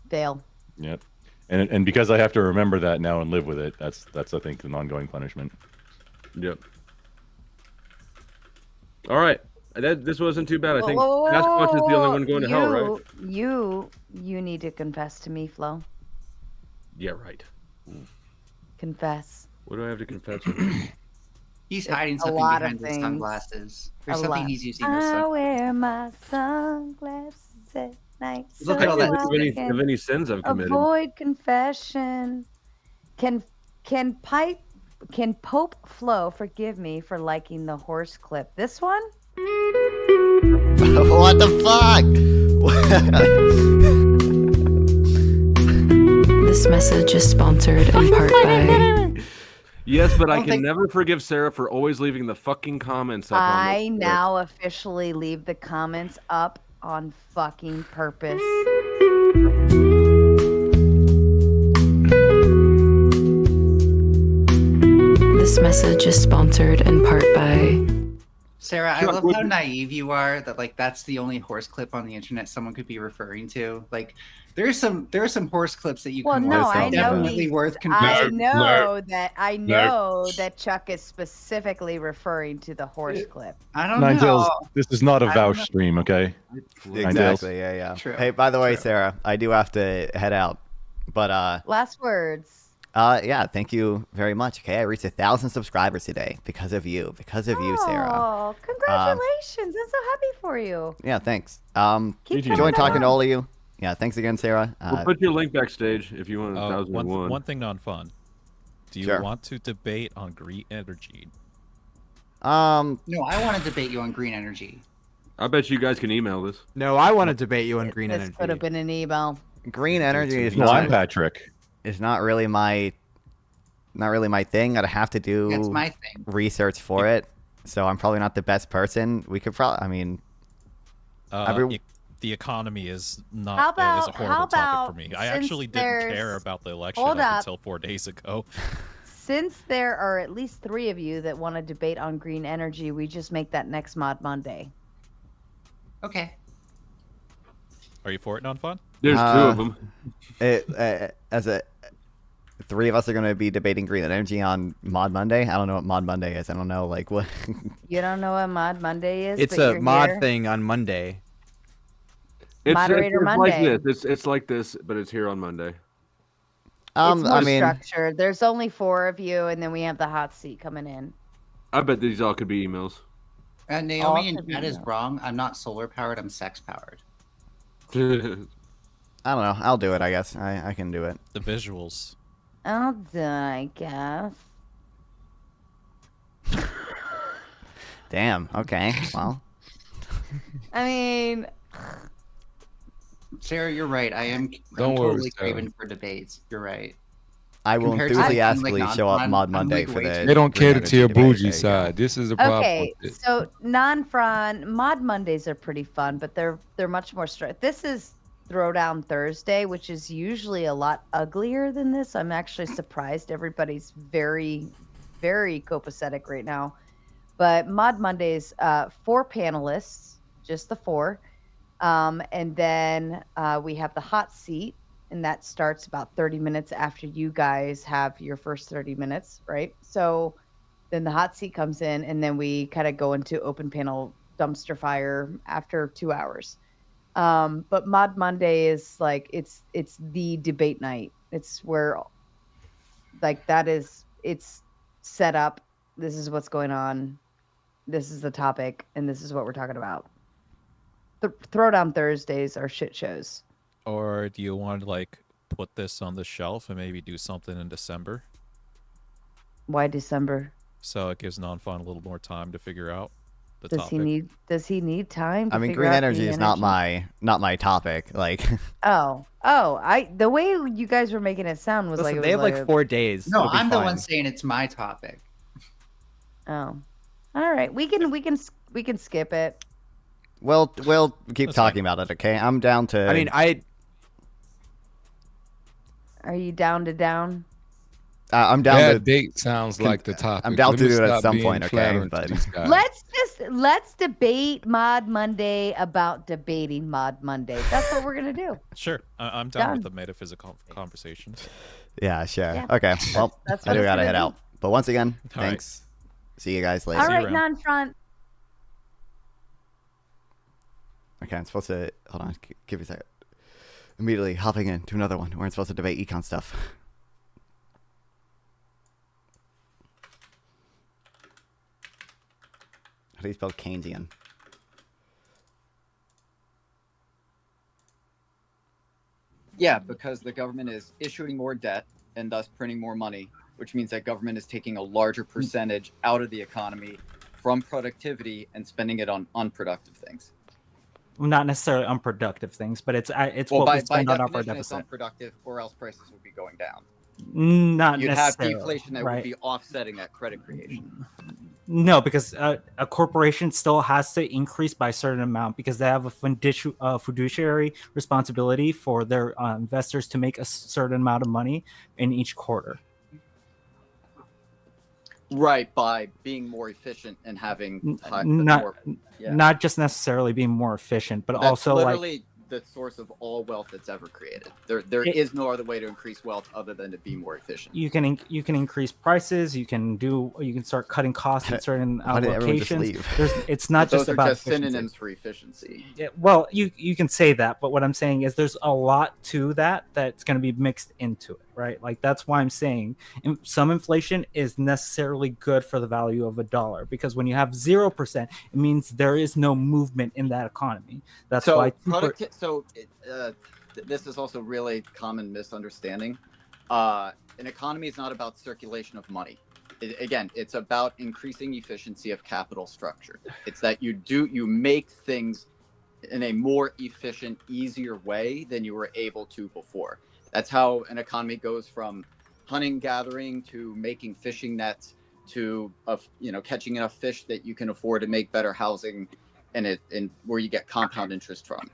Fail. Yep, and because I have to remember that now and live with it, that's I think an ongoing punishment. Yep. All right, this wasn't too bad. I think Sasquatch is the only one going to hell, right? You need to confess to me, Flo. Yeah, right. Confess. What do I have to confess? He's hiding something behind his sunglasses. There's something he's using. I wear my sunglasses at night. Look at all that. Of any sins I've committed. Avoid confession. Can Pope Flo forgive me for liking the horse clip? This one? What the fuck? This message is sponsored in part by. Yes, but I can never forgive Sarah for always leaving the fucking comments up. I now officially leave the comments up on fucking purpose. This message is sponsored in part by. Sarah, I love how naive you are that like that's the only horse clip on the internet someone could be referring to. Like there are some horse clips that you can watch. I know definitely worth I know that Chuck is specifically referring to the horse clip. I don't Ninetales, know. this is not a Vouch stream, okay? Exactly. Yeah. True. Hey, by the way, Sarah, I do have to head out, but last words. Yeah, thank you very much. Okay, I reached 1,000 subscribers today because of you, Sarah. Oh, congratulations! I'm so happy for you. Yeah, thanks. Keep enjoying talking to all of you. Yeah, thanks again, Sarah. We'll put your link backstage if you want 1,001. One thing on fun. Do you Sure. want to debate on green energy? No, I want to debate you on green energy. I bet you guys can email this. No, I want to debate you on green This energy. could have been an email. Green energy is No, not. I'm Patrick. It's not really my thing. I'd have to do It's my thing. research for it, so I'm probably not the best person. We could probably. I mean, The economy is not How about- is a horrible how topic about for me. I since actually didn't care there's- about the election Hold up up. until 4 days ago. Since there are at least 3 of you that want to debate on green energy, we just make that next Mod Monday. Okay. Are you for it, non-fun? There's 2 of them. As a 3 of us are going to be debating green energy on Mod Monday. I don't know what Mod Monday is. I don't know like what. You don't know what Mod Monday is? It's but a you're mod here? thing on Monday. Moderator Monday. Like this. It's like this, but it's here on Monday. It's more I mean, structured. There's only 4 of you, and then we have the hot seat coming in. I bet these all could be emails. Naomi and could be Chad is no. wrong. I'm not solar powered. I'm sex powered. I don't know. I'll do it. I guess I can do it. The visuals. I'll do it, I guess. Damn. Okay. Well. I mean, Sarah, you're right. I'm Don't worry, totally Sarah. craving for debates. You're right. I will Compared to, like, enthusiastically like, show up non-fun, Mod I'm, Monday like, for way the. too- They don't green cater to your energy debate. bougie There you go. side. This is the problem. okay, with it. so non-fun Mod Mondays are pretty fun, but they're much more strict. This is Throwdown Thursday, which is usually a lot uglier than this. I'm actually surprised everybody's very, very copacetic right now. But Mod Mondays, 4 panelists, just the 4. And then we have the hot seat, and that starts about 30 minutes after you guys have your first 30 minutes, right? So then the hot seat comes in, and then we kind of go into open panel dumpster fire after 2 hours. But Mod Monday is like it's the debate night. It's where like it's set up. This is what's going on. This is the topic, and this is what we're talking about. Throwdown Thursdays are shit shows. Or do you want to like put this on the shelf and maybe do something in December? Why December? So it gives non-fun a little more time to figure out the Does topic. Does he need time? To I mean, figure green out energy is not my topic. Like. Oh, the way you guys were making it sound was Listen, like it they was have like 4 days. No, It'll be I'm the fine. one saying it's my topic. Oh, all right. We can skip it. We'll keep talking about it, okay? I'm down to. I mean, Are you down to down? I'm down That to. date sounds like the topic. I'm down Let to me do it at stop some being point, okay? flattering to But these guys. Let's debate Mod Monday about debating Mod Monday. That's what we're gonna do. Sure, I'm down with Done. the metaphysical conversations. Yeah, sure. Yeah. Okay. Well, That's I what do it's gotta gonna head be. out. But once again, All right. thanks. See you guys later. All right, non-front. Okay, I'm supposed to hold on. Give me a second. Immediately hopping into another one. We're supposed to debate econ stuff. How do you spell Keynesian? Yeah, because the government is issuing more debt and thus printing more money, which means that government is taking a larger percentage out of the economy from productivity and spending it on unproductive things. Not necessarily unproductive things, but it's Well, what we by spend on our definition, it's deficit. unproductive, or else prices would be going down. Not You'd have necessarily, deflation that right? would be offsetting that credit creation. No, because a corporation still has to increase by a certain amount because they have a fiduciary responsibility for their investors to make a certain amount of money in each quarter. Right, by being more efficient and having not just necessarily being more efficient, but that's also literally the source of all wealth that's ever created. There is no other way to increase wealth other than to be more efficient. you can increase prices. You can start cutting costs in certain Why did everyone just locations. leave? It's not Those just are about just efficiency. synonyms for efficiency. Yeah, well, you can say that, but what I'm saying is there's a lot to that's going to be mixed into it, right? Like that's why I'm saying some inflation is necessarily good for the value of a dollar, because when you have 0%, it means there is no movement in that economy. That's why. This is also really common misunderstanding. An economy is not about circulation of money. It's about increasing efficiency of capital structure. It's that you make things in a more efficient, easier way than you were able to before. That's how an economy goes from hunting, gathering to making fishing nets to catching enough fish that you can afford to make better housing, and where you get compound interest from.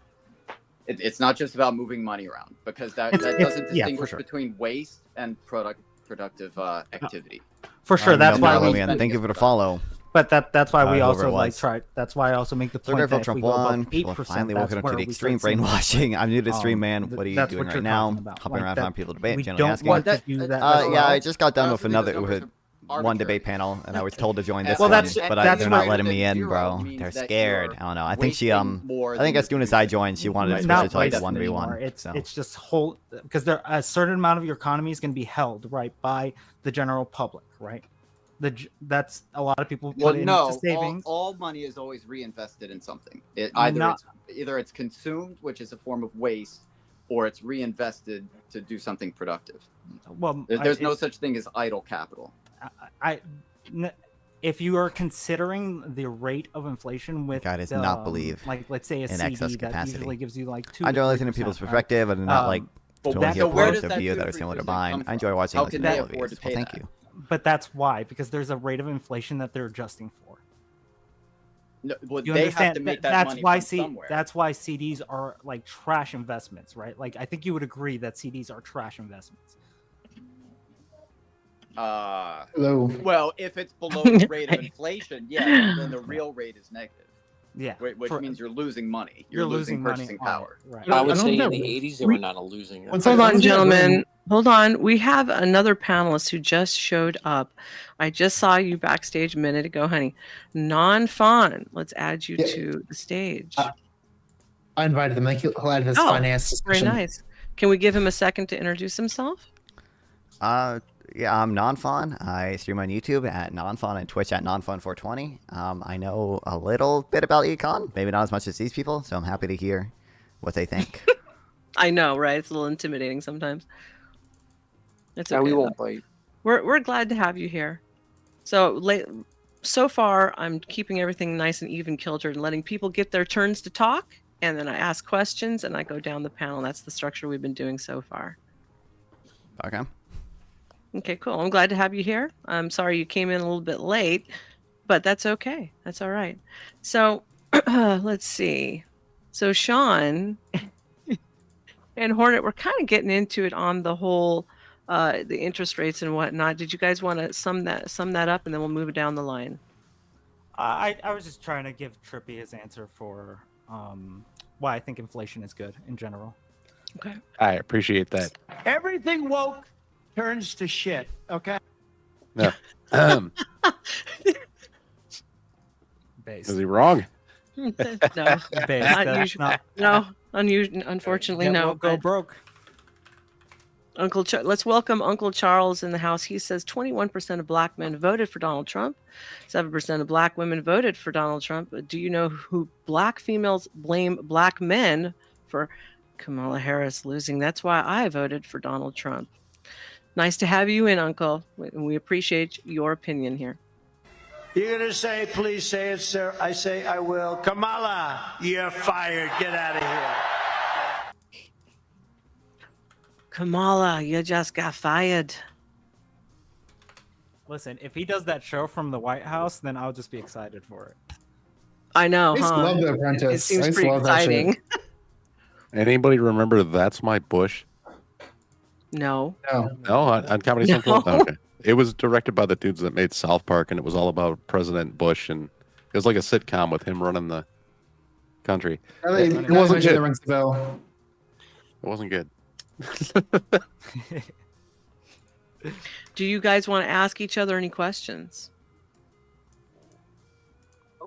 It's not just about moving money around, because that doesn't distinguish between waste and productive activity. For sure, that's why we thank you for the follow. But that's why we also was. try. That's why I also make the So point that if Trump we go above won. 8%, People finally woken up to the we extreme start seeing brainwashing. I'm new to the stream, man. th- What are you that's doing what right you're now? talking about. Hopping Like around, that- finding people to debate, we generally don't asking. want to do that as Yeah, well. I just got done with Honestly, another those are one debate panel, and I was told to join this Well, one, that's but that's they're not where- letting me in, bro. means They're that scared. you're I don't know. I think she wasting more I think than as soon as I joined, she wanted to switch Not it to like a wasting anymore. 1v1. It's So. it's just whole, because there a certain amount of your economy is going to be held right by the general public, right? That's a lot of people put into savings. All money is always reinvested in something. Not- Either it's consumed, which is a form of waste, or it's reinvested to do something productive. Well, There's no such thing as idle capital. If you are considering the rate of inflation with God does not believe like let's say a in CD excess that capacity. usually gives you like 2 I enjoy listening to people's perspective and not like to only hear points of view that are similar to mine. I enjoy watching listening to all of these. Well, thank you. But that's why, because there's a rate of inflation that they're adjusting for. No, well, You they understand? have to make that That's money why from somewhere. that's why CDs are like trash investments, right? Like I think you would agree that CDs are trash investments. Hello. Well, if it's below the rate of inflation, yeah, then the real rate is negative. Yeah, which means you're losing money. You're losing losing purchasing money on power. it, right. I would say in the 80s they were not a losing. Hold on, gentlemen. Hold on. We have another panelist who just showed up. I just saw you backstage a minute ago, honey. Non-Fawn. Let's add you to the stage. I invited him. I think he'll add his Oh, finance very discussion. nice. Can we give him a second to introduce himself? Yeah, I'm Nonfon. I stream on YouTube at Nonfon and Twitch at Nonfon420. I know a little bit about econ, maybe not as much as these people, so I'm happy to hear what they think. I know, right? It's a little intimidating sometimes. It's okay. Yeah, we won't though. bite. We're glad to have you here. So far, I'm keeping everything nice and even kiltered and letting people get their turns to talk, and then I ask questions and I go down the panel. That's the structure we've been doing so far. Okay. Okay, cool. I'm glad to have you here. I'm sorry you came in a little bit late, but that's okay. That's all right. So let's see. So Sean and Hornet, we're kind of getting into it on the whole, the interest rates and whatnot. Did you guys want to sum that up, and then we'll move it down the line? I was just trying to give Trippy his answer for why I think inflation is good in general. Okay. I appreciate that. Everything woke turns to shit. Okay. No. Based. Is he wrong? No, Based, not usually. No, unfortunately, Yeah, no. we'll go but- broke. Let's welcome Uncle Charles in the house. He says 21% of black men voted for Donald Trump. 7% of black women voted for Donald Trump. Do you know who black females blame black men for Kamala Harris losing? That's why I voted for Donald Trump. Nice to have you in, Uncle. We appreciate your opinion here. You're going to say, please say it, sir. I say, I will. Kamala, you're fired. Get out of here. Kamala, you just got fired. Listen, if he does that show from the White House, then I'll just be excited for it. I know, I used to love The Apprentice. It seems I used to pretty love that shit. exciting. Anybody remember That's My Bush? No. No, on Comedy Central? Okay. It was directed by the dudes that made South Park, and it was all about President Bush, and it was like a sitcom with him running the country. It wasn't good. Rings the bell. It wasn't good. Do you guys want to ask each other any questions?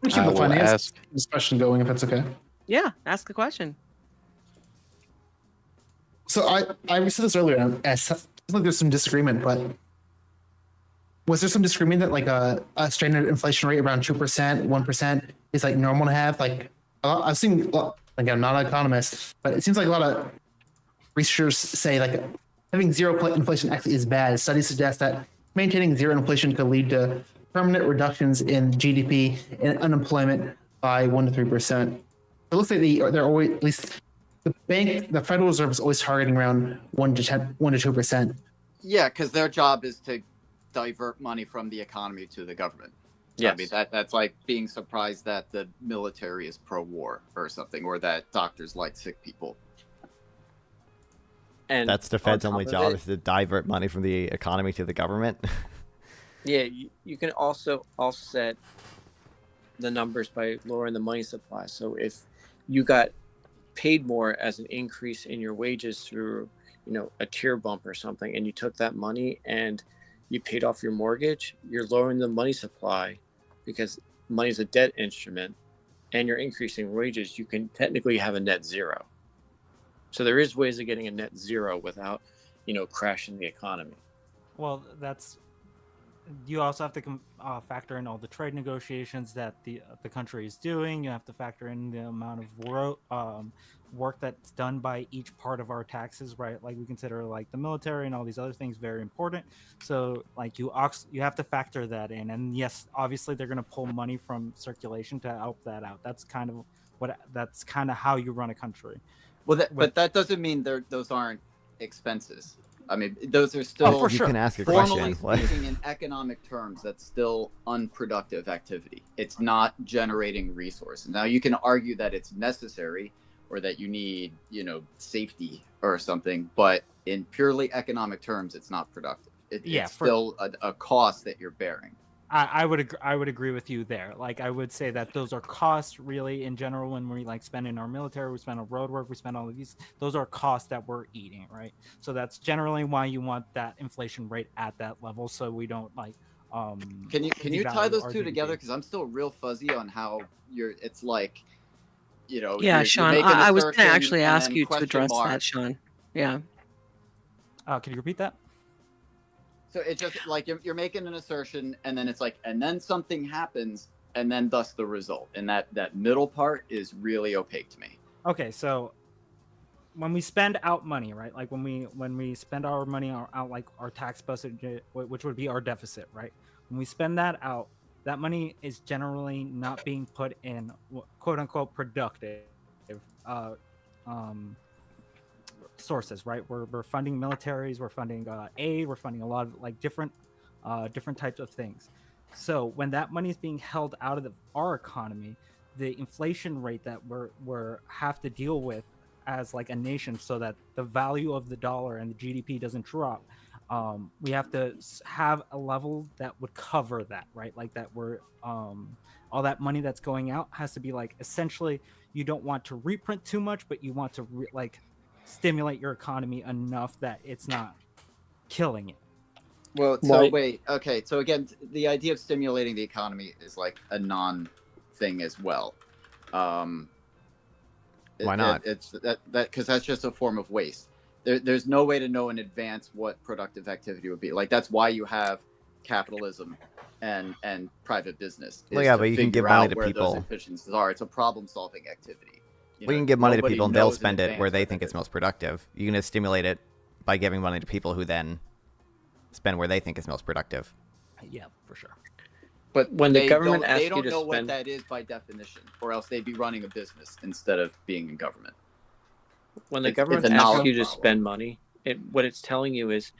We keep the finance discussion going, if that's okay. Yeah, ask a question. So I said this earlier. And it sounds like there's some disagreement, but was there some disagreement that like a standard inflation rate around 2%, 1% is like normal to have? Like I've seen, again, I'm not an economist, but it seems like a lot of researchers say like having zero inflation actually is bad. Studies suggest that maintaining zero inflation could lead to permanent reductions in GDP and unemployment by 1 to 3%. It looks like they're always, at least the Federal Reserve is always targeting around 1 to 2%. Yeah, because their job is to divert money from the economy to the government. Yes. I mean, that's like being surprised that the military is pro-war or something, or that doctors like sick people. And that's the Fed's only job, is to divert money from the economy to the government. Yeah, you can also offset the numbers by lowering the money supply. So if you got paid more as an increase in your wages through, a tier bump or something, and you took that money and you paid off your mortgage, you're lowering the money supply because money is a debt instrument, and you're increasing wages. You can technically have a net zero. So there is ways of getting a net zero without, crashing the economy. Well, you also have to factor in all the trade negotiations that the country is doing. You have to factor in the amount of work that's done by each part of our taxes, right? Like we consider like the military and all these other things very important. So like you have to factor that in. And yes, obviously they're going to pull money from circulation to help that out. That's kind of how you run a country. Well, but that doesn't mean those aren't expenses. I mean, those are still, you can ask a formally question. speaking, in economic terms, that's still unproductive activity. It's not generating resources. Now, you can argue that it's necessary or that you need, safety or something, but in purely economic terms, it's not productive. It's still a cost that you're bearing. I would agree with you there. Like I would say that those are costs really in general. When we like spend in our military, we spend on road work, we spend all of these. Those are costs that we're eating, right? So that's generally why you want that inflation rate at that level, so we don't like. Can you tie those two together? Because I'm still real fuzzy on how it's like, Yeah, Sean. I was going to actually ask you to address that, Sean. Yeah. Can you repeat that? So it's just like you're making an assertion, and then it's like, and then something happens, and then thus the result. And that middle part is really opaque to me. Okay, so when we spend out money, right? Like when we spend our money out, like our tax budget, which would be our deficit, right? When we spend that out, that money is generally not being put in quote unquote productive sources, right? We're funding militaries, we're funding aid, we're funding a lot of like different types of things. So when that money is being held out of our economy, the inflation rate that we're have to deal with as like a nation, so that the value of the dollar and the GDP doesn't drop, we have to have a level that would cover that, right? Like that we're all that money that's going out has to be like, essentially, you don't want to reprint too much, but you want to stimulate your economy enough that it's not killing it. Well, so wait, okay. So again, the idea of stimulating the economy is like a non-thing as well. Why not? It's that because that's just a form of waste. There's no way to know in advance what productive activity would be. Like that's why you have capitalism and private business. Well, yeah, but you can give money to people. Those efficiencies are. It's a problem-solving activity. We can give money to people and they'll spend it where they think it's most productive. You can just stimulate it by giving money to people who then spend where they think is most productive. Yeah, for sure. But when the government asks they you don't to know spend, what that is by definition, or else they'd be running a business instead of being in government. when the government asks you to spend money, what it's telling you is,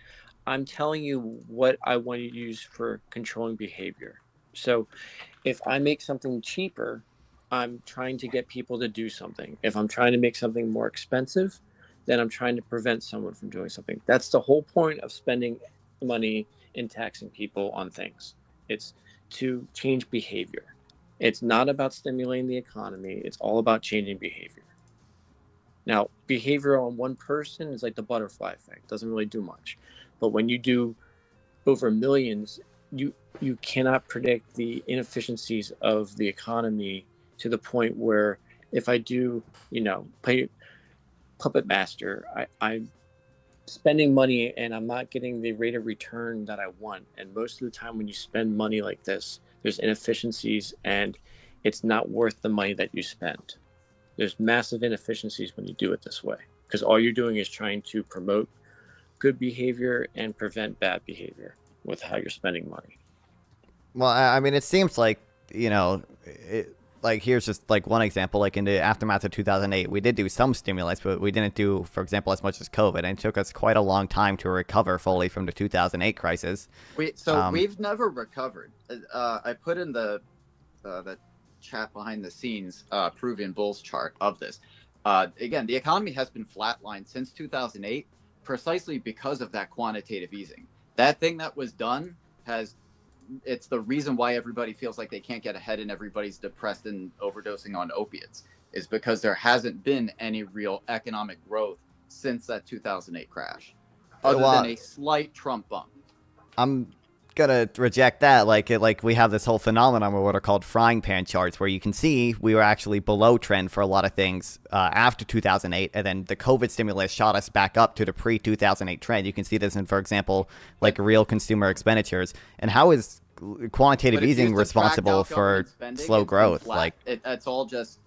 I'm telling you what I want you to use for controlling behavior. So if I make something cheaper, I'm trying to get people to do something. If I'm trying to make something more expensive, then I'm trying to prevent someone from doing something. That's the whole point of spending money and taxing people on things. It's to change behavior. It's not about stimulating the economy. It's all about changing behavior. Now, behavior on one person is like the butterfly effect. Doesn't really do much. But when you do over millions, you cannot predict the inefficiencies of the economy to the point where if I do, play Puppet Master, I'm spending money and I'm not getting the rate of return that I want. And most of the time when you spend money like this, there's inefficiencies and it's not worth the money that you spend. There's massive inefficiencies when you do it this way, because all you're doing is trying to promote good behavior and prevent bad behavior with how you're spending money. Well, I mean, it seems like, like here's just like one example, like in the aftermath of 2008, we did do some stimulus, but we didn't do, for example, as much as COVID, and it took us quite a long time to recover fully from the 2008 crisis. We've never recovered. I put in the chat behind the scenes Peruvian bulls chart of this. Again, the economy has been flatlined since 2008 precisely because of that quantitative easing. That thing that was done it's the reason why everybody feels like they can't get ahead and everybody's depressed and overdosing on opiates, is because there hasn't been any real economic growth since that 2008 crash, other than a slight Trump bump. I'm gonna reject that. Like we have this whole phenomenon of what are called frying pan charts, where you can see we were actually below trend for a lot of things after 2008, and then the COVID stimulus shot us back up to the pre-2008 trend. You can see this in, for example, like real consumer expenditures. And how is quantitative easing responsible for slow growth? Like it's all just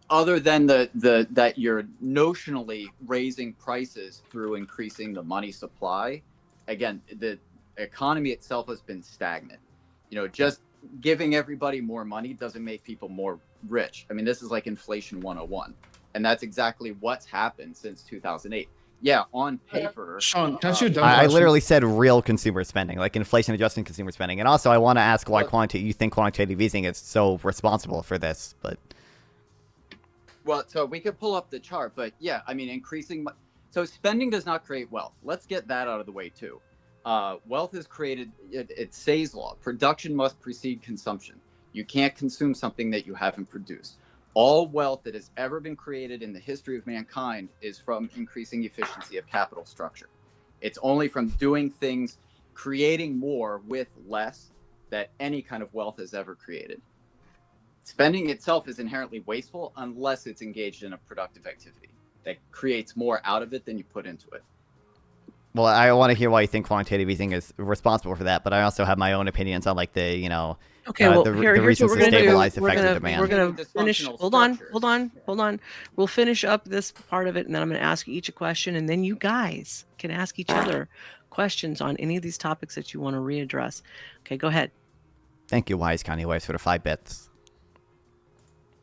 other than that you're notionally raising prices through increasing the money supply. Again, the economy itself has been stagnant. Just giving everybody more money doesn't make people more rich. I mean, this is like inflation 101, and that's exactly what's happened since 2008. Yeah, on paper. Sean, can I I literally said real consumer spending, like inflation-adjusted consumer spending. And also, I want to ask why you think quantitative easing is so responsible for this. But well, so we could pull up the chart, but yeah, I mean, so spending does not create wealth. Let's get that out of the way too. Wealth is created. It's Say's law. Production must precede consumption. You can't consume something that you haven't produced. All wealth that has ever been created in the history of mankind is from increasing efficiency of capital structure. It's only from doing things, creating more with less, that any kind of wealth is ever created. Spending itself is inherently wasteful unless it's engaged in a productive activity that creates more out of it than you put into it. Well, I want to hear why you think quantitative easing is responsible for that, but I also have my own opinions on like the, Okay, well, here's reasons what we're to going to stabilize do. effective demand. We're going to finish. Hold on. We'll finish up this part of it, and then I'm going to ask each a question, and then you guys can ask each other questions on any of these topics that you want to readdress. Okay, go ahead. Thank you, Wise Kanye West, for the 5 bits.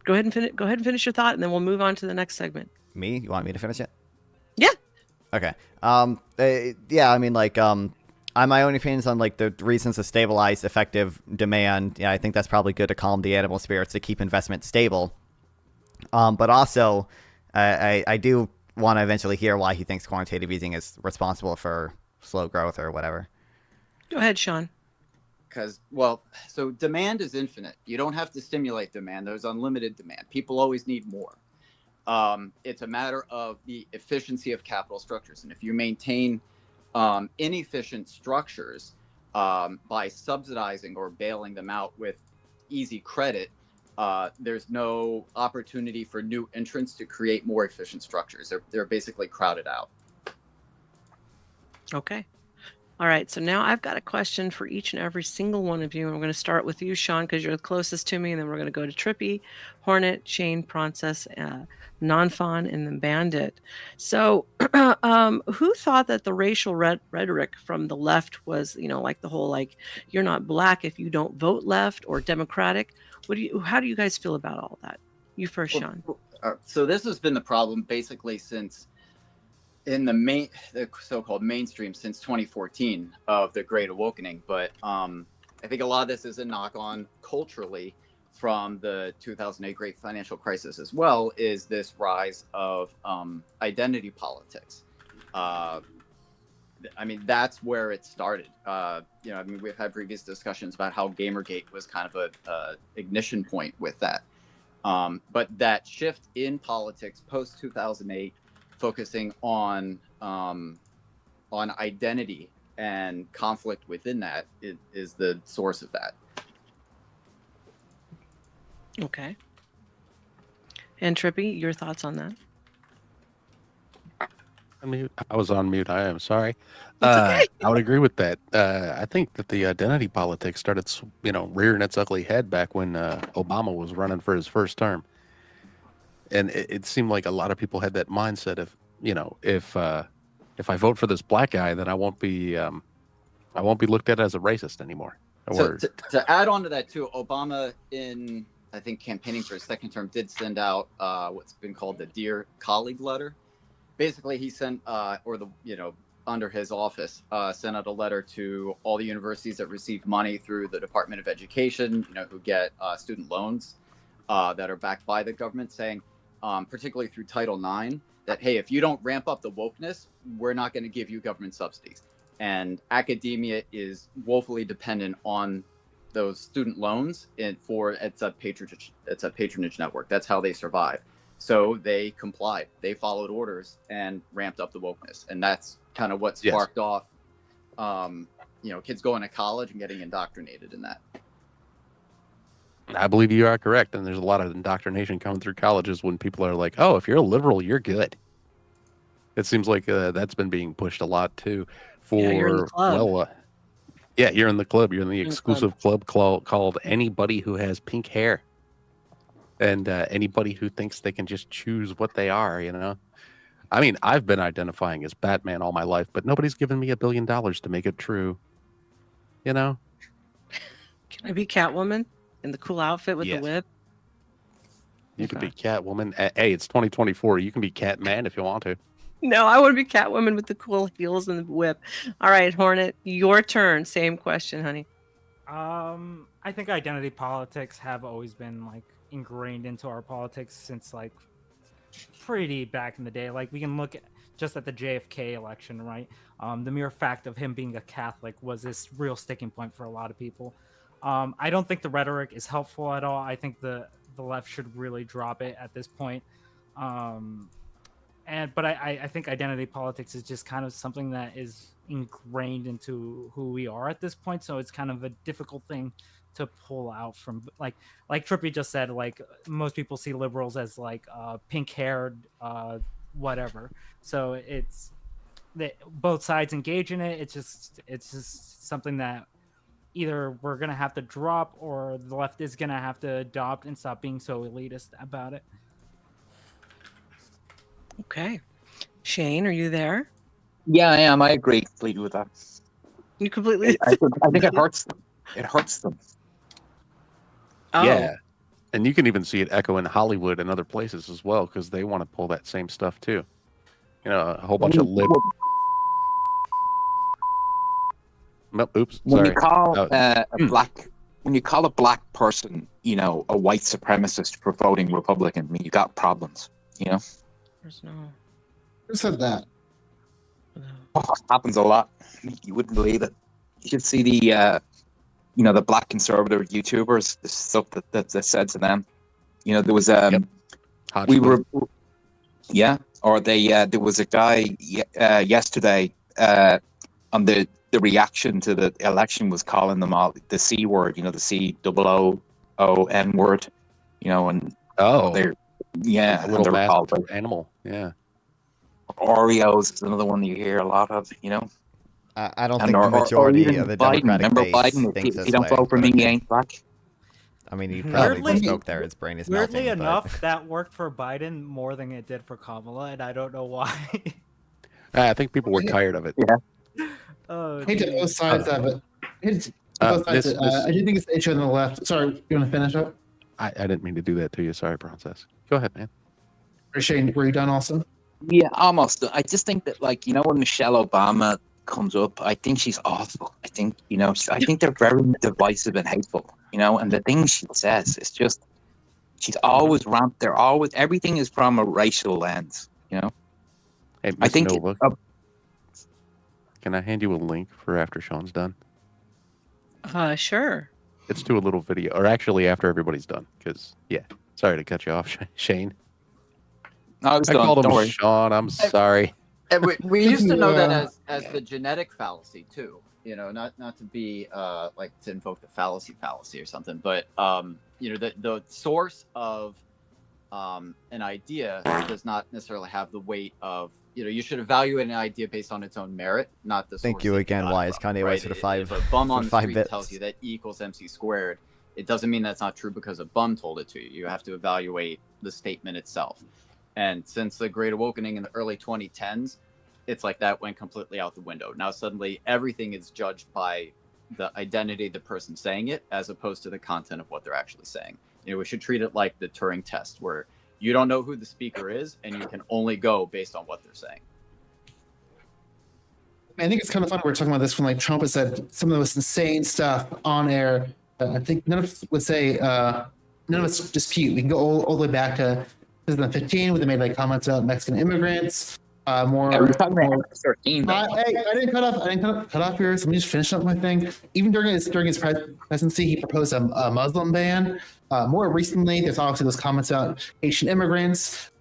Go ahead and finish your thought, and then we'll move on to the next segment. Me? You want me to finish it? Yeah. Okay. Yeah, I mean, like, I have my own opinions on, like, the reasons to stabilize effective demand. Yeah, I think that's probably good to calm the animal spirits to keep investment stable. But also, I do want to eventually hear why he thinks quantitative easing is responsible for slow growth or whatever. Go ahead, Sean. So demand is infinite. You don't have to stimulate demand. There's unlimited demand. People always need more. It's a matter of the efficiency of capital structures. And if you maintain inefficient structures by subsidizing or bailing them out with easy credit, there's no opportunity for new entrants to create more efficient structures. They're basically crowded out. Okay. All right, so now I've got a question for each and every single one of you. And we're going to start with you, Sean, because you're the closest to me. And then we're going to go to Trippy, Hornet, Shane, Princess, Non-Fawn, and then Bandit. So who thought that the racial rhetoric from the left was, like the whole, like, you're not black if you don't vote left or Democratic? How do you guys feel about all that? You first, Sean. So this has been the problem basically since in the so-called mainstream since 2014 of the Great Awakening. But I think a lot of this is a knock-on culturally from the 2008 Great Financial Crisis as well, is this rise of identity politics. I mean, that's where it started. We've had previous discussions about how Gamergate was kind of a ignition point with that. But that shift in politics post 2008, focusing on identity and conflict within that is the source of that. Okay. And Trippy, your thoughts on that? I was on mute. I am sorry. Okay. I would agree with that. I think that the identity politics started, rearing its ugly head back when Obama was running for his first term, and it seemed like a lot of people had that mindset of, if I vote for this black guy, then I won't be looked at as a racist anymore. So to add on to that too, Obama in I think campaigning for his second term did send out what's been called the Dear Colleague letter. Basically, he sent under his office sent out a letter to all the universities that receive money through the Department of Education, who get student loans that are backed by the government, saying, particularly through Title IX, that, hey, if you don't ramp up the wokeness, we're not going to give you government subsidies. And academia is woefully dependent on those student loans, and it's a patronage network. That's how they survive. So they complied. They followed orders and ramped up the wokeness, and that's kind of what sparked off, kids going to college and getting indoctrinated in that. I believe you are correct, and there's a lot of indoctrination coming through colleges when people are like, "Oh, if you're a liberal, you're good." It seems like that's been being pushed a lot too. You're in the club. You're in the club. You're in the exclusive club called Anybody Who Has Pink Hair, and anybody who thinks they can just choose what they are. I mean, I've been identifying as Batman all my life, but nobody's given me $1 billion to make it true. Can I be Catwoman in the cool outfit with the whip? You can be Catwoman. Hey, it's 2024. You can be Catman if you want to. No, I want to be Catwoman with the cool heels and the whip. All right, Hornet, your turn. Same question, honey. I think identity politics have always been ingrained into our politics since pretty back in the day. We can look at just at the JFK election, right? The mere fact of him being a Catholic was this real sticking point for a lot of people. I don't think the rhetoric is helpful at all. I think the left should really drop it at this point. But I think identity politics is just kind of something that is ingrained into who we are at this point. So it's kind of a difficult thing to pull out from, like Trippy just said, most people see liberals as pink haired, whatever. So it's that both sides engage in it. It's just something that either we're going to have to drop or the left is going to have to adopt and stop being so elitist about it. Okay. Shane, are you there? Yeah, I am. I agree completely with that. You completely... I think it hurts them. It hurts them. Oh. Yeah. And you can even see it echo in Hollywood and other places as well, because they want to pull that same stuff too. A whole bunch of lib... Oops, when sorry. you call when you call a black person, a white supremacist for voting Republican, you got problems, There's no... Who said that? Oh, it happens a lot. You wouldn't believe it. You should see the the black conservative YouTubers, the stuff that said to them. There was there was a guy yesterday on the reaction to the election was calling them all the C word, the C-O-O-N word, and they're a little massive animal. Yeah. Oreos is another one that you hear a lot of, I don't think the majority of the Democratic base thinks this way. If you don't vote for me, you ain't black. I mean, he probably just spoke there. His brain is Weirdly melting. enough, that worked for Biden more than it did for Kamala, and I don't know why. I think people were tired of it. Yeah. Oh, hate to both sides of it. I do think it's the issue on the left. Sorry, you want to finish up? I didn't mean to do that to you. Sorry, Princess. Go ahead, man. Shane, were you done also? Yeah, almost. I just think that, like, you know, when Michelle Obama comes up, I think she's awful. I think, you know, I think they're very divisive and hateful, you know, and the things she says, it's just, she's always ramped. They're always, everything is from a racial lens, you know. Hey, I think. Can I hand you a link for after Sean's done? Sure. It's to a little video, or actually after everybody's done, because, yeah. Sorry to cut you off, Shane. I called him Sean. I'm sorry. And we used to know that as the genetic fallacy too. You know, not to be like to invoke the fallacy or something, but you know, the source of an idea does not necessarily have the weight of, you know, you should evaluate an idea based on its own merit, not the. Thank you again. Why is Kanye West for the five? If a bum on the street bits. tells you that E equals MC squared, it doesn't mean that's not true because a bum told it to you. You have to evaluate the statement itself. And since the Great Awakening in the early 2010s, it's like that went completely out the window. Now suddenly everything is judged by the identity of the person saying it, as opposed to the content of what they're actually saying. You know, we should treat it like the Turing test, where you don't know who the speaker is, and you can only go based on what they're saying. I think it's kind of fun. We're talking about this when like Trump has said some of the most insane stuff on air. I think none of us would say, none of us dispute. We can go all the way back to 2015 when they made like comments about Mexican immigrants. We're talking about 13. I didn't cut off here. So let me just finish up my thing. Even during his presidency, he proposed a Muslim ban. More recently, there's obviously those comments about Haitian immigrants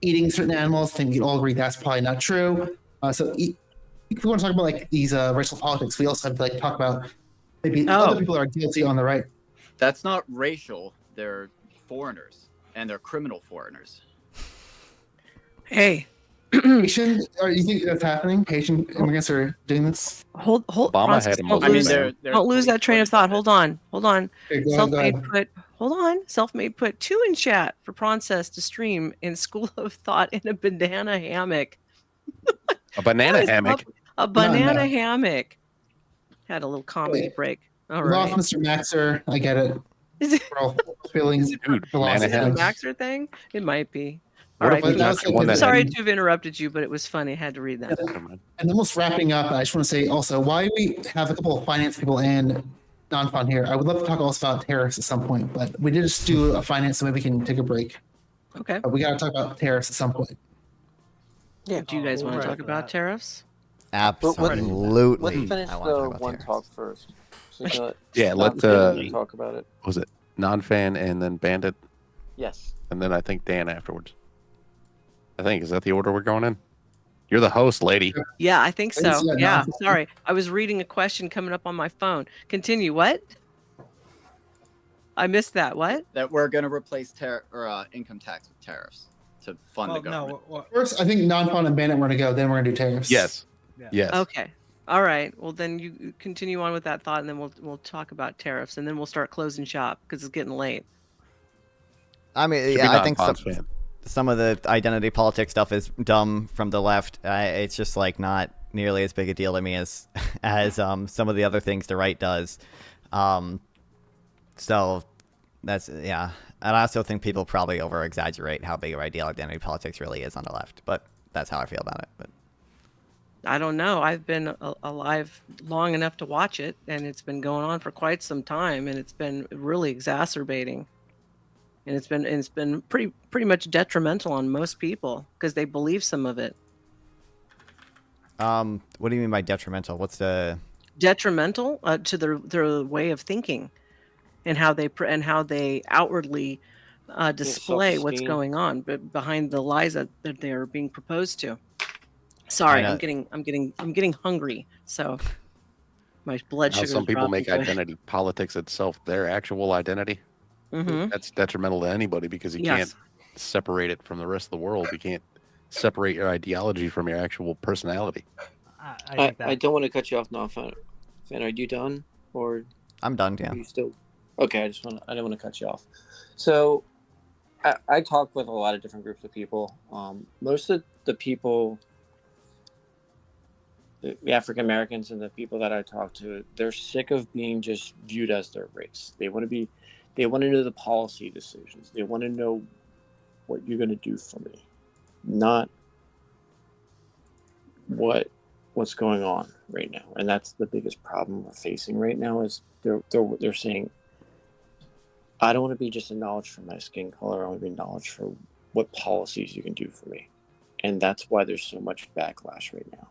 eating certain animals. I think we can all agree that's probably not true. So if we want to talk about like these racial politics, we also have to like talk about maybe other people are guilty on the right. That's not racial. They're foreigners. And they're criminal foreigners. Hey. Haitian? You think that's happening? Haitian immigrants are doing this? Hold. Obama had don't lose, don't lose that train of thought. Hold on. Okay, Self-made put 2 in chat for Princess to stream in School of Thought in a banana hammock. A banana hammock? A banana hammock. Had a little comedy break. All right. Mr. Maxer, I get it. We're all feeling Dude, a Maxer thing? It might be. All right. Sorry to have interrupted you, but it was funny. I had to read that. And almost wrapping up, I just want to say also why we have a couple of finance people and non-fun here. I would love to talk also about tariffs at some point, but we did just do a finance, so maybe we can take a break. Okay. But we got to talk about tariffs at some point. Yeah. Do you guys want to talk about tariffs? Absolutely. Let's finish the one talk first. Yeah, let's talk about it. Was it non-fan and then Bandit? Yes. And then I think Dan afterwards. Is that the order we're going in? You're the host, lady. Yeah, I think so. Yeah, sorry. I was reading a question coming up on my phone. Continue. What? I missed that. What? That we're going to replace income tax with tariffs to fund the government. First, I think non-fun and Bandit were going to go. Then we're going to do tariffs. Yes. Yeah. Yes. Okay. All right. Well, then you continue on with that thought, and then we'll talk about tariffs, and then we'll start closing shop because it's getting late. I mean, yeah, I think some of the identity politics stuff is dumb from the left. It's just like not nearly as big a deal to me as some of the other things the right does. So that's and I also think people probably over exaggerate how big of a deal identity politics really is on the left. But that's how I feel about it. But I don't know. I've been alive long enough to watch it, and it's been going on for quite some time, and it's been really exacerbating. And it's been pretty much detrimental on most people because they believe some of it. What do you mean by detrimental? What's the detrimental to their way of thinking, and how they outwardly display what's going on behind the lies that they are being proposed to. Sorry, I'm getting hungry, so my blood sugar. Some people make identity politics itself their actual identity. Mm-hmm. That's detrimental to anybody because you can't separate it from the rest of the world. You can't separate your ideology from your actual personality. I don't want to cut you off now, Fan. Are you done? Or I'm done, yeah. You still okay? I don't want to cut you off. So I talk with a lot of different groups of people. Most of the people, the African Americans and the people that I talk to, they're sick of being just viewed as their race. They want to know the policy decisions. They want to know what you're going to do for me, not what's going on right now. And that's the biggest problem we're facing right now is they're saying, I don't want to be just acknowledged for my skin color. I want to be acknowledged for what policies you can do for me. And that's why there's so much backlash right now.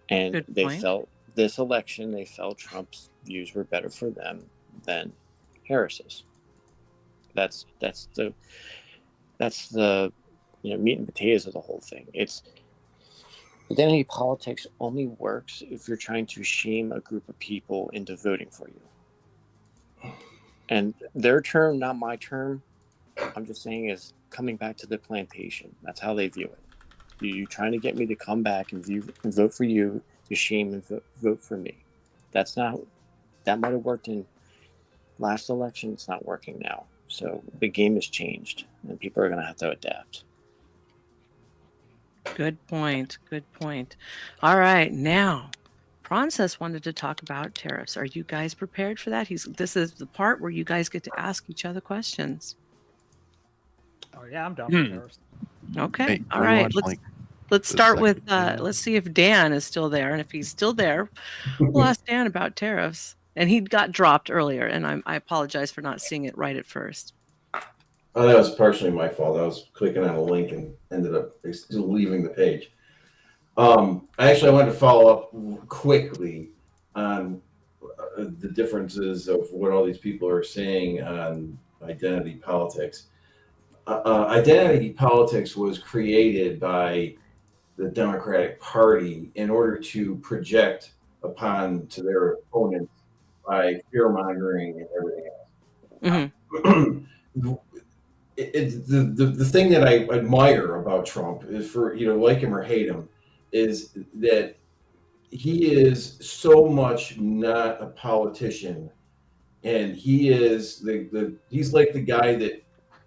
And they felt this election, they felt Trump's views were better for them than Harris's. That's the meat and potatoes of the whole thing. It's identity politics only works if you're trying to shame a group of people into voting for you. And their term, not my term, I'm just saying is coming back to the plantation. That's how they view it. You're trying to get me to come back and vote for you, to shame and vote for me. That might have worked in last election. It's not working now. So the game has changed and people are going to have to adapt. Good point. Good point. All right. Now, Princess wanted to talk about tariffs. Are you guys prepared for that? This is the part where you guys get to ask each other questions. Oh yeah, I'm down for tariffs. Okay. Hey, all right. Let's start with second. let's see if Dan is still there. And if he's still there, we'll ask Dan about tariffs. And he got dropped earlier, and I apologize for not seeing it right at first. Oh, that was partially my fault. I was clicking on a link and ended up still leaving the page. I wanted to follow up quickly on the differences of what all these people are saying on identity politics. Identity politics was created by the Democratic Party in order to project upon to their opponents by fear mongering and everything else. The thing that I admire about Trump is, for like him or hate him, is that he is so much not a politician, and he is he's like the guy that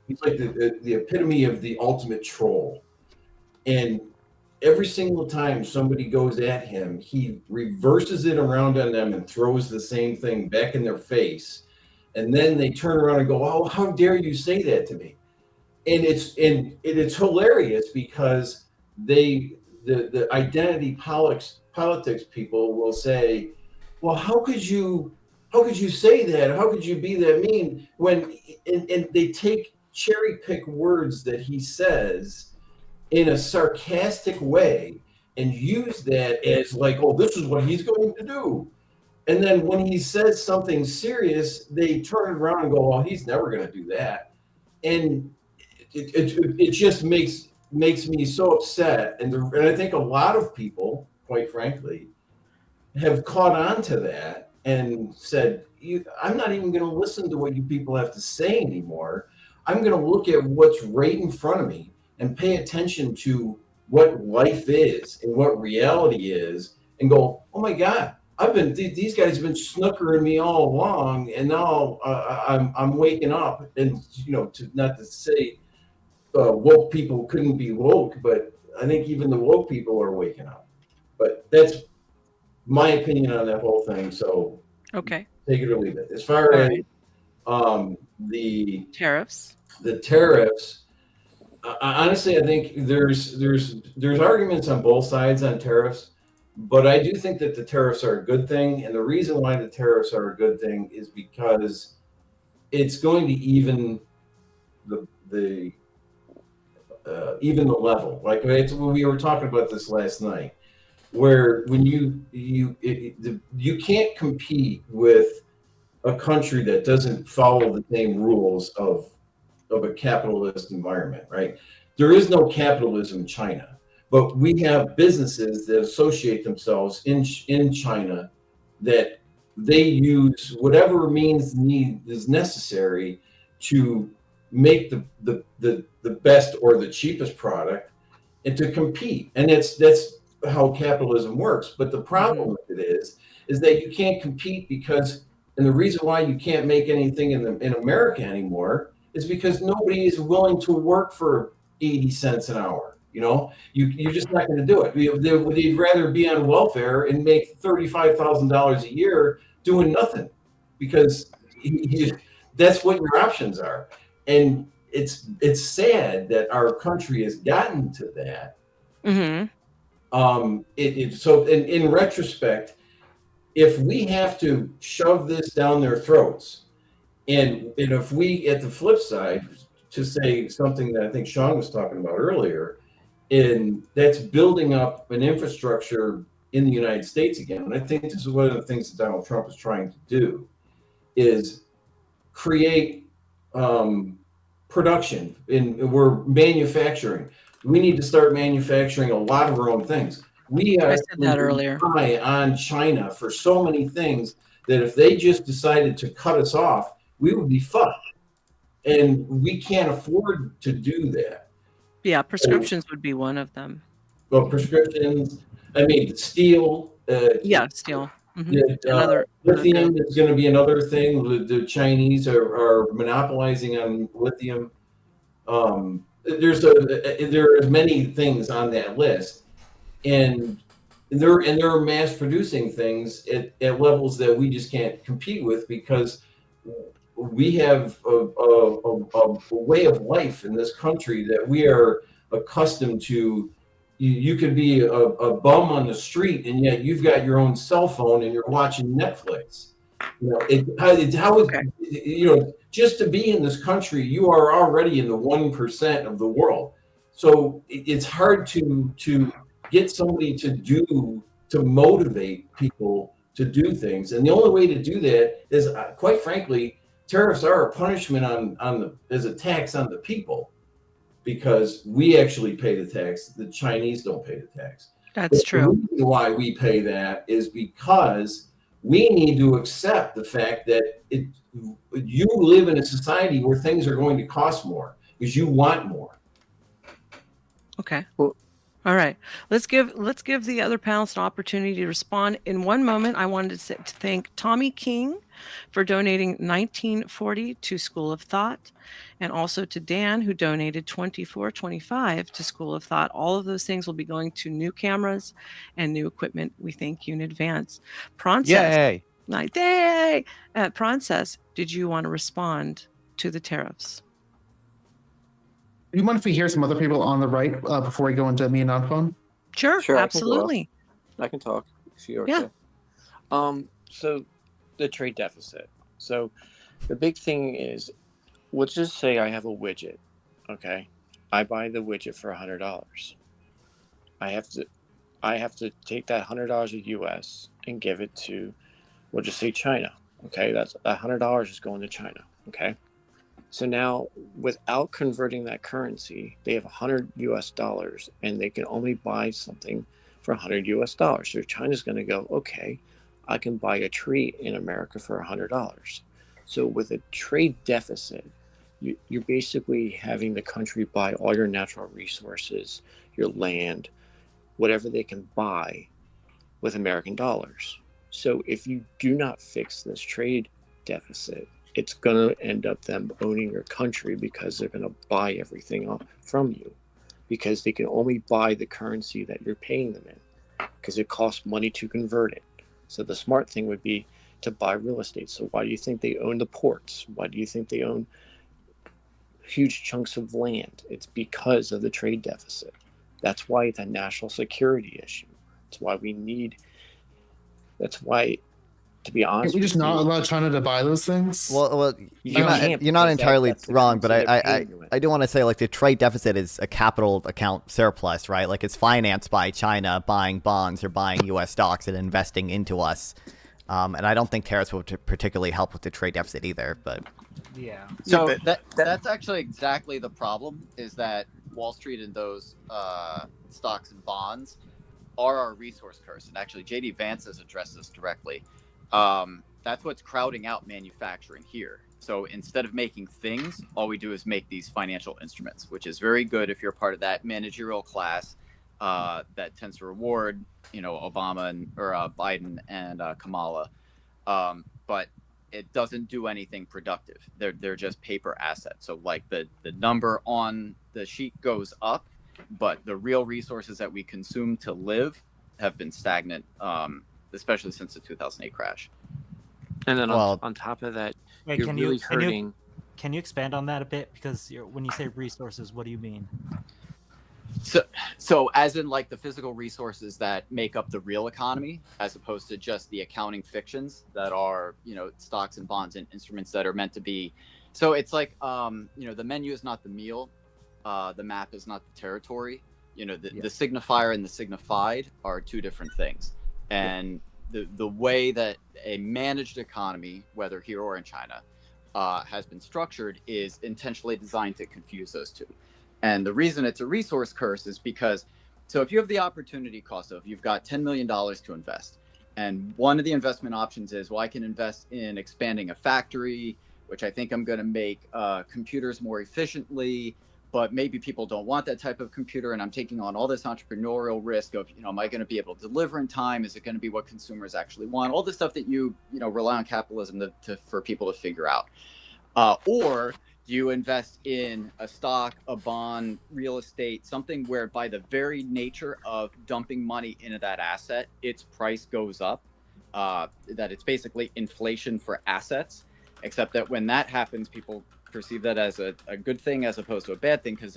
he's like the epitome of the ultimate troll. And every single time somebody goes at him, he reverses it around on them and throws the same thing back in their face. And then they turn around and go, "Oh, how dare you say that to me?" And it's hilarious because the identity politics people will say, "Well, how could you say that? How could you be that mean?" When and they take cherry pick words that he says in a sarcastic way and use that as like, "Oh, this is what he's going to do." And then when he says something serious, they turn around and go, "Well, he's never going to do that." And it just makes me so upset. And I think a lot of people, quite frankly, have caught on to that and said, "I'm not even going to listen to what you people have to say anymore. I'm going to look at what's right in front of me and pay attention to what life is and what reality is and go, oh my God, these guys have been snookering me all along, and now I'm waking up." And not to say woke people couldn't be woke, but I think even the woke people are waking up. But that's my opinion on that whole thing. So okay, take it or leave it. As far as the tariffs, honestly, I think there's arguments on both sides on tariffs. But I do think that the tariffs are a good thing. And the reason why the tariffs are a good thing is because it's going to even even the level. Like we were talking about this last night, where when you can't compete with a country that doesn't follow the same rules of a capitalist environment, right? There is no capitalism in China. But we have businesses that associate themselves in China, that they use whatever means is necessary to make the best or the cheapest product and to compete. And that's how capitalism works. But the problem with it is that you can't compete because, and the reason why you can't make anything in America anymore is because nobody is willing to work for 80 cents an hour. You know, you're just not going to do it. They'd rather be on welfare and make $35,000 a year doing nothing, because that's what your options are. And it's sad that our country has gotten to that. So in retrospect, if we have to shove this down their throats, and if we, at the flip side, to say something that I think Sean was talking about earlier, and that's building up an infrastructure in the United States again. And I think this is one of the things that Donald Trump is trying to do, is create production. We're manufacturing. We need to start manufacturing a lot of our own things. We are rely on China for so many things that if they just decided to cut us off, we would be fucked. And we can't afford to do that. Yeah, prescriptions would be one of them. Well, prescriptions, I mean, steel. Steel. Lithium is going to be another thing. The Chinese are monopolizing on lithium. There are many things on that list, and they're mass producing things at levels that we just can't compete with, because we have a way of life in this country that we are accustomed to. You could be a bum on the street, and yet you've got your own cell phone and you're watching Netflix. Just to be in this country, you are already in the 1% of the world. So it's hard to get somebody to motivate people to do things. And the only way to do that is, quite frankly, tariffs are a punishment as a tax on the people, because we actually pay the tax. The Chinese don't pay the tax. That's true. The reason why we pay that is because we need to accept the fact that you live in a society where things are going to cost more because you want more. Okay. All right. Let's give the other panelists an opportunity to respond. In one moment, I wanted to thank Tommy King for donating $19.40 to School of Thought, and also to Dan, who donated $24.25 to School of Thought. All of those things will be going to new cameras and new equipment. We thank you in advance. Prancess, yay! Prancess, did you want to respond to the tariffs? Do you mind if we hear some other people on the right before we go into me and non-phone? Sure, absolutely. I can talk if you're okay. So the trade deficit. So the big thing is, let's just say I have a widget. Okay, I buy the widget for $100. I have to take that $100 of US and give it to, we'll just say China. Okay, that's $100 is going to China. Okay. So now, without converting that currency, they have $100 US, and they can only buy something for $100 US. So China's going to go, okay, I can buy a tree in America for $100. So with a trade deficit, you're basically having the country buy all your natural resources, your land, whatever they can buy with American dollars. So if you do not fix this trade deficit, it's going to end up them owning your country, because they're going to buy everything from you, because they can only buy the currency that you're paying them in, because it costs money to convert it. So the smart thing would be to buy real estate. So why do you think they own the ports? Why do you think they own huge chunks of land? It's because of the trade deficit. That's why it's a national security issue. That's why, to be honest, we just not allow China to buy those things. Well, you're not entirely wrong, but I do want to say, like, the trade deficit is a capital account surplus, right? Like, it's financed by China buying bonds or buying U.S. stocks and investing into us. And I don't think tariffs would particularly help with the trade deficit either. But so that's actually exactly the problem, is that Wall Street and those stocks and bonds are our resource curse. And actually, JD Vance has addressed this directly. That's what's crowding out manufacturing here. So instead of making things, all we do is make these financial instruments, which is very good if you're part of that managerial class that tends to reward, Obama or Biden and Kamala, but it doesn't do anything productive. They're just paper assets. So like the number on the sheet goes up, but the real resources that we consume to live have been stagnant, especially since the 2008 crash. And then on top of that, Wait, you're really hurting. Can you expand on that a bit? Because when you say resources, what do you mean? So as in like the physical resources that make up the real economy, as opposed to just the accounting fictions that are, stocks and bonds and instruments that are meant to be. So it's like, the menu is not the meal. The map is not the territory. The signifier and the signified are two different things. And the way that a managed economy, whether here or in China, has been structured is intentionally designed to confuse those two. And the reason it's a resource curse is because, so if you have the opportunity cost of, you've got $10 million to invest, and one of the investment options is, well, I can invest in expanding a factory, which I think I'm going to make computers more efficiently, but maybe people don't want that type of computer, and I'm taking on all this entrepreneurial risk of, am I going to be able to deliver in time? Is it going to be what consumers actually want? All the stuff that you rely on capitalism for people to figure out. Or do you invest in a stock, a bond, real estate, something where by the very nature of dumping money into that asset, its price goes up, that it's basically inflation for assets, except that when that happens, people perceive that as a good thing as opposed to a bad thing because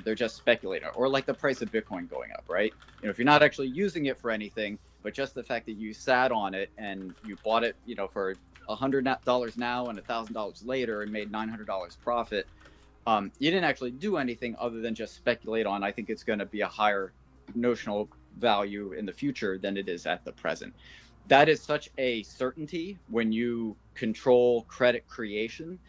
they're just speculating, or like the price of Bitcoin going up, right? If you're not actually using it for anything, but just the fact that you sat on it and you bought it, for $100 now and $1,000 later and made $900 profit, you didn't actually do anything other than just speculate on, I think it's going to be a higher notional value in the future than it is at the present. That is such a certainty when you control credit creation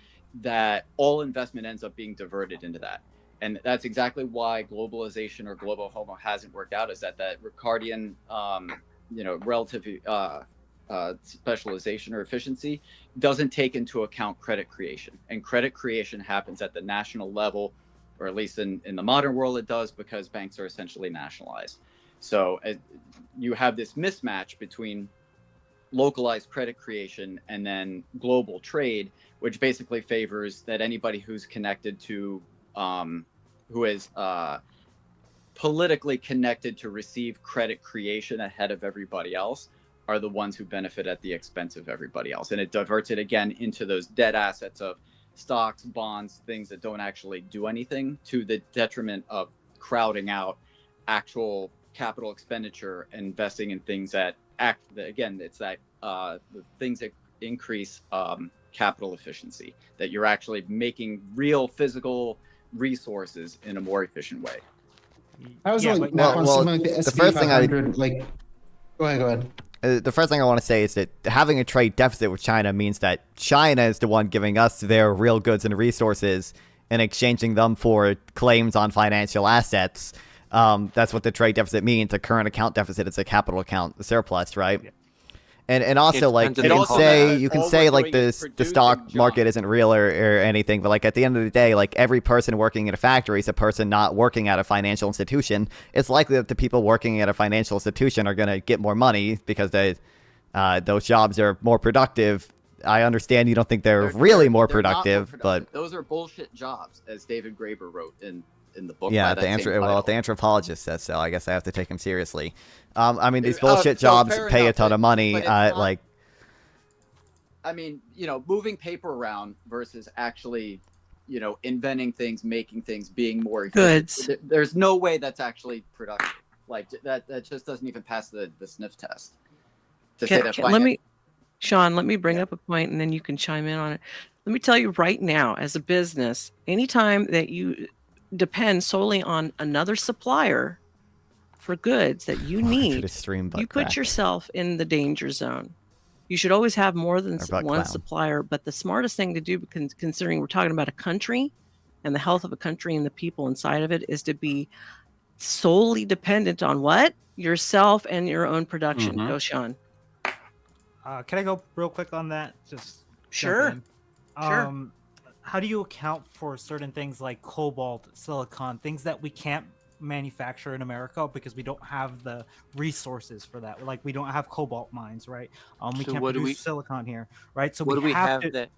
that all investment ends up being diverted into that. And that's exactly why globalization or global homo hasn't worked out, is that Ricardian, relative specialization or efficiency doesn't take into account credit creation. And credit creation happens at the national level, or at least in the modern world it does, because banks are essentially nationalized. So you have this mismatch between localized credit creation and then global trade, which basically favors that anybody who's connected to, who is politically connected to receive credit creation ahead of everybody else, are the ones who benefit at the expense of everybody else. And it diverts it again into those dead assets of stocks, bonds, things that don't actually do anything, to the detriment of crowding out actual capital expenditure, investing in things that it's that the things that increase capital efficiency, that you're actually making real physical resources in a more efficient way. I was the first thing go ahead. The first thing I want to say is that having a trade deficit with China means that China is the one giving us their real goods and resources and exchanging them for claims on financial assets. That's what the trade deficit means. A current account deficit is a capital account surplus, right? Yeah. And also, like, you can say like the stock market isn't real or anything, but like at the end of the day, like every person working at a factory is a person not working at a financial institution. It's likely that the people working at a financial institution are going to get more money because those jobs are more productive. I understand you don't think they're really more productive, but those are bullshit jobs, as David Graeber wrote in the book. Yeah, the anthropologist says so. I guess I have to take him seriously. I mean, these bullshit jobs pay a ton of money. Moving paper around versus actually, inventing things, making things, being more efficient. Goods. There's no way that's actually productive. Like that just doesn't even pass the sniff test. Sean, let me bring up a point, and then you can chime in on it. Let me tell you right now, as a business, anytime that you depend solely on another supplier for goods that you need, you put yourself in the danger zone. You should always have more than one supplier, but the smartest thing to do, considering we're talking about a country and the health of a country and the people inside of it, is to be solely dependent on what? Yourself and your own production. Mm-hmm. Go, Sean. Can I go real quick on that? Just sure. How do you account for certain things like cobalt, silicon, things that we can't manufacture in America because we don't have the resources for that. Like we don't have cobalt mines, right? We So can't what do produce we- silicon here, right? So what do we have to, that?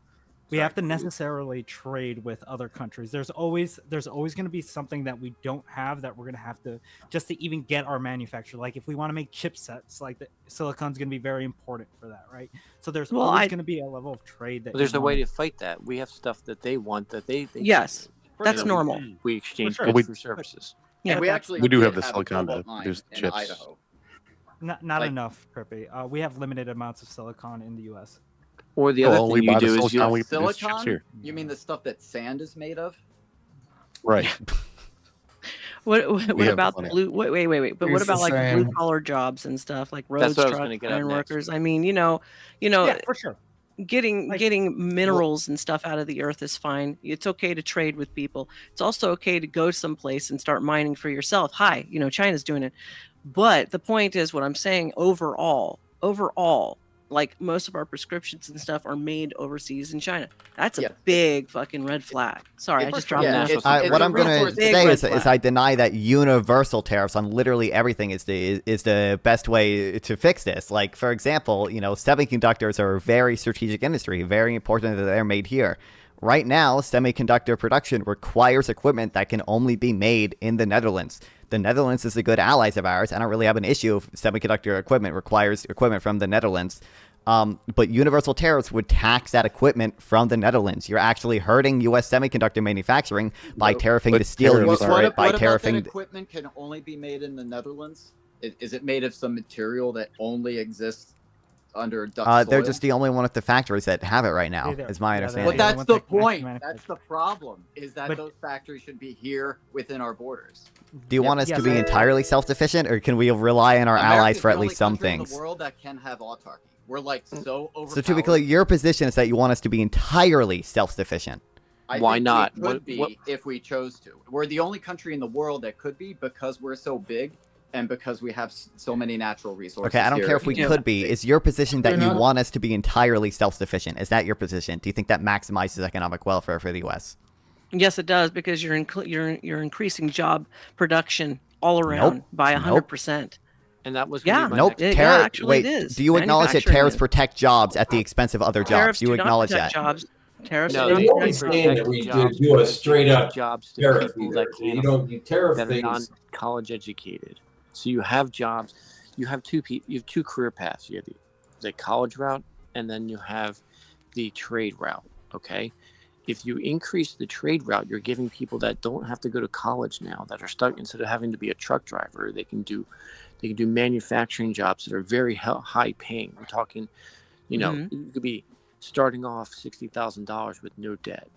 we have to necessarily trade with other countries. There's always going to be something that we don't have that we're going to have to just to even get our manufacture. Like if we want to make chipsets, like the silicon's going to be very important for that, right? So there's always going to be a level of trade that. Well, there's a way to fight that. We have stuff that they want that they Yes, can't. that's normal. We exchange sure. goods for services. And Yeah, we actually We do did have the a silicon to cobalt mine produce in chips. Idaho. Not Like- enough, Trippy. We have limited amounts of silicon in the U.S. Or the other Well, we thing you buy the do is silicon, you we produce chips Silicon? here. You mean the stuff that sand is made of? Right. What We have about plenty. blue? Wait. But what It's the about like same. blue collar jobs and stuff like That's roads, what I was truck, gonna get up iron next. workers? I mean, you know, Yeah, for sure. getting minerals and stuff out of the earth is fine. It's okay to trade with people. It's also okay to go someplace and start mining for yourself. Hi, China's doing it. But the point is, what I'm saying overall, like most of our prescriptions and stuff are made overseas in China. That's a big fucking red flag. Sorry, I just dropped that. What I'm going to say is I deny that universal tariffs on literally everything is the best way to fix this. Like, for example, semiconductors are a very strategic industry, very important that they're made here. Right now, semiconductor production requires equipment that can only be made in the Netherlands. The Netherlands is a good ally of ours. I don't really have an issue if semiconductor equipment requires equipment from the Netherlands. But universal tariffs would tax that equipment from the Netherlands. You're actually hurting U.S. semiconductor manufacturing by tariffing the steel use for it, by tariffing. What equipment can only be made in the Netherlands? Is it made of some material that only exists under Dutch soil? They're just the only one at the factories that have it right now, is my understanding. But that's the point. That's the problem, is that those factories should be here within our borders. Do you want us to be entirely self-sufficient, or can we rely on our allies for at least some things? In the world that can have autarky. We're like so overpowered. So typically, your position is that you want us to be entirely self-sufficient. Why not? We could be if we chose to. We're the only country in the world that could be because we're so big and because we have so many natural resources. Okay, I don't here care if we in the could be. United Is your position that They're you not- want us to be entirely self-sufficient? Is that your position? Do you think that maximizes economic welfare for the U.S.? Yes, it does, because you're increasing job production all around by 100%. And that was Nope. actually Wait, it is. do you acknowledge that Manufacturing tariffs is. protect jobs at the expense of other jobs? Tariffs Do you do not acknowledge protect that? jobs. Tariffs No, do they not don't protect protect that we jobs, do a but straight protect up jobs to tariff people either. that You can't don't you tariff that are things. non-college educated. So you have jobs. You have two career paths. You have the college route, and then you have the trade route. Okay, if you increase the trade route, you're giving people that don't have to go to college now, that are stuck, instead of having to be a truck driver, they can do manufacturing jobs that are very high paying. We're talking, you could be starting off $60,000 with no debt,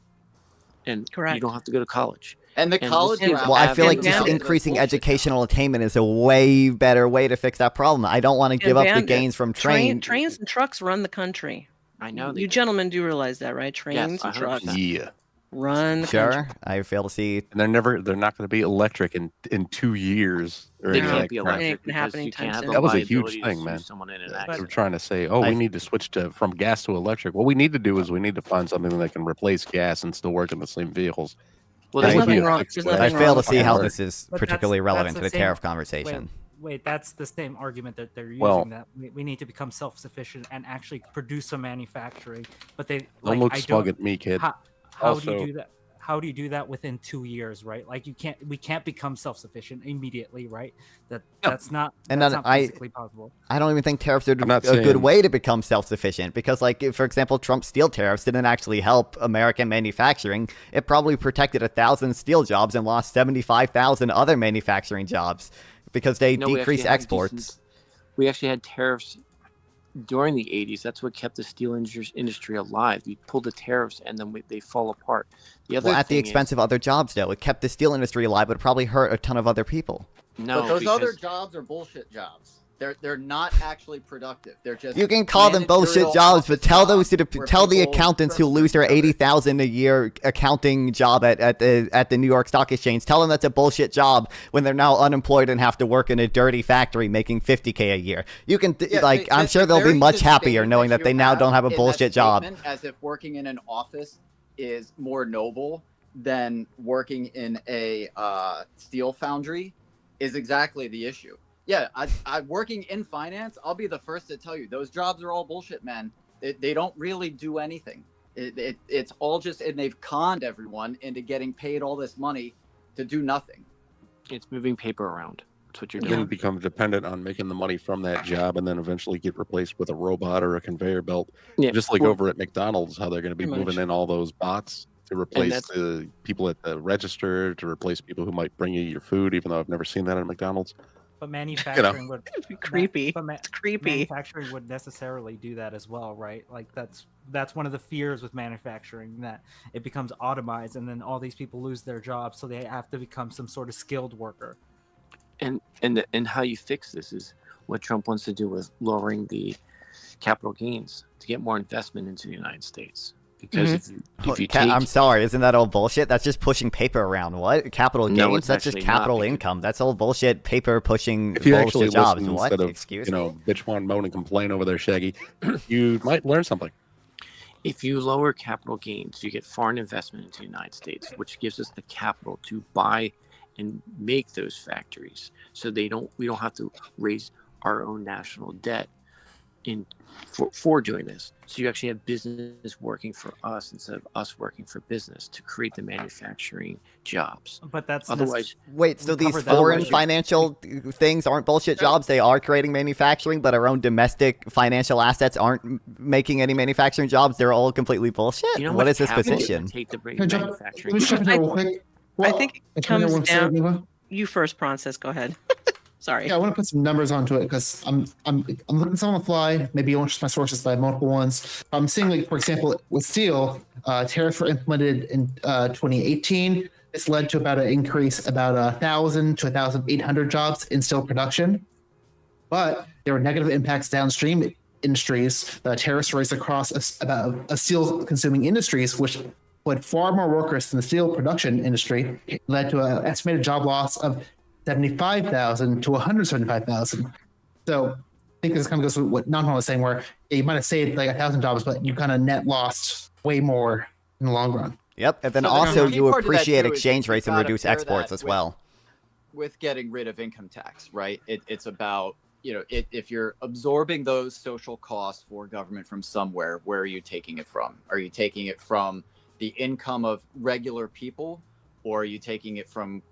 and you don't have to go to college. And the college route. Well, I feel like just increasing educational attainment is a way better way to fix that problem. I don't want to give up the gains from trains and trucks run the country. I know. You gentlemen do realize that, right? Trains and trucks run the country. Sure, I fail to see. And they're not going to be electric in 2 years. Or They anything can't like be that. electric because happening you can't anytime have soon. the That was a huge liability to thing, sue man. someone in an They're accident. trying to say, oh, we need to switch from gas to electric. What we need to do is we need to find something that can replace gas and still work in the same vehicles. Well, That there's would be nothing a wrong- fixed there's way. nothing I fail to wrong see with how that. this is But particularly relevant the to the same- tariff conversation. Wait, that's the same argument that they're using, Well- that we need to become self-sufficient and actually produce some manufacturing. But they Don't look smug at me, kid. How do Also- you do that? How do you do that within 2 years, right? Like we can't become self-sufficient immediately, right? That's not And that's then not physically possible. I don't even think tariffs are I'm not a good saying- way to become self-sufficient because, like, for example, Trump's steel tariffs didn't actually help American manufacturing. It probably protected 1,000 steel jobs and lost 75,000 other manufacturing jobs because they No, we actually decreased had exports. decent- We actually had tariffs during the 80s. That's what kept the steel industry alive. You pull the tariffs and then they fall apart. The other Well, at the thing expense is, of other jobs, though. It kept the steel industry alive, but it probably hurt a ton of other people. no, but those other because- jobs are bullshit jobs. They're not actually productive. They're just You can call them bullshit managerial jobs, but office tell jobs the where people accountants who lose their 80,000 a year accounting job at the New York Stock Exchange. Tell them that's a bullshit job when they're now unemployed and have to work in a dirty factory making 50K a year. You can I'm sure they'll be much happier knowing that they now don't have a in that bullshit job. statement, as if working in an office is more noble than working in a steel foundry is exactly the issue. Yeah, I working in finance, I'll be the first to tell you those jobs are all bullshit, man. They don't really do anything. It's all just, and they've conned everyone into getting paid all this money to do nothing. It's moving paper around. That's what you're Then doing. become dependent on making the money from that job, and then eventually get replaced with a robot or a conveyor belt. Yeah, Just like well, over at McDonald's, how they're going to be pretty moving much. in all those bots to replace that's- the people at the register, to replace people who might bring you your food, even though I've never seen that at McDonald's. But manufacturing would creepy. It's creepy. Manufacturing would necessarily do that as well, right? Like that's one of the fears with manufacturing, that it becomes automized, and then all these people lose their jobs, so they have to become some sort of skilled worker. And how you fix this is what Trump wants to do with lowering the capital gains to get more investment into the United States. Because if you take, I'm sorry, isn't that all bullshit? That's just pushing paper around. What? Capital No, gains? it's That's just actually not, capital income. That's all bullshit. Paper pushing If you actually bullshit jobs. listen What? instead of Excuse you me? know bitch, whine, moan, and complain over there, Shaggy, you might learn something. if you lower capital gains, you get foreign investment into the United States, which gives us the capital to buy and make those factories. So we don't have to raise our own national debt for doing this. So you actually have business working for us instead of us working for business to create the manufacturing jobs. But that's otherwise. Wait, so these foreign financial things aren't bullshit jobs? They are creating manufacturing, but our own domestic financial assets aren't making any manufacturing jobs? They're all completely bullshit? You know What much is this capital it would position? take to bring Can I jump- manufacturing? let me jump in there real quick. I think it can I comes one second, down. Eva? You first, Princess. Go ahead. Sorry. Yeah, I want to put some numbers onto it because I'm looking some on the fly. Maybe you won't trust my sources, but I have multiple ones. I'm seeing, like, for example, with steel, tariffs were implemented in 2018. This led to about an increase about 1,000 to 1,800 jobs in steel production. But there were negative impacts downstream industries. Tariffs raised across about steel-consuming industries, which put far more workers than the steel production industry. It led to an estimated job loss of 75,000 to 175,000. So I think this kind of goes with what Nanhan was saying, where you might have saved like 1,000 jobs, but you kind of net lost way more in the long run. Yep, and then So also key you part to that, appreciate too, is exchange you rates and gotta reduce pair exports that as well. with getting rid of income tax, right? It's about, if you're absorbing those social costs for government from somewhere, where are you taking it from? Are you taking it from the income of regular people, or are you taking it from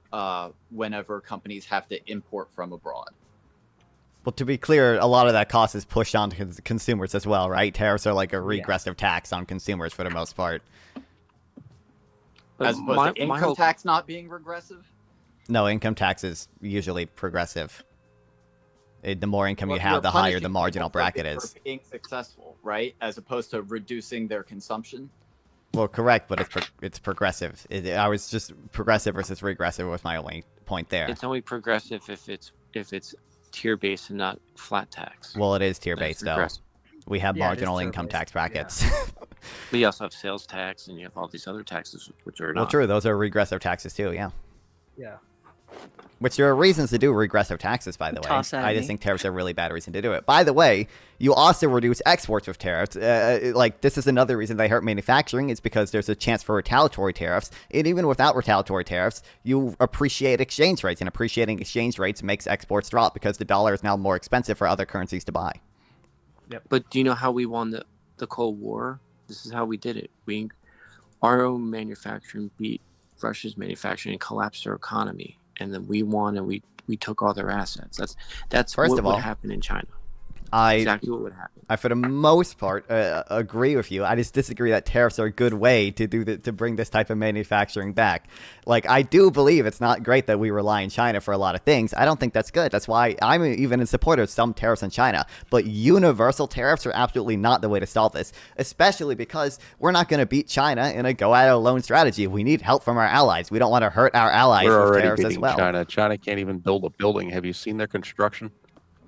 whenever companies have to import from abroad? Well, to be clear, a lot of that cost is pushed on to consumers as well, right? Tariffs are like a regressive tax on consumers for the most part. As opposed to income tax not being regressive? No, income tax is usually progressive. The more income Well, you have, you're the higher punishing the marginal people bracket for is. being successful, right? As opposed to reducing their consumption. Well, correct, but it's progressive. I was just progressive versus regressive was my only point there. It's only progressive if it's tier based and not flat tax. Well, it is tier based though. regressive. We have Yeah, it is marginal tier income based, tax brackets. But you also have sales tax and you have all these other taxes which are Well, not. true. Those are regressive taxes too. Yeah. Yeah. Which there are reasons to do regressive taxes, by the way. Toss at I me. just think tariffs are a really bad reason to do it. By the way, you also reduce exports with tariffs. Like, this is another reason they hurt manufacturing. It's because there's a chance for retaliatory tariffs. And even without retaliatory tariffs, you appreciate exchange rates. And appreciating exchange rates makes exports drop because the dollar is now more expensive for other currencies to buy. But do you know how we won the Cold War? This is how we did it. Our own manufacturing beat Russia's manufacturing and collapsed their economy. And then we won and we took all their assets. That's First what of all, would happen in China. I Exactly what would happen. I, for the most part, agree with you. I just disagree that tariffs are a good way to to bring this type of manufacturing back. Like, I do believe it's not great that we rely on China for a lot of things. I don't think that's good. That's why I'm even in support of some tariffs on China. But universal tariffs are absolutely not the way to solve this, especially because we're not going to beat China in a go-at-it-alone strategy. We need help from our allies. We don't want to hurt our allies We're with already tariffs as beating well. China. China can't even build a building. Have you seen their construction?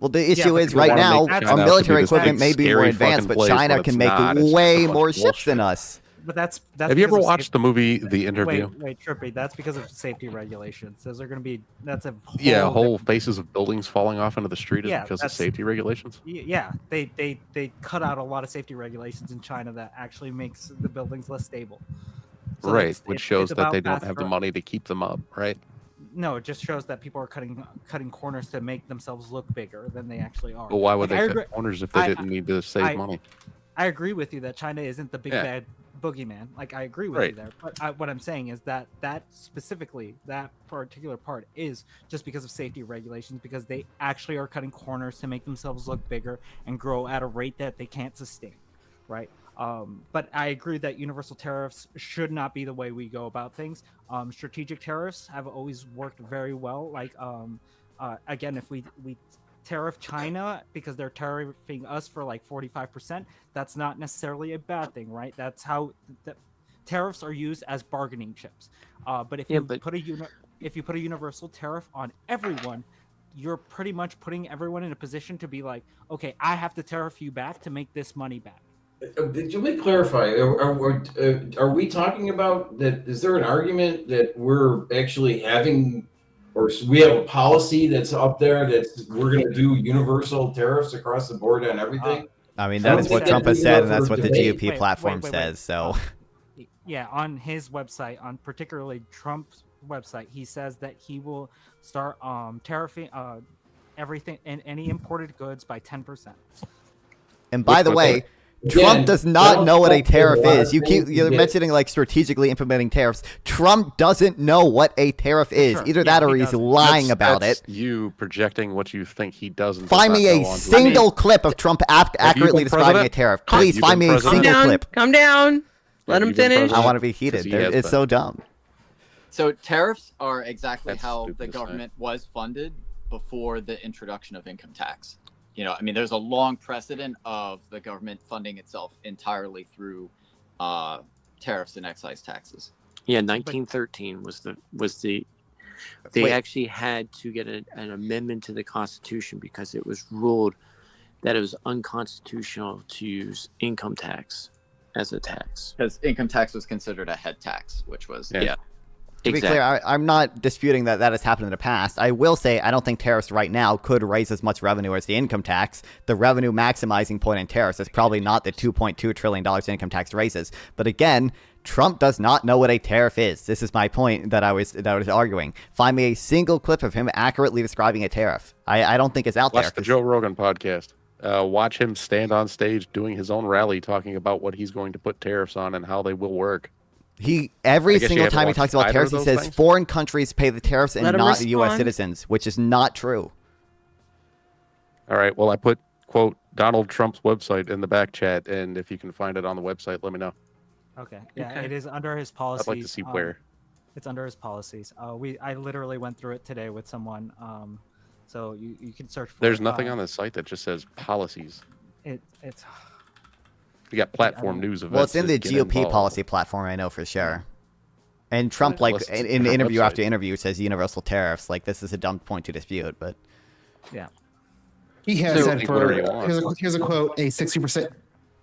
Well, the issue but is you right wanna now, make China our out to be military this equipment big, may be more scary advanced, fucking but place China when can it's make not. It's just a way bunch more of ships than us. But that's Have you ever because of watched the movie The Interview? Wait, Trippy. That's because of safety regulations. Those are going to be. That's a Yeah, whole whole faces of buildings falling off into the street is Yeah, because of that's- safety regulations. Yeah, they cut out a lot of safety regulations in China that actually makes the buildings less stable. So right, which shows it's that they about don't fast have the growth. money to keep them up, right? No, it just shows that people are cutting corners to make themselves look bigger than they actually are. But why would Like, they I cut agree- corners if they didn't need to save money? I agree with you that China isn't the big Yeah. bad boogeyman. Like, I agree with Right. you there. But what I'm saying is that specifically, that particular part is just because of safety regulations, because they actually are cutting corners to make themselves look bigger and grow at a rate that they can't sustain, right? But I agree that universal tariffs should not be the way we go about things. Strategic tariffs have always worked very well. Like, again, if we tariff China because they're tariffing us for like 45%, that's not necessarily a bad thing, right? That's how the tariffs are used as bargaining chips. But if you put a universal tariff on everyone, you're pretty much putting everyone in a position to be like, okay, I have to tariff you back to make this money back. Let me clarify. Are we talking about that? Is there an argument that we're actually having, or we have a policy that's up there that we're going to do universal tariffs across the board on everything? I mean, that is what Trump has said, and that's what the GOP platform says. So, yeah, on his website, on particularly Trump's website, he says that he will start tariffing everything and any imported goods by 10%. And by the way, Trump does not know what a tariff is. You're mentioning like strategically implementing tariffs. Trump doesn't know what a tariff is. Sure. Either that or he's lying about it. You projecting what you think he does. And Find me a single clip of Trump accurately describing a tariff. Please find me a single clip. Calm down. Let him finish. I want to be heated. It's so dumb. So tariffs are exactly how the government was funded before the introduction of income tax. You know, I mean, there's a long precedent of the government funding itself entirely through tariffs and excise taxes. Yeah, 1913 was the they actually had to get an amendment to the Constitution because it was ruled that it was unconstitutional to use income tax as a tax. Because income tax was considered a head tax, which was To be clear, I'm not disputing that has happened in the past. I will say I don't think tariffs right now could raise as much revenue as the income tax. The revenue maximizing point in tariffs is probably not the $2.2 trillion income tax raises. But again, Trump does not know what a tariff is. This is my point that I was arguing. Find me a single clip of him accurately describing a tariff. I don't think it's out there. Watch the Joe Rogan podcast. Watch him stand on stage doing his own rally talking about what he's going to put tariffs on and how they will work. Every single time he talks about tariffs, he says foreign countries pay the tariffs and not U.S. citizens, which is not true. All right. Well, I put, quote, Donald Trump's website in the back chat, and if you can find it on the website, let me know. Okay. Yeah, it is under his policies. I'd like to see where. It's under his policies. I literally went through it today with someone. So you can search for There's nothing on the site that just says policies. It's You got platform news events. Well, it's in the GOP policy platform, I know for sure. And Trump, like, in interview after interview, says universal tariffs. Like, this is a dumb point to dispute, but... Yeah. He has said here's a quote, a 60%,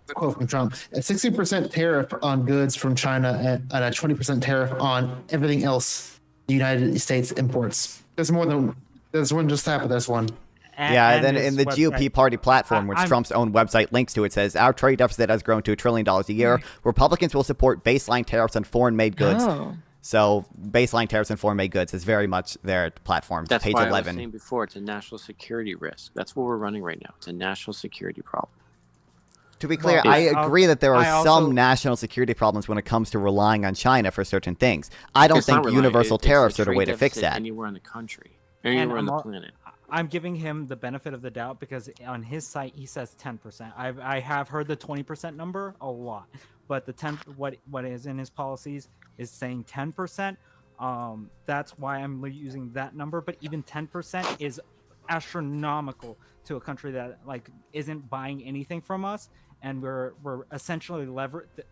a quote from Trump, a 60% tariff on goods from China and a 20% tariff on everything else the United States imports. There's one just that, but there's one. And then in the GOP party platform, which Trump's own website links to, it says, our trade deficit has grown to $1 trillion a year. Republicans will support baseline tariffs on foreign-made goods. Oh. So baseline tariffs on foreign-made goods is very much their platform. That's page why 11. I was saying before, it's a national security risk. That's what we're running right now. It's a national security problem. To be clear, I agree that there are some national security problems when it comes to relying on China for certain things. I don't think universal tariffs are the way to fix that. Anywhere in the country, anywhere on the planet. I'm giving him the benefit of the doubt because on his site he says 10%. I have heard the 20% number a lot, but the 10 what is in his policies is saying 10%. That's why I'm using that number. But even 10% is astronomical to a country that like isn't buying anything from us, and we're essentially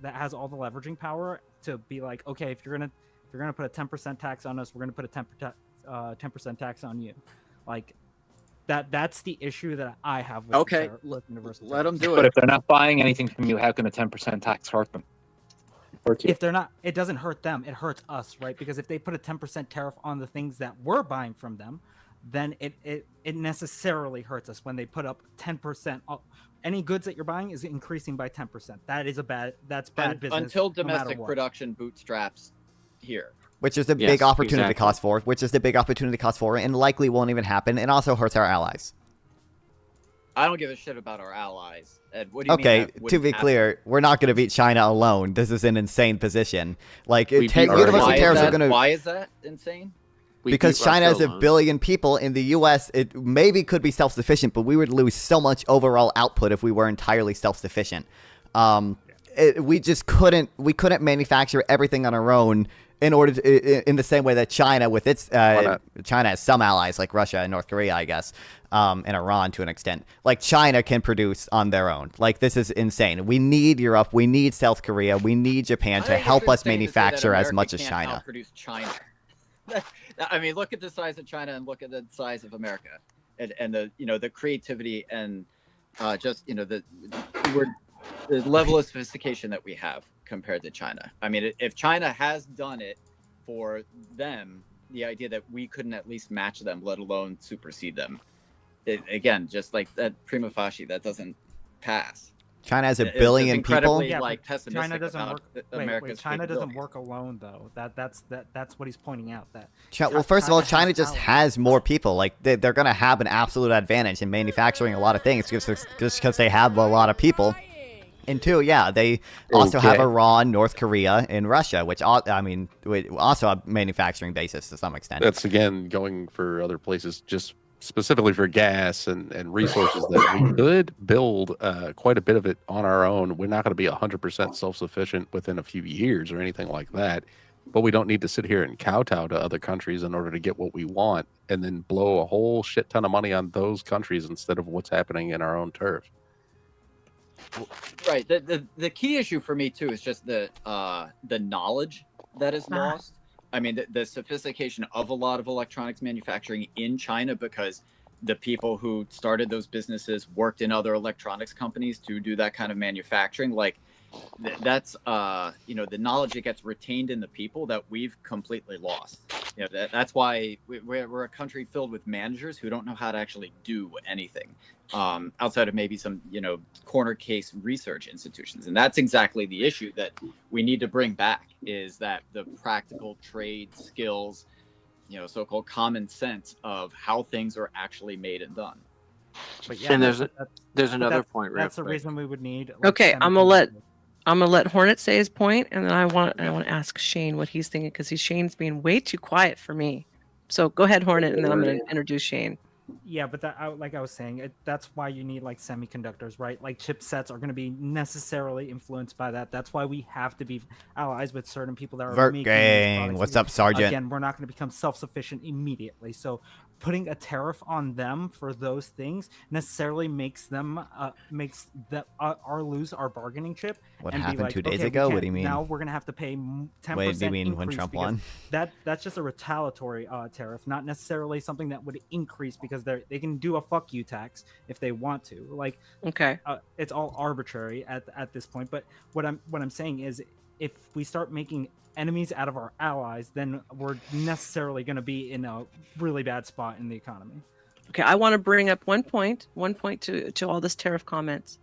that has all the leveraging power to be like, okay, if you're gonna put a 10% tax on us, we're gonna put a 10% tax on you, like. That's the issue that I have with with universal let them do it. But if they're not buying anything from you, how can a 10% tax hurt them? If they're not, it doesn't hurt them. It hurts us, right? Because if they put a 10% tariff on the things that we're buying from them, then it necessarily hurts us when they put up 10% any goods that you're buying is increasing by 10%. That's bad business. Until domestic production bootstraps here. Which is the big opportunity cost for, and likely won't even happen, and also hurts our allies. I don't give a shit about our allies. Ed, what do you mean? Okay, to be clear, we're not going to beat China alone. This is an insane position. Like, universal tariffs are going to. Why is that insane? Because China has 1 billion people. In the U.S., it maybe could be self-sufficient, but we would lose so much overall output if we were entirely self-sufficient. We just couldn't. We couldn't manufacture everything on our own. In order to, in the same way that China, with its China has some allies like Russia and North Korea, I guess, and Iran to an extent. Like China can produce on their own. Like this is insane. We need Europe. We need South Korea. We need Japan to help us manufacture as much as China. China. I mean, look at the size of China and look at the size of America, and the the creativity and just the level of sophistication that we have compared to China. I mean, if China has done it for them, the idea that we couldn't at least match them, let alone supersede them, again, just like that prima facie, that doesn't pass. China has 1 billion people. Like pessimistic China doesn't work. America's China doesn't work alone, though. That's what he's pointing out. Well, first of all, China just has more people. Like they're going to have an absolute advantage in manufacturing a lot of things just because they have a lot of people. And two, they also have Iran, North Korea, and Russia, which also have manufacturing bases to some extent. That's again going for other places, just specifically for gas and resources that we could build quite a bit of it on our own. We're not going to be 100% self-sufficient within a few years or anything like that, but we don't need to sit here and kowtow to other countries in order to get what we want and then blow a whole shit ton of money on those countries instead of what's happening in our own turf. Right. The key issue for me too is just the knowledge that is lost. I mean, the sophistication of a lot of electronics manufacturing in China, because the people who started those businesses worked in other electronics companies to do that kind of manufacturing. Like that's the knowledge that gets retained in the people that we've completely lost. That's why we're a country filled with managers who don't know how to actually do anything outside of maybe some corner case research institutions. And that's exactly the issue that we need to bring back, is that the practical trade skills, so-called common sense of how things are actually made and done. But and there's another point. That's the reason we would need. Okay, I'm gonna let Hornet say his point, and then I want to ask Shane what he's thinking, because Shane's being way too quiet for me. So go ahead, Hornet, and then I'm going to introduce Shane. Yeah, but like I was saying, that's why you need like semiconductors, right? Like chipsets are going to be necessarily influenced by that. That's why we have to be allies with certain people that are making these products. What's up, Sergeant? Again, we're not going to become self-sufficient immediately. So putting a tariff on them for those things necessarily makes our lose our bargaining chip. What happened 2 days ago? What do you mean? Now we're going to have to pay 10%. Wait, do you mean when Trump won? That's just a retaliatory tariff, not necessarily something that would increase, because they can do a fuck you tax if they want to. Like, okay, it's all arbitrary at this point. But what I'm saying is, if we start making enemies out of our allies, then we're necessarily going to be in a really bad spot in the economy. Okay, I want to bring up one point to all this tariff comments.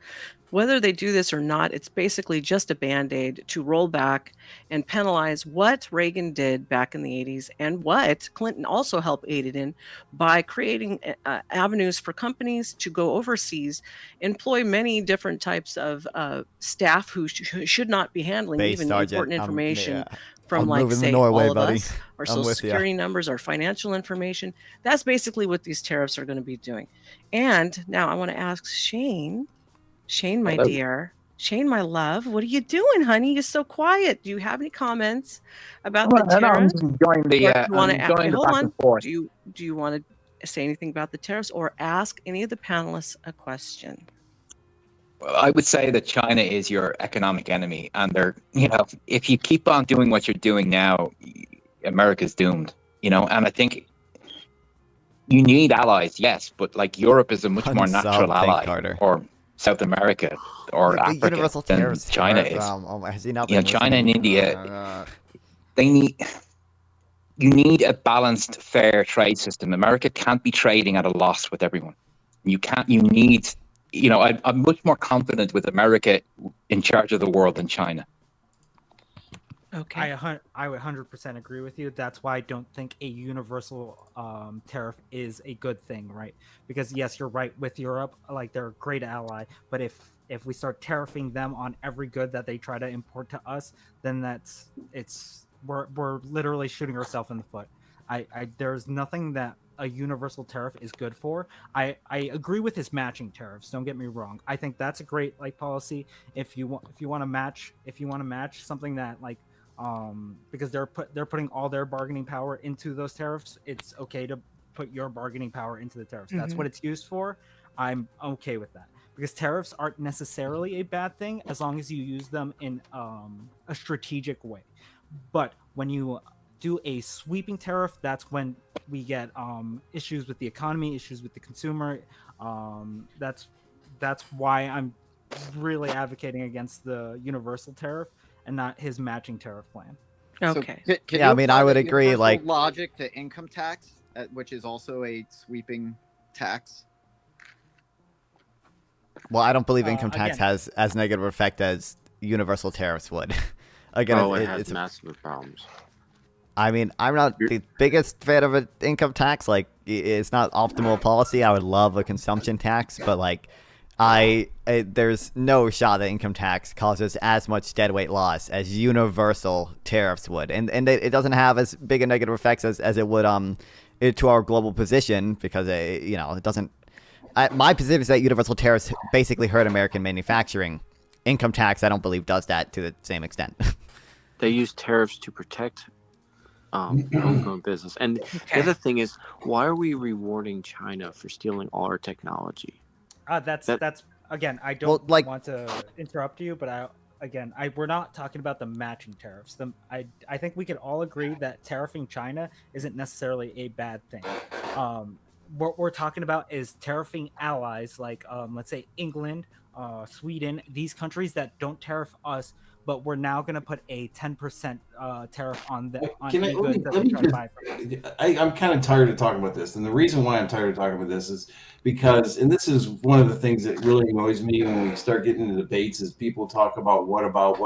Whether they do this or not, it's basically just a Band-Aid to roll back and penalize what Reagan did back in the 80s and what Clinton also helped aid in by creating avenues for companies to go overseas, employ many different types of staff who should not be handling even important information. From like, say, Norway, all of buddy. us, our social security numbers, our financial information. That's basically what these tariffs are going to be doing. And now I want to ask Shane, my dear, Shane, my love, what are you doing, honey? You're so quiet. Do you have any comments about the tariffs? I'm enjoying the back and forth. Do you want to say anything about the tariffs, or ask any of the panelists a question? Well, I would say that China is your economic enemy, and if you keep on doing what you're doing now, America's doomed. And I think you need allies, yes, but like Europe is a much more natural ally, or South America, or Africa than China is. China and India, you need a balanced, fair trade system. America can't be trading at a loss with everyone. You need I'm much more confident with America in charge of the world than China. Okay. I would 100% agree with you. That's why I don't think a universal tariff is a good thing, right? Because yes, you're right with Europe, like they're a great ally, but if we start tariffing them on every good that they try to import to us, then we're literally shooting ourselves in the foot. There's nothing that a universal tariff is good for. I agree with his matching tariffs. Don't get me wrong. I think that's a great policy if you want to match something that because they're putting all their bargaining power into those tariffs. It's okay to put your bargaining power into the tariffs. That's what it's used for. I'm okay with that because tariffs aren't necessarily a bad thing as long as you use them in a strategic way. But when you do a sweeping tariff, that's when we get issues with the economy, issues with the consumer. That's why I'm really advocating against the universal tariff and not his matching tariff plan. Okay. So yeah, I mean, I would agree. Logic to income tax, which is also a sweeping tax. Well, I don't believe income tax has as negative effect as universal tariffs would. Again, it has massive problems. I mean, I'm not the biggest fan of an income tax. It's not optimal policy. I would love a consumption tax, but there's no shot that income tax causes as much deadweight loss as universal tariffs would, and it doesn't have as big a negative effects as it would to our global position because it doesn't. My position is that universal tariffs basically hurt American manufacturing. Income tax, I don't believe, does that to the same extent. They use tariffs to protect homegrown business. And the other thing is, why are we rewarding China for stealing all our technology? That's again, I don't want to interrupt you, but we're not talking about the matching tariffs. I think we can all agree that tariffing China isn't necessarily a bad thing. What we're talking about is tariffing allies like let's say England, Sweden, these countries that don't tariff us, but we're now going to put a 10% tariff on the goods that they try to buy from us. I'm kind of tired of talking about this, and the reason why I'm tired of talking about this is because, and this is one of the things that really annoys me when we start getting into debates, is people talk about what about.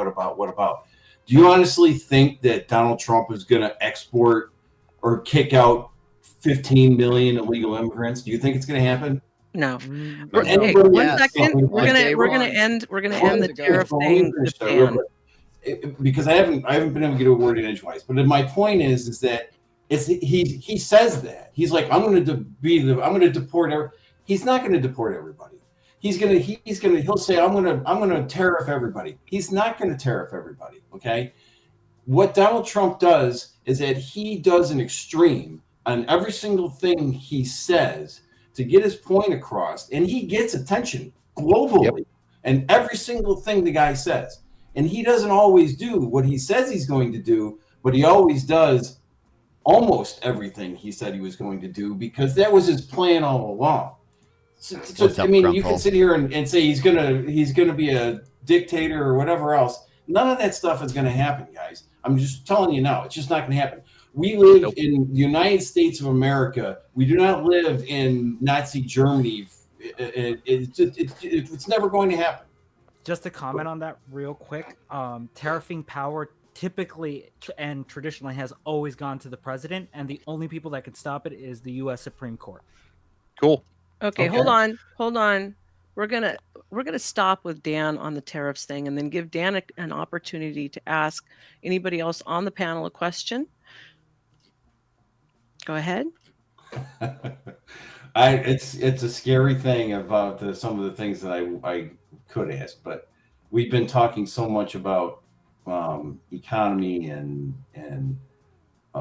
Do you honestly think that Donald Trump is going to export or kick out 15 million illegal immigrants? Do you think it's going to happen? No. Okay, 1 second. We're gonna end the tariff thing. Because I haven't been able to get a word in edgewise. But my point is that he says that he's like, I'm going to deport. He's not going to deport everybody. He'll say I'm going to tariff everybody. He's not going to tariff everybody. Okay. What Donald Trump does is that he does an extreme on every single thing he says to get his point across, and he gets attention globally. And every single thing the guy says, and he doesn't always do what he says he's going to do, but he always does almost everything he said he was going to do, because that was his plan all along. So I mean, you can sit here and say he's gonna be a dictator or whatever else. None of that stuff is going to happen, guys. I'm just telling you now, it's just not going to happen. We live in the United States of America. We do not live in Nazi Germany. It's never going to happen. Just to comment on that real quick, tariffing power typically and traditionally has always gone to the president, and the only people that can stop it is the U.S. Supreme Court. Cool. Okay, hold on. We're gonna stop with Dan on the tariffs thing, and then give Dan an opportunity to ask anybody else on the panel a question. Go ahead. It's a scary thing about some of the things that I could ask, but we've been talking so much about economy and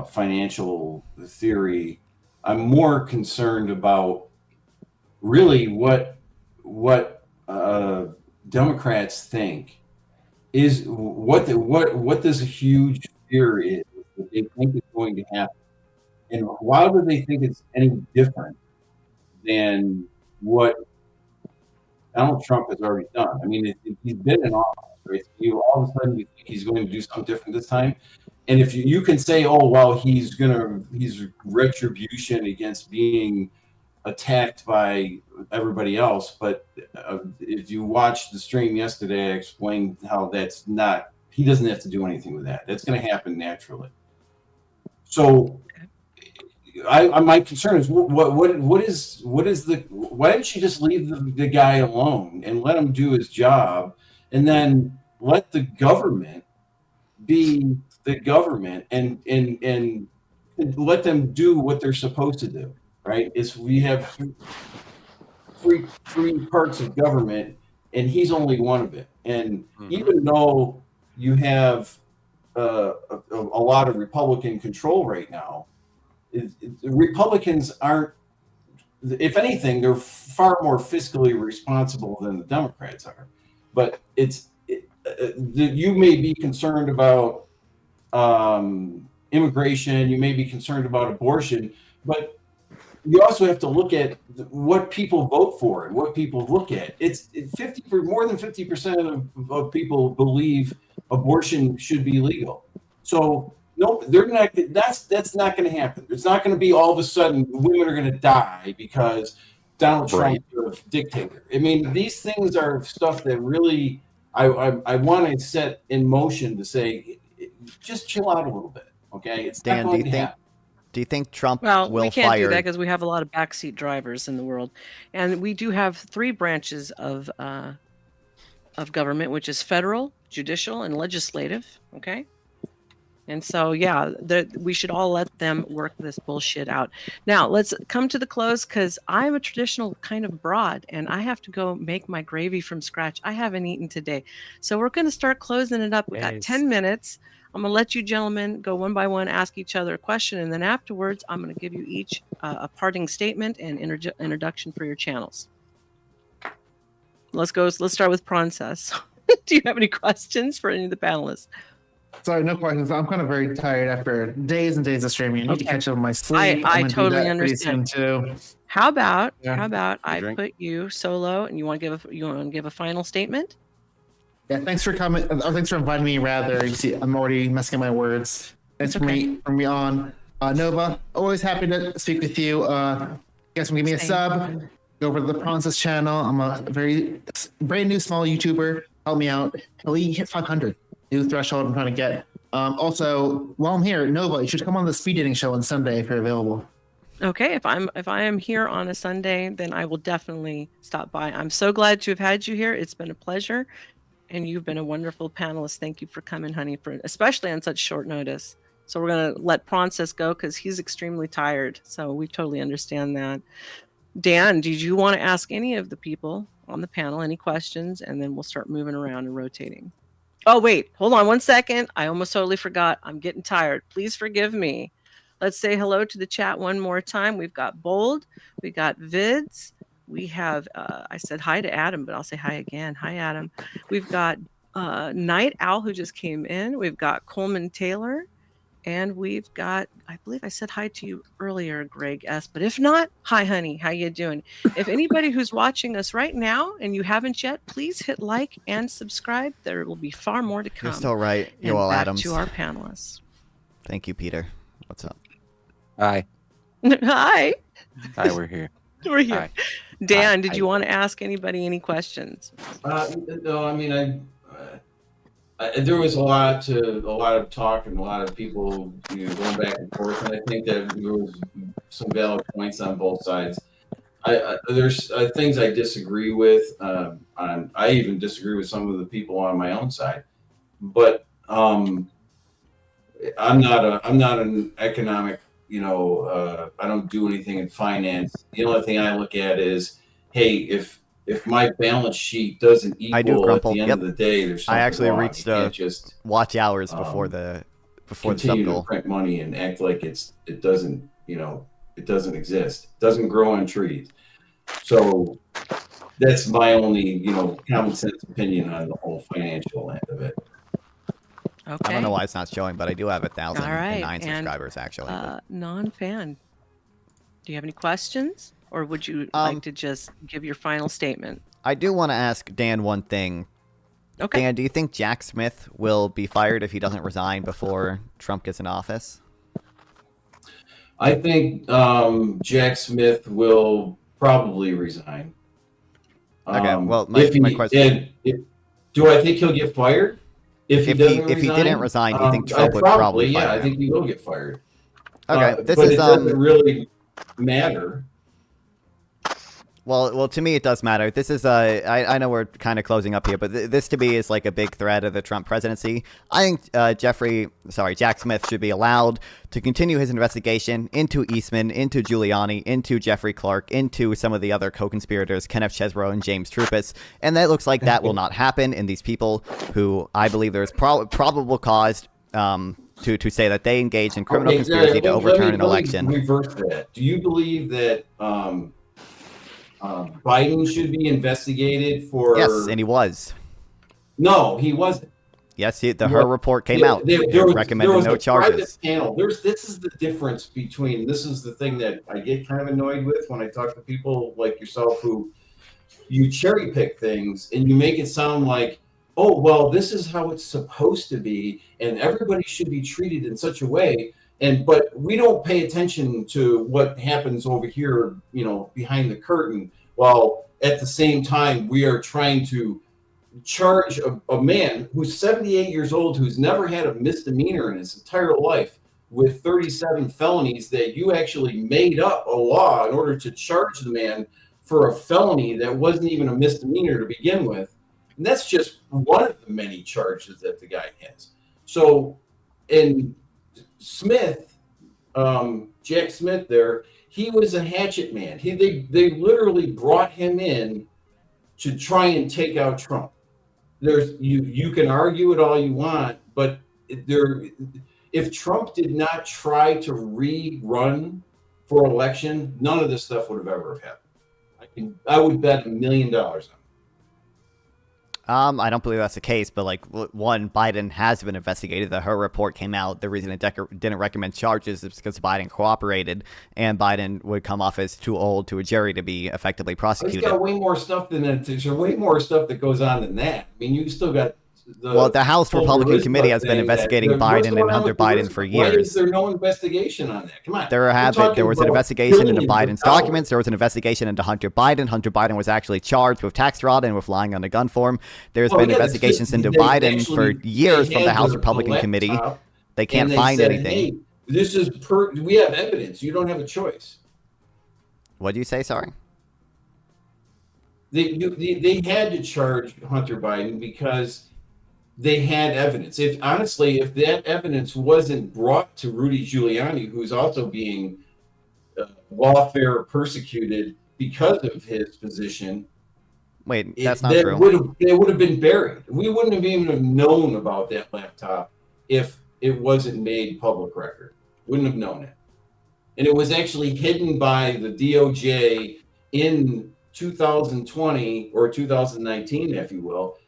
financial theory. I'm more concerned about really what Democrats think is what this huge fear is that they think is going to happen. And why do they think it's any different than what Donald Trump has already done? I mean, he's been in office, right? You all of a sudden you think he's going to do something different this time. And if you can say, oh, well, he's retribution against being attacked by everybody else. But if you watched the stream yesterday, I explained how that's not. He doesn't have to do anything with that. That's going to happen naturally. So, my concern is what is the? Why didn't she just leave the guy alone and let him do his job, and then let the government be the government and let them do what they're supposed to do, right? We have three parts of government, and he's only one of it. And even though you have a lot of Republican control right now, Republicans aren't. If anything, they're far more fiscally responsible than the Democrats are. But you may be concerned about immigration, you may be concerned about abortion, but you also have to look at what people vote for and what people look at. It's more than 50% of people believe abortion should be legal. So no, they're not. That's not going to happen. It's not going to be all of a sudden women are going to die because Donald Trump is a dictator. I mean, these things are stuff that really I want to set in motion to say, just chill out a little bit, okay? It's Dan, not going to happen. Do you think Trump Well, will we can't fire? do that because we have a lot of backseat drivers in the world, and we do have 3 branches of government, which is federal, judicial, and legislative. Okay, and so yeah, we should all let them work this bullshit out. Now let's come to the close because I'm a traditional kind of broad, and I have to go make my gravy from scratch. I haven't eaten today, so we're going to start closing it up. We got 10 minutes. I'm going to let you gentlemen go one by one, ask each other a question, and then afterwards, I'm going to give you each a parting statement and introduction for your channels. Let's go. Let's start with Princess. Do you have any questions for any of the panelists? Sorry, no questions. I'm kind of very tired after days and days of streaming. I need to catch up on my sleep. I totally understand. Too. How about I put you solo, and you want to give a final statement? Yeah, thanks for coming. Thanks for inviting me. Rather, you see, I'm already messing up my words. Thanks for me on Nova. Always happy to speak with you. You guys can give me a sub. Go over to the Princess channel. I'm a very brand new small YouTuber. Help me out. We hit 500. New threshold I'm trying to get. Also, while I'm here, Nova, you should come on the speed dating show on Sunday if you're available. Okay, if I am here on a Sunday, then I will definitely stop by. I'm so glad to have had you here. It's been a pleasure. And you've been a wonderful panelist. Thank you for coming, honey, especially on such short notice. So we're going to let Princess go because he's extremely tired. So we totally understand that. Dan, did you want to ask any of the people on the panel any questions? And then we'll start moving around and rotating. Oh, wait, hold on 1 second. I almost totally forgot. I'm getting tired. Please forgive me. Let's say hello to the chat one more time. We've got Bold. We got Vids. We have, I said hi to Adam, but I'll say hi again. Hi, Adam. We've got Night Owl, who just came in. We've got Coleman Taylor. And we've got, I believe I said hi to you earlier, Greg S. But if not, hi, honey. How you doing? If anybody who's watching us right now and you haven't yet, please hit like and subscribe. There will be far more to come. You're still right. Yoel Adams. To our panelists. Thank you, Peter. What's up? Hi. Hi. Hi, we're here. We're here. Hi. Dan, did you want to ask anybody any questions? No, I mean, there was a lot of talk and a lot of people going back and forth, and I think that there was some valid points on both sides. There's things I disagree with. I even disagree with some of the people on my own side, but I'm not an economic. I don't do anything in finance. The only thing I look at is, hey, if my balance sheet doesn't equal at the end of the day, there's something I actually wrong. reached just watch hours before the continue sub goal. to print money and act like it doesn't exist. It doesn't grow on trees. So that's my only common sense opinion on the whole financial end of it. Okay. I don't know why it's not showing, but I do have 1,009 and, subscribers actually. Non-fan. Do you have any questions, or would you like to just give your final statement? I do want to ask Dan one thing. Okay. Dan, do you think Jack Smith will be fired if he doesn't resign before Trump gets in office? I think Jack Smith will probably resign. Okay, well, my question. Do I think he'll get fired? If he didn't resign, do you think Trump would probably fire him? Yeah, I think he will get fired. Okay, but it doesn't really matter. Well, to me it does matter. This is I know we're kind of closing up here, but this to me is like a big threat of the Trump presidency. I think Jack Smith should be allowed to continue his investigation into Eastman, into Giuliani, into Jeffrey Clark, into some of the other co-conspirators, Kenneth Chesebro and James Trupis, and that looks like that will not happen. And these people who I believe there is probable cause to say that they engaged in criminal conspiracy to overturn an election. Reverse that. Do you believe that Biden should be investigated for? Yes, and he was. No, he wasn't. Yes, her report came out. Recommended no charges. Panel. This is the difference between. This is the thing that I get kind of annoyed with when I talk to people like yourself who you cherry pick things and you make it sound like, oh, well, this is how it's supposed to be, and everybody should be treated in such a way. But we don't pay attention to what happens over here, behind the curtain, while at the same time we are trying to charge a man who's 78 years old, who's never had a misdemeanor in his entire life, with 37 felonies that you actually made up a law in order to charge the man for a felony that wasn't even a misdemeanor to begin with. And that's just one of the many charges that the guy has. So, and Smith, Jack Smith there, he was a hatchet man. They literally brought him in to try and take out Trump. You can argue it all you want, but if Trump did not try to rerun for election, none of this stuff would have ever happened. I would bet $1 million on it. I don't believe that's the case, but one, Biden has been investigated. Her report came out. The reason it didn't recommend charges is because Biden cooperated, and Biden would come off as too old to a jury to be effectively prosecuted. He's got way more stuff than that. There's way more stuff that goes on than that. I mean, you still got. The House Republican Committee has been investigating Biden and Hunter Biden for years. Why is there no investigation on that? Come on. There was an investigation into Biden's documents. There was an investigation into Hunter Biden. Hunter Biden was actually charged with tax fraud and with lying on a gun form. There's been investigations into Biden for years from the House Republican Committee. They can't find anything. Hey, we have evidence. You don't have a choice. What do you say? Sorry. They had to charge Hunter Biden because they had evidence. If that evidence wasn't brought to Rudy Giuliani, who's also being lawfare persecuted because of his position. Wait, that's not true. It would have been buried. We wouldn't have even have known about that laptop if it wasn't made public record. Wouldn't have known it. And it was actually hidden by the DOJ in 2020 or 2019, if you will,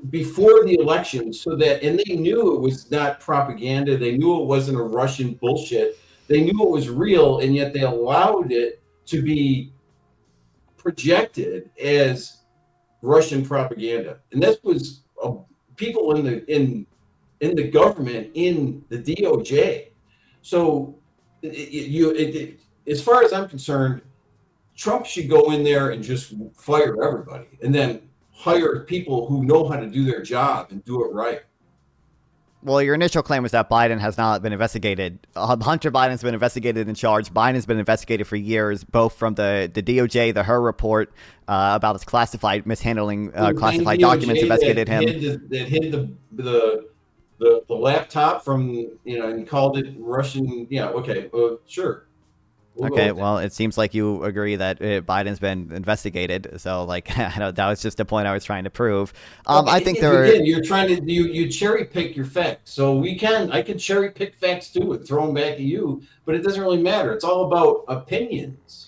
before the election, and they knew it was not propaganda. They knew it wasn't a Russian bullshit. They knew it was real, and yet they allowed it to be projected as Russian propaganda. And this was people in the government, in the DOJ. So, as far as I'm concerned, Trump should go in there and just fire everybody, and then hire people who know how to do their job and do it right. Well, your initial claim was that Biden has not been investigated. Hunter Biden's been investigated and charged. Biden's been investigated for years, both from the DOJ, her report about his classified mishandling classified documents investigated him. That hid the laptop from, and called it Russian. Yeah, okay, sure. Okay, well, it seems like you agree that Biden's been investigated. So, that was just a point I was trying to prove. I think you're trying to you cherry pick your facts. So I can cherry pick facts too and throw them back at you, but it doesn't really matter. It's all about opinions.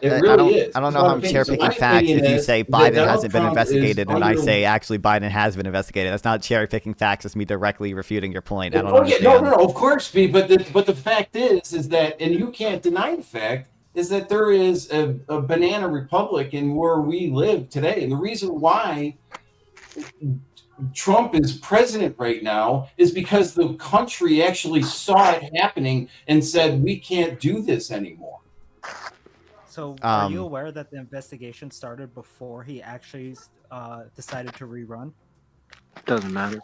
It really is. I don't know how I'm cherry picking facts if you say Biden hasn't been investigated and I say actually Biden has been investigated. That's not cherry picking facts. It's me directly refuting your point. I don't understand. No, of course, but the fact is that, and you can't deny the fact, is that there is a banana republic in where we live today, and the reason why Trump is president right now is because the country actually saw it happening and said, we can't do this anymore. So are you aware that the investigation started before he actually decided to rerun? Doesn't matter.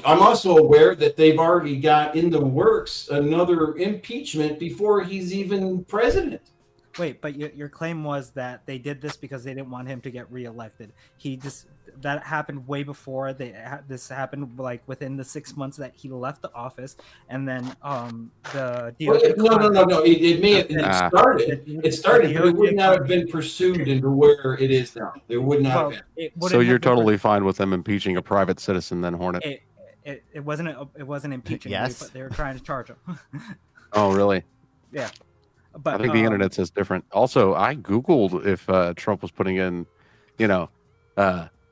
I'm also aware that they've already got in the works another impeachment before he's even president. Wait, but your claim was that they did this because they didn't want him to get reelected. That happened way before this happened, like within the 6 months that he left the office, and then the DOJ. No. It started, but it would not have been pursued into where it is now. There would not have been. So you're totally fine with them impeaching a private citizen, then, Hornet? It wasn't impeaching. Yes. They were trying to charge him. Oh, really? Yeah. But I think the internet says different. Also, I Googled if Trump was putting in,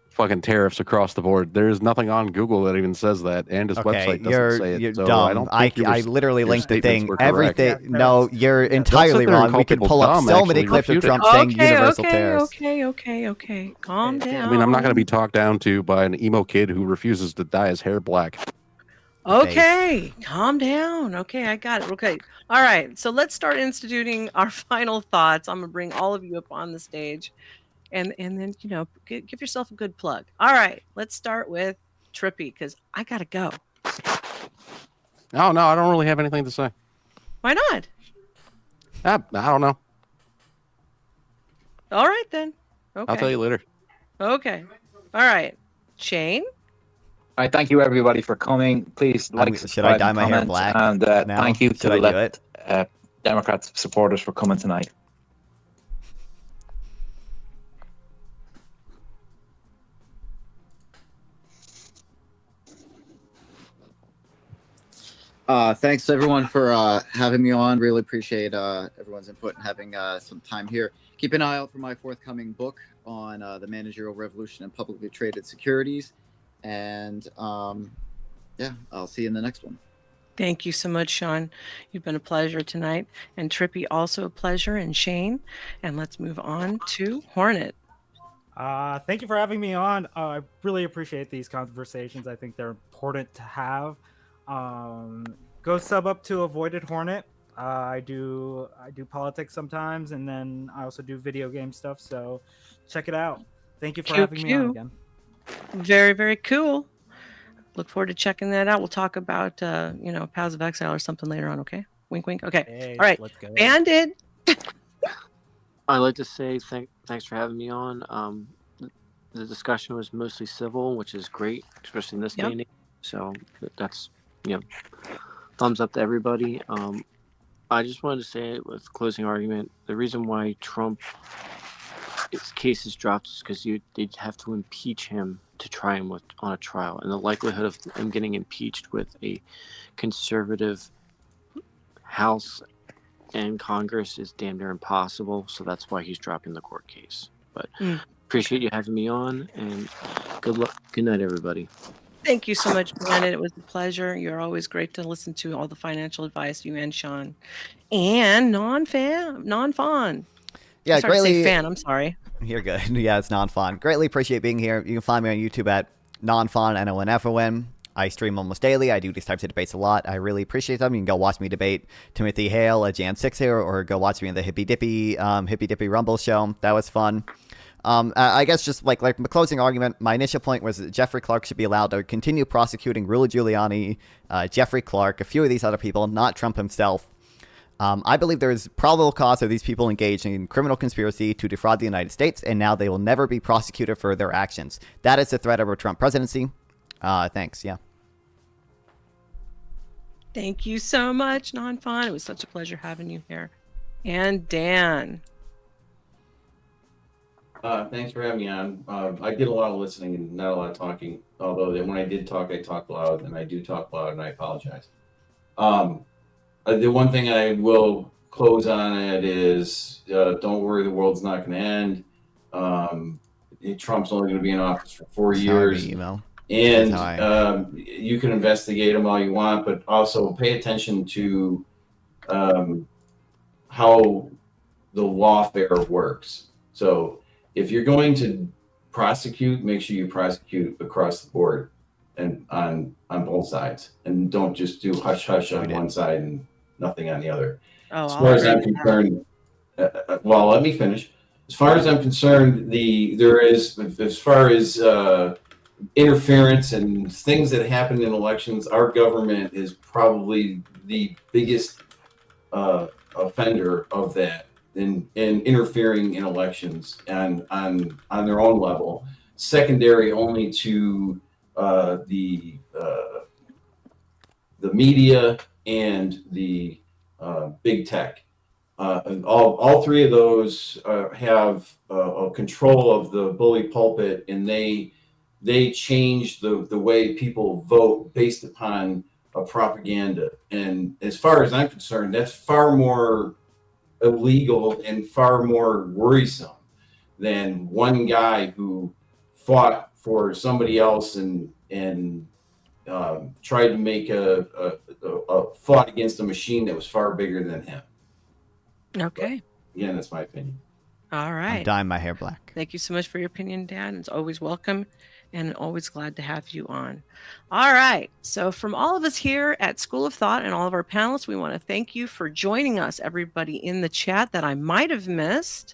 fucking tariffs across the board. There's nothing on Google that even says that, and his website doesn't say it. You're so dumb. I literally linked the thing. Everything. No, you're Don't entirely sit there and wrong. call We could people pull up dumb, so many actually. clips of Refute it. Trump saying universal tariffs. Okay. Calm down. I mean, I'm not going to be talked down to by an emo kid who refuses to dye his hair black. Okay, calm down. Okay, I got it. Okay. All right. So let's start instituting our final thoughts. I'm going to bring all of you up on the stage and then, give yourself a good plug. All right. Let's start with Trippy because I got to go. No, I don't really have anything to say. Why not? I don't know. All right, then. Okay. I'll tell you later. Okay. All right. Shane? I thank you everybody for coming. Please should I dye my hair black? And now? thank you to Should the I do left Democrats supporters for coming tonight. Thanks everyone for having me on. Really appreciate everyone's input and having some time here. Keep an eye out for my forthcoming book on the managerial revolution in publicly traded securities. And I'll see you in the next one. Thank you so much, Sean. You've been a pleasure tonight. And Trippy, also a pleasure. And Shane. And let's move on to Hornet. Thank you for having me on. I really appreciate these conversations. I think they're important to have. Go sub up to Avoided Hornet. I do politics sometimes, and then I also do video game stuff. So check it out. Thank you for having me on again. Very, very cool. Look forward to checking that out. We'll talk about Paths of Exile or something later on. Okay, wink, wink. Okay, hey, all right. Let's go. Bandit. I'd like to say thanks for having me on. The discussion was mostly civil, which is great, especially in this day and age. So that's thumbs up to everybody. I just wanted to say with closing argument, the reason why Trump's case is dropped is because they'd have to impeach him to try him on a trial, and the likelihood of him getting impeached with a conservative House and Congress is damn near impossible. So that's why he's dropping the court case. But appreciate you having me on, and good luck. Good night, everybody. Thank you so much, Brandon. It was a pleasure. You're always great to listen to all the financial advice, you and Sean. And non-fawn. Yeah, greatly. Fan, I'm sorry. You're good. Yeah, it's non-fawn. Greatly appreciate being here. You can find me on YouTube at non-fawn, NONFON. I stream almost daily. I do these types of debates a lot. I really appreciate them. You can go watch me debate Timothy Hale at Jan 6 here, or go watch me in the Hippy Dippy Rumble show. That was fun. I guess just like my closing argument, my initial point was that Jeffrey Clark should be allowed to continue prosecuting Rudy Giuliani, Jeffrey Clark, a few of these other people, not Trump himself. I believe there is probable cause of these people engaged in criminal conspiracy to defraud the United States, and now they will never be prosecuted for their actions. That is the threat of a Trump presidency. Thanks. Yeah. Thank you so much, Non-Fawn. It was such a pleasure having you here. And Dan. Thanks for having me on. I did a lot of listening and not a lot of talking, although then when I did talk, I talked loud, and I do talk loud, and I apologize. The one thing I will close on it is don't worry, the world's not going to end. Trump's only going to be in office for 4 years. And you can investigate him all you want, but also pay attention to how the lawfare works. So if you're going to prosecute, make sure you prosecute across the board and on both sides, and don't just do hush hush on one side and nothing on the other. Oh, as far as I'm concerned, well, let me finish. As far as I'm concerned, there is, as far as interference and things that happen in elections, our government is probably the biggest offender of that in interfering in elections and on their own level, secondary only to the media and the big tech. And all three of those have control of the bully pulpit, and they change the way people vote based upon propaganda. And as far as I'm concerned, that's far more illegal and far more worrisome than one guy who fought for somebody else and tried to make a fought against a machine that was far bigger than him. Okay. But, again, that's my opinion. All right. I'm dyeing my hair black. Thank you so much for your opinion, Dan. It's always welcome and always glad to have you on. All right. So from all of us here at School of Thought and all of our panelists, we want to thank you for joining us, everybody in the chat that I might have missed.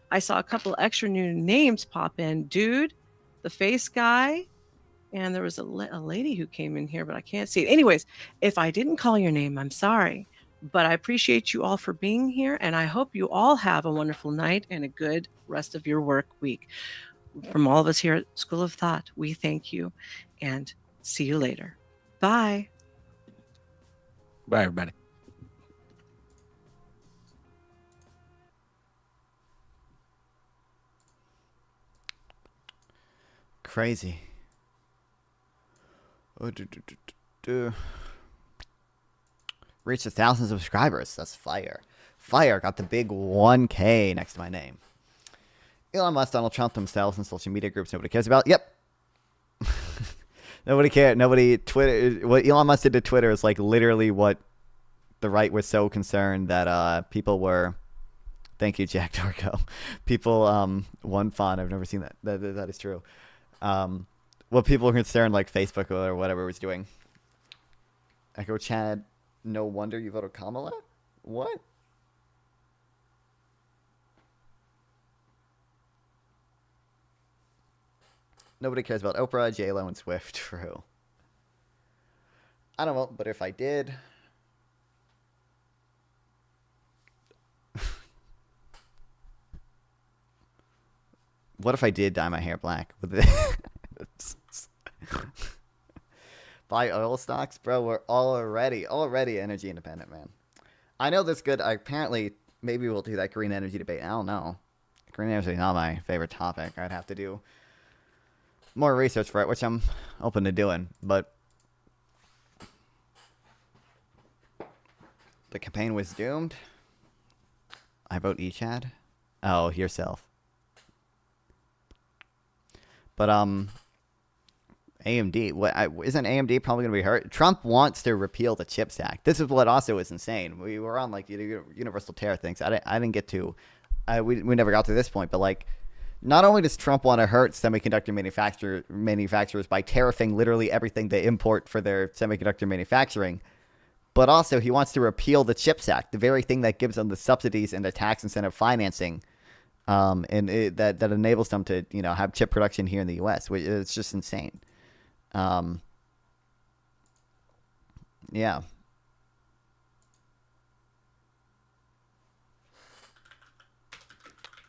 I saw a couple extra new names pop in. Dude, the face guy, and there was a lady who came in here, but I can't see it. Anyways, if I didn't call your name, I'm sorry. But I appreciate you all for being here, and I hope you all have a wonderful night and a good rest of your work week. From all of us here at School of Thought, we thank you and see you later. Bye. Bye, everybody. Crazy. Reached 1,000 subscribers. That's fire. Fire got the big 1K next to my name. Elon Musk, Donald Trump themselves, and social media groups nobody cares about. Yep. Nobody cared. Nobody. Twitter. What Elon Musk did to Twitter is like literally what the right was so concerned that people were. Thank you, Jack Dorco. People one font. I've never seen that. That is true. What people were concerned, like Facebook or whatever was doing. Echo Chad. No wonder you voted Kamala? What? Nobody cares about Oprah, J-Lo, and Swift. True. I don't know, but if I did... What if I did dye my hair black? Buy oil stocks? Bro, we're already energy independent, man. I know that's good. Apparently, maybe we'll do that green energy debate. I don't know. Green energy is not my favorite topic. I'd have to do more research for it, which I'm open to doing. But the campaign was doomed. I vote Chad. Oh, yourself. But, AMD, isn't AMD probably going to be hurt? Trump wants to repeal the CHIPS Act. This is what also is insane. We were on like the universal tariff things. I didn't get to, we never got to this point. But like, not only does Trump want to hurt semiconductor manufacturers by tariffing literally everything they import for their semiconductor manufacturing, but also he wants to repeal the CHIPS Act, the very thing that gives them the subsidies and the tax incentive financing, that enables them to have chip production here in the U.S. Which it's just insane. Yeah.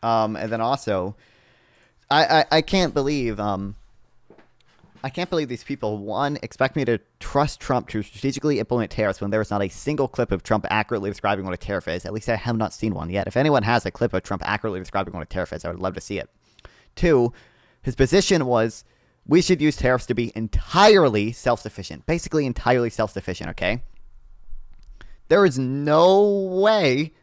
And then also, I can't believe, I can't believe these people, one, expect me to trust Trump to strategically implement tariffs when there is not a single clip of Trump accurately describing what a tariff is. At least I have not seen one yet. If anyone has a clip of Trump accurately describing what a tariff is, I would love to see it. Two, his position was, we should use tariffs to be entirely self-sufficient. Basically entirely self-sufficient, okay? There is no way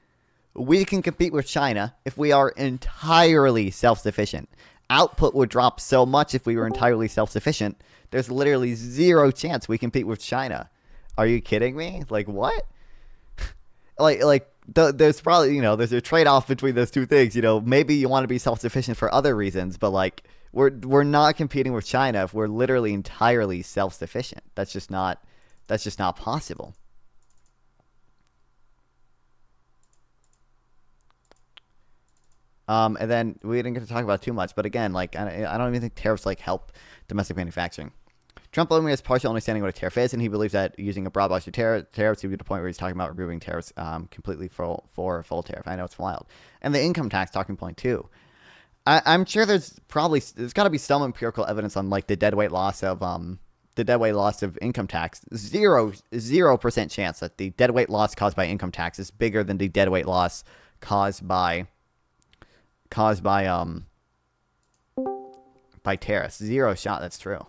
we can compete with China if we are entirely self-sufficient. Output would drop so much if we were entirely self-sufficient. There's literally zero chance we compete with China. Are you kidding me? Like, what? There's probably, there's a trade-off between those two things. Maybe you want to be self-sufficient for other reasons, but like, we're not competing with China if we're literally entirely self-sufficient. That's just not possible. And then we didn't get to talk about too much, but again, like I don't even think tariffs like help domestic manufacturing. Trump only has partial understanding what a tariff is, and he believes that using a broad brush of tariffs to the point where he's talking about removing tariffs completely for a full tariff. I know it's wild. And the income tax talking point too. I'm sure there's got to be some empirical evidence on like the deadweight loss of income tax. 0% chance that the deadweight loss caused by income tax is bigger than the deadweight loss caused by tariffs. Zero shot that's true.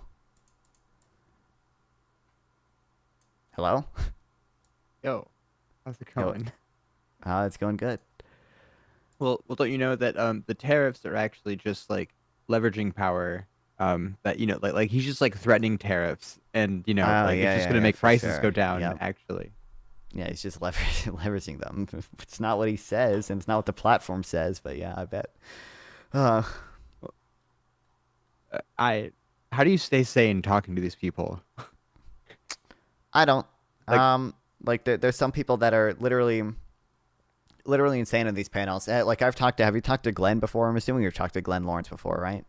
Hello? Yo, how's it going? It's going good. Well, don't you know that the tariffs are actually just like leveraging power? That like he's just like threatening tariffs, and it's just gonna make prices go down. Yep. Actually, yeah, he's just leveraging them. It's not what he says, and it's not what the platform says. But yeah, I bet. How do you stay sane talking to these people? I don't. There's some people that are literally insane in these panels. Like have you talked to Glenn before? I'm assuming you've talked to Glenn Lawrence before, right?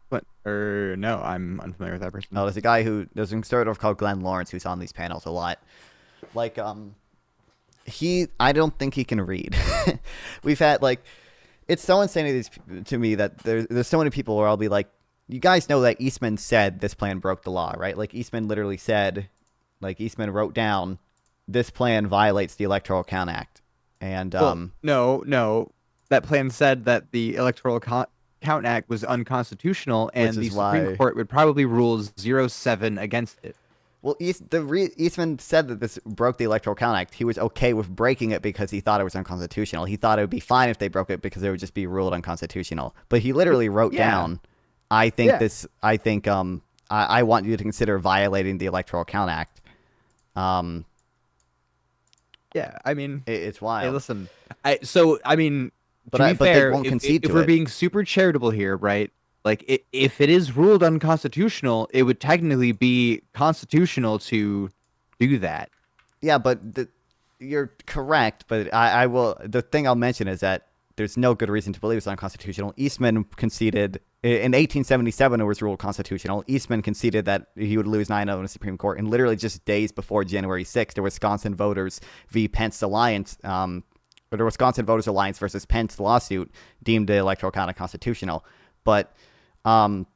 What? No, I'm unfamiliar with that person. Oh, there's a conservative called Glenn Lawrence who's on these panels a lot. Like, I don't think he can read. We've had it's so insane to me that there's so many people where I'll be like, you guys know that Eastman said this plan broke the law, right? Like Eastman literally said, Eastman wrote down, this plan violates the Electoral Count Act. And no, that plan said that the Electoral Count Act was unconstitutional, and the Supreme Court would probably rule 0-7 against it. Well, Eastman said that this broke the Electoral Count Act. He was okay with breaking it because he thought it was unconstitutional. He thought it would be fine if they broke it because it would just be ruled unconstitutional. But he literally wrote down, I want you to consider violating the Electoral Count Act. Yeah, I mean, it's wild. Hey, listen, but they won't concede to it. If we're being super charitable here, right? Like, if it is ruled unconstitutional, it would technically be constitutional to do that. Yeah, but you're correct. But I will. The thing I'll mention is that there's no good reason to believe it's unconstitutional. Eastman conceded in 1877 it was ruled constitutional. Eastman conceded that he would lose 9-0 in the Supreme Court, and literally just days before January 6th, the Wisconsin Voters v. Pence Alliance, or the Wisconsin Voters Alliance versus Pence lawsuit deemed the Electoral Count constitutional. But the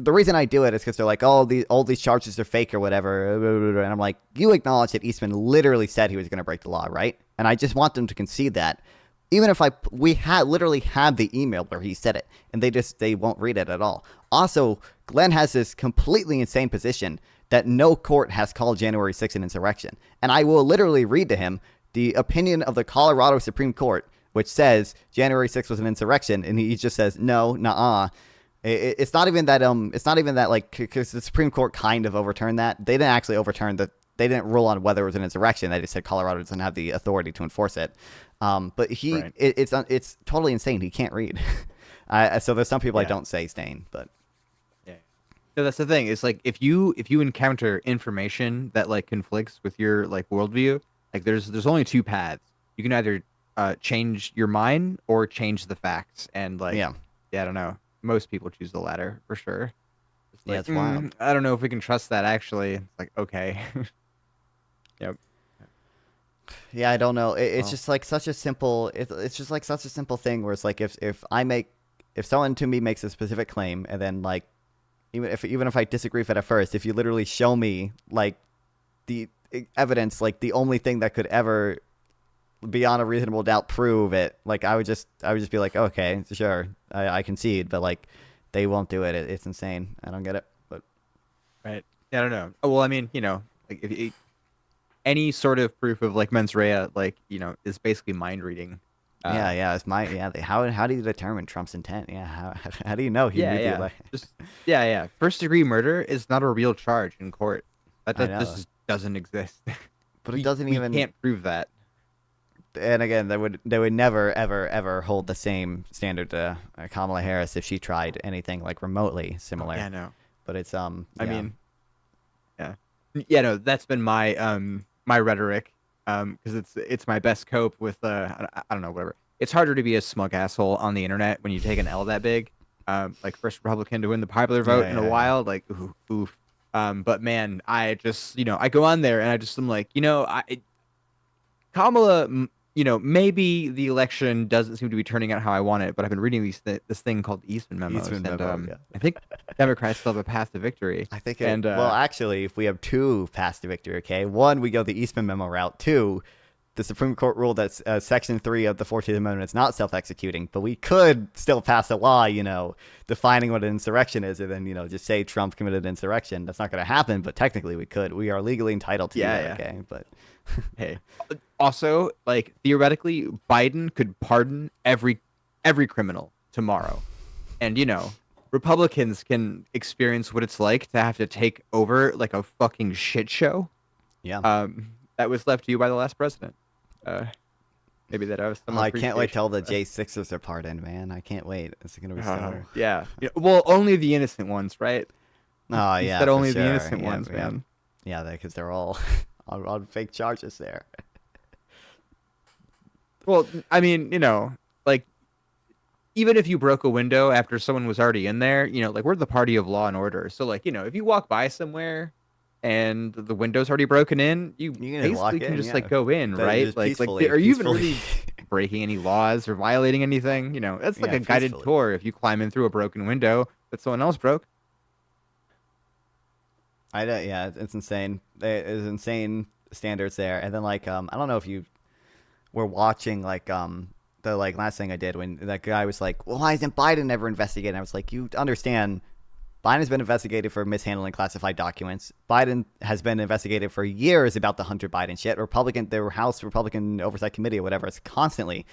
reason I do it is because they're like, all these charges are fake or whatever, and I'm like, you acknowledge that Eastman literally said he was going to break the law, right? And I just want them to concede that. Even if we literally have the email where he said it, and they won't read it at all. Also, Glenn has this completely insane position that no court has called January 6th an insurrection. And I will literally read to him the opinion of the Colorado Supreme Court, which says January 6th was an insurrection, and he just says no, nuh-uh. It's not even that like, because the Supreme Court kind of overturned that. They didn't actually overturn they didn't rule on whether it was an insurrection. They just said Colorado doesn't have the authority to enforce it. But it's totally insane. He can't read. So there's some people I don't say sane, but yeah. So that's the thing. It's like if you encounter information that like conflicts with your like worldview, like there's only two paths. You can either change your mind or change the facts. And like I don't know. Most people choose the latter for sure. It's like, it's wild. I don't know if we can trust that. Actually, it's like okay. Yep. Yeah, I don't know. It's just like such a simple. It's just like such a simple thing where it's like if someone to me makes a specific claim, and then like even if I disagree with it at first, if you literally show me like the evidence, like the only thing that could ever beyond a reasonable doubt prove it, like I would just be like, okay, sure, I concede, but like they won't do it. It's insane. I don't get it. But right, yeah, I don't know. Oh, well, I mean, like if any sort of proof of like mens rea, like is basically mind reading. It's how do you determine Trump's intent? Yeah, how do you know he knew? First degree murder is not a real charge in court. That just doesn't exist. But it doesn't even. We can't prove that. and again, they would never ever hold the same standard to Kamala Harris if she tried anything like remotely similar. Yeah, no. But it's I mean, yeah, no, that's been my my rhetoric, because it's my best cope with I don't know, whatever. It's harder to be a smug asshole on the internet when you take an L that big. Like first Republican to win the popular vote in a while, like oof. But man, I just, I go on there and I just am like, Kamala, maybe the election doesn't seem to be turning out how I want it, but I've been reading this thing called Eastman memos, I think Democrats still have a path to victory. I think, well, actually, if we have two paths to victory, okay, one, we go the Eastman memo route. Two, the Supreme Court ruled that Section 3 of the 14th Amendment is not self-executing, but we could still pass a law, defining what an insurrection is, and then, just say Trump committed insurrection. That's not going to happen, but technically we could. We are legally entitled to that, okay? But hey, also, like, theoretically, Biden could pardon every criminal tomorrow. And, Republicans can experience what it's like to have to take over, like, a fucking shit show. Yeah. That was left to you by the last president. Maybe that I was. I can't wait till the J6ers are pardoned, man. I can't wait. It's gonna be so. Yeah. Well, only the innocent ones, right? Oh yeah. Said only the innocent ones, man. Yeah, because they're all on fake charges there. Well, I mean, like, even if you broke a window after someone was already in there, like, we're the party of law and order. So, like, if you walk by somewhere and the window's already broken in, you basically can just like go in, right? Like, are you even really breaking any laws or violating anything? That's like a guided tour if you climb in through a broken window that someone else broke. Yeah, it's insane. There's insane standards there. And then like, I don't know if you were watching like the like last thing I did when that guy was like, well, why isn't Biden ever investigated? And I was like, you understand, Biden's been investigated for mishandling classified documents. Biden has been investigated for years about the Hunter Biden shit. The House Republican Oversight Committee or whatever is constantly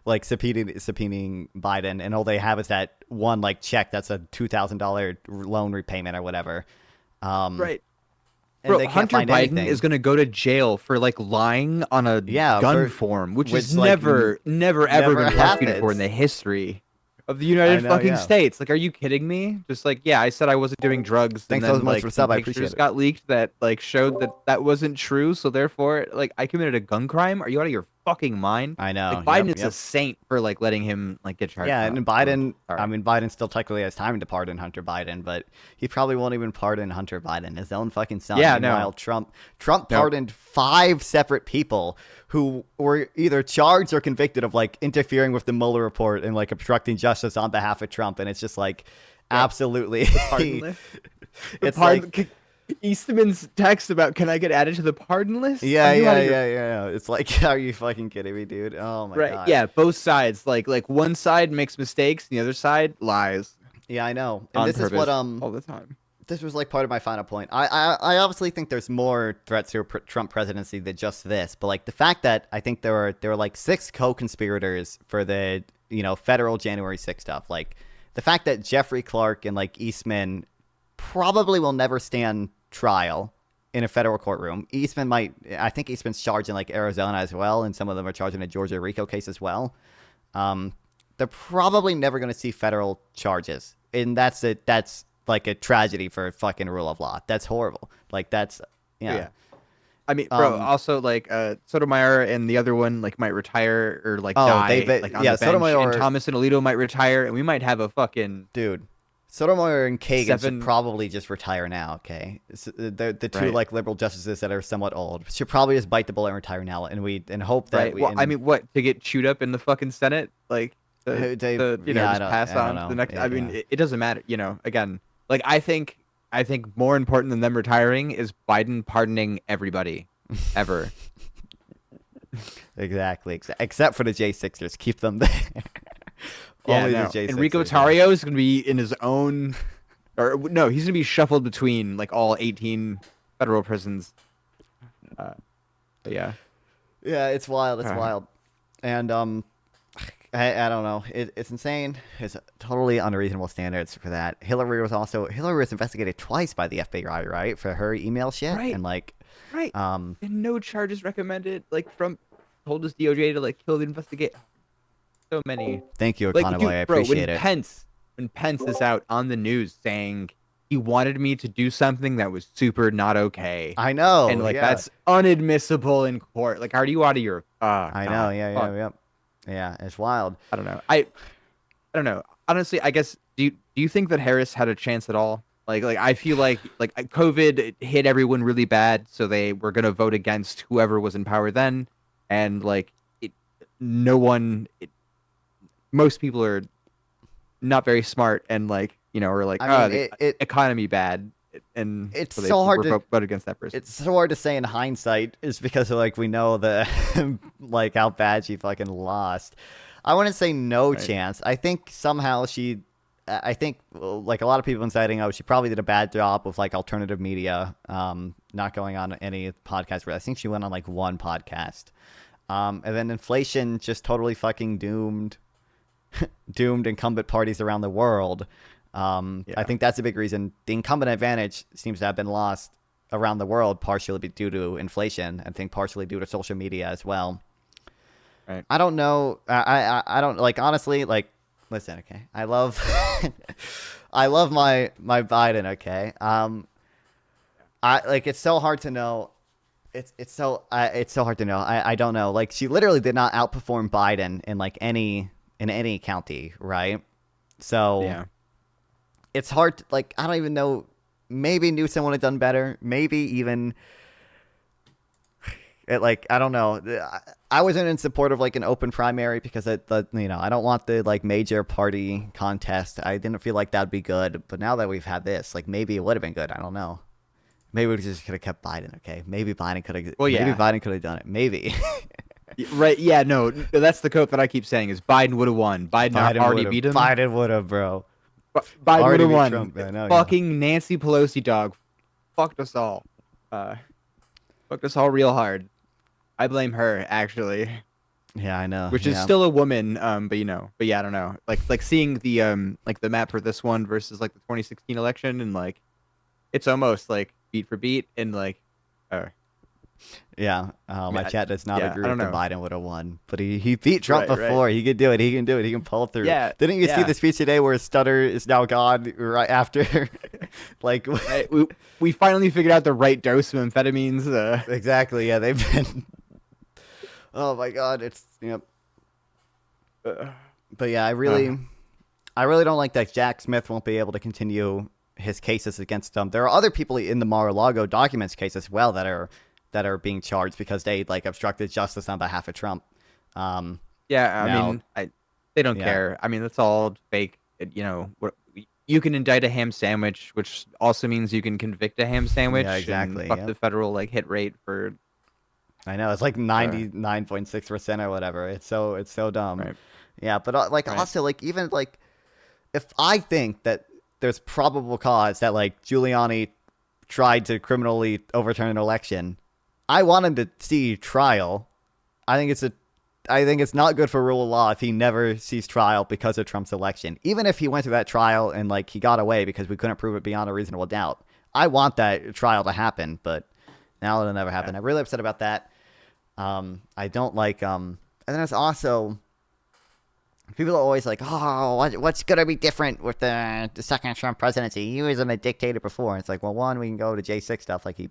like subpoenaing Biden, and all they have is that one like check that's a $2,000 loan repayment or whatever. Right. Bro, Hunter Biden is going to go to jail for like lying on a gun form, which is never ever been prosecuted for in the history of the United States. Like, are you kidding me? Just like, yeah, I said I wasn't doing drugs. Thanks and then, so much like, for sub. I pictures appreciate it. got leaked that like showed that wasn't true. So therefore, like, I committed a gun crime. Are you out of your fucking mind? I know. Like, Biden is a saint for like letting him like get charged. Yeah, and Biden. I mean, Biden still technically has time to pardon Hunter Biden, but he probably won't even pardon Hunter Biden, his own fucking son. Yeah, Meanwhile, Trump pardoned 5 separate people who were either charged or convicted of like interfering with the Mueller report and like obstructing justice on behalf of Trump, and it's just like absolutely. It's like Eastman's text about, can I get added to the pardon list? Yeah. It's like, are you fucking kidding me, dude? Oh my god. Yeah, both sides. Like one side makes mistakes, the other side lies. Yeah, I know. And this is what all the time. This was like part of my final point. I obviously think there's more threats to a Trump presidency than just this, but like the fact that I think there were like 6 co-conspirators for the federal January 6th stuff. Like the fact that Jeffrey Clark and like Eastman probably will never stand trial in a federal courtroom. I think Eastman's charged in like Arizona as well, and some of them are charged in a Georgia RICO case as well. They're probably never going to see federal charges, and that's like a tragedy for fucking rule of law. That's horrible. Like that's yeah. I mean, bro. Also, like Sotomayor and the other one like might retire or like die. Like, on the bench, Sotomayor and Thomas and Alito might retire, and we might have a fucking dude. Sotomayor and Kagan should probably just retire now. Okay, the two like liberal justices that are somewhat old should probably just bite the bullet and retire now, and hope that. I mean, what, to get chewed up in the fucking Senate, like just pass on to the next. I mean, it doesn't matter. Again, like I think more important than them retiring is Biden pardoning everybody ever. Exactly, except for the J6ers. Keep them there. Only the J6ers. Enrico Tarrio is going to be in his own, or no, he's going to be shuffled between like all 18 federal prisons. Yeah, it's wild. It's wild, and I don't know. It's insane. It's totally unreasonable standards for that. Hillary was investigated twice by the FBI, right, for her email shit, and like, and no charges recommended. Like Trump told his DOJ to like kill the investigate. So many. Thank you, Like, Econoboy. I appreciate it. When Pence is out on the news saying he wanted me to do something that was super not okay. I know, and like yeah. that's unadmissible in court. Like, are you out of your? I know, yeah. It's wild. I don't know. I don't know. Honestly, I guess do you think that Harris had a chance at all? Like I feel like COVID hit everyone really bad, so they were gonna vote against whoever was in power then, and like most people are not very smart and like are like economy bad, and it's so so hard to vote against that person. It's so hard to say in hindsight, is because like we know the like how bad she fucking lost. I wouldn't say no chance. I think somehow I think like a lot of people have been citing, she probably did a bad job with like alternative media, not going on any podcast. I think she went on like one podcast, and then inflation just totally fucking doomed incumbent parties around the world. I think that's a big reason. The incumbent advantage seems to have been lost around the world, partially due to inflation, and I think partially due to social media as well. Right. I don't know. I don't like, honestly, like, listen, okay. I love my Biden, okay. It's so hard to know. It's so hard to know. I don't know. Like, she literally did not outperform Biden in like any county, right? So yeah. It's hard to, like, I don't even know. Maybe Newsom would have done better. Maybe even I don't know. I wasn't in support of like an open primary because I don't want the like major party contest. I didn't feel like that'd be good. But now that we've had this, like, maybe it would have been good. I don't know. Maybe we just could have kept Biden. Okay, maybe Biden could have. Well, yeah. Maybe Biden could have done it. Maybe. Right? Yeah. No. That's the quote that I keep saying is Biden would have won. Biden already beat him. Biden would have, bro. Biden would have won. Trump, fucking Nancy Pelosi, dog. Fucked us all. Fucked us all real hard. I blame her, actually. Yeah, I know. Which is still a woman, but yeah, I don't know. Like seeing the like the map for this one versus like the 2016 election, and like it's almost like beat for beat, and like yeah. My chat does not agree with Biden would have won, but he beat Trump before. Right. He could do it. He can do it. He can pull through. Yeah. Didn't you see the speech today where his stutter is now gone right after? Like, we finally figured out the right dose of amphetamines. Exactly. Yeah, they've been. Oh my God, it's but yeah, I really don't like that Jack Smith won't be able to continue his cases against them. There are other people in the Mar-a-Lago documents case as well that are being charged because they like obstructed justice on behalf of Trump. Yeah, they don't care. I mean, that's all fake. You can indict a ham sandwich, which also means you can convict a ham sandwich. Yeah, exactly. Fuck the federal like hit rate for. I know, it's like 99.6% or whatever. It's so dumb. Right. Yeah, but also like even like if I think that there's probable cause that like Giuliani tried to criminally overturn an election, I want him to see trial. I think it's not good for rule of law if he never sees trial because of Trump's election. Even if he went to that trial and like he got away because we couldn't prove it beyond a reasonable doubt. I want that trial to happen, but now it'll never happen. I'm really upset about that. I don't like and then it's also people are always like, oh, what's gonna be different with the second Trump presidency? He wasn't a dictator before. It's like, well, one, we can go to J6 stuff, like he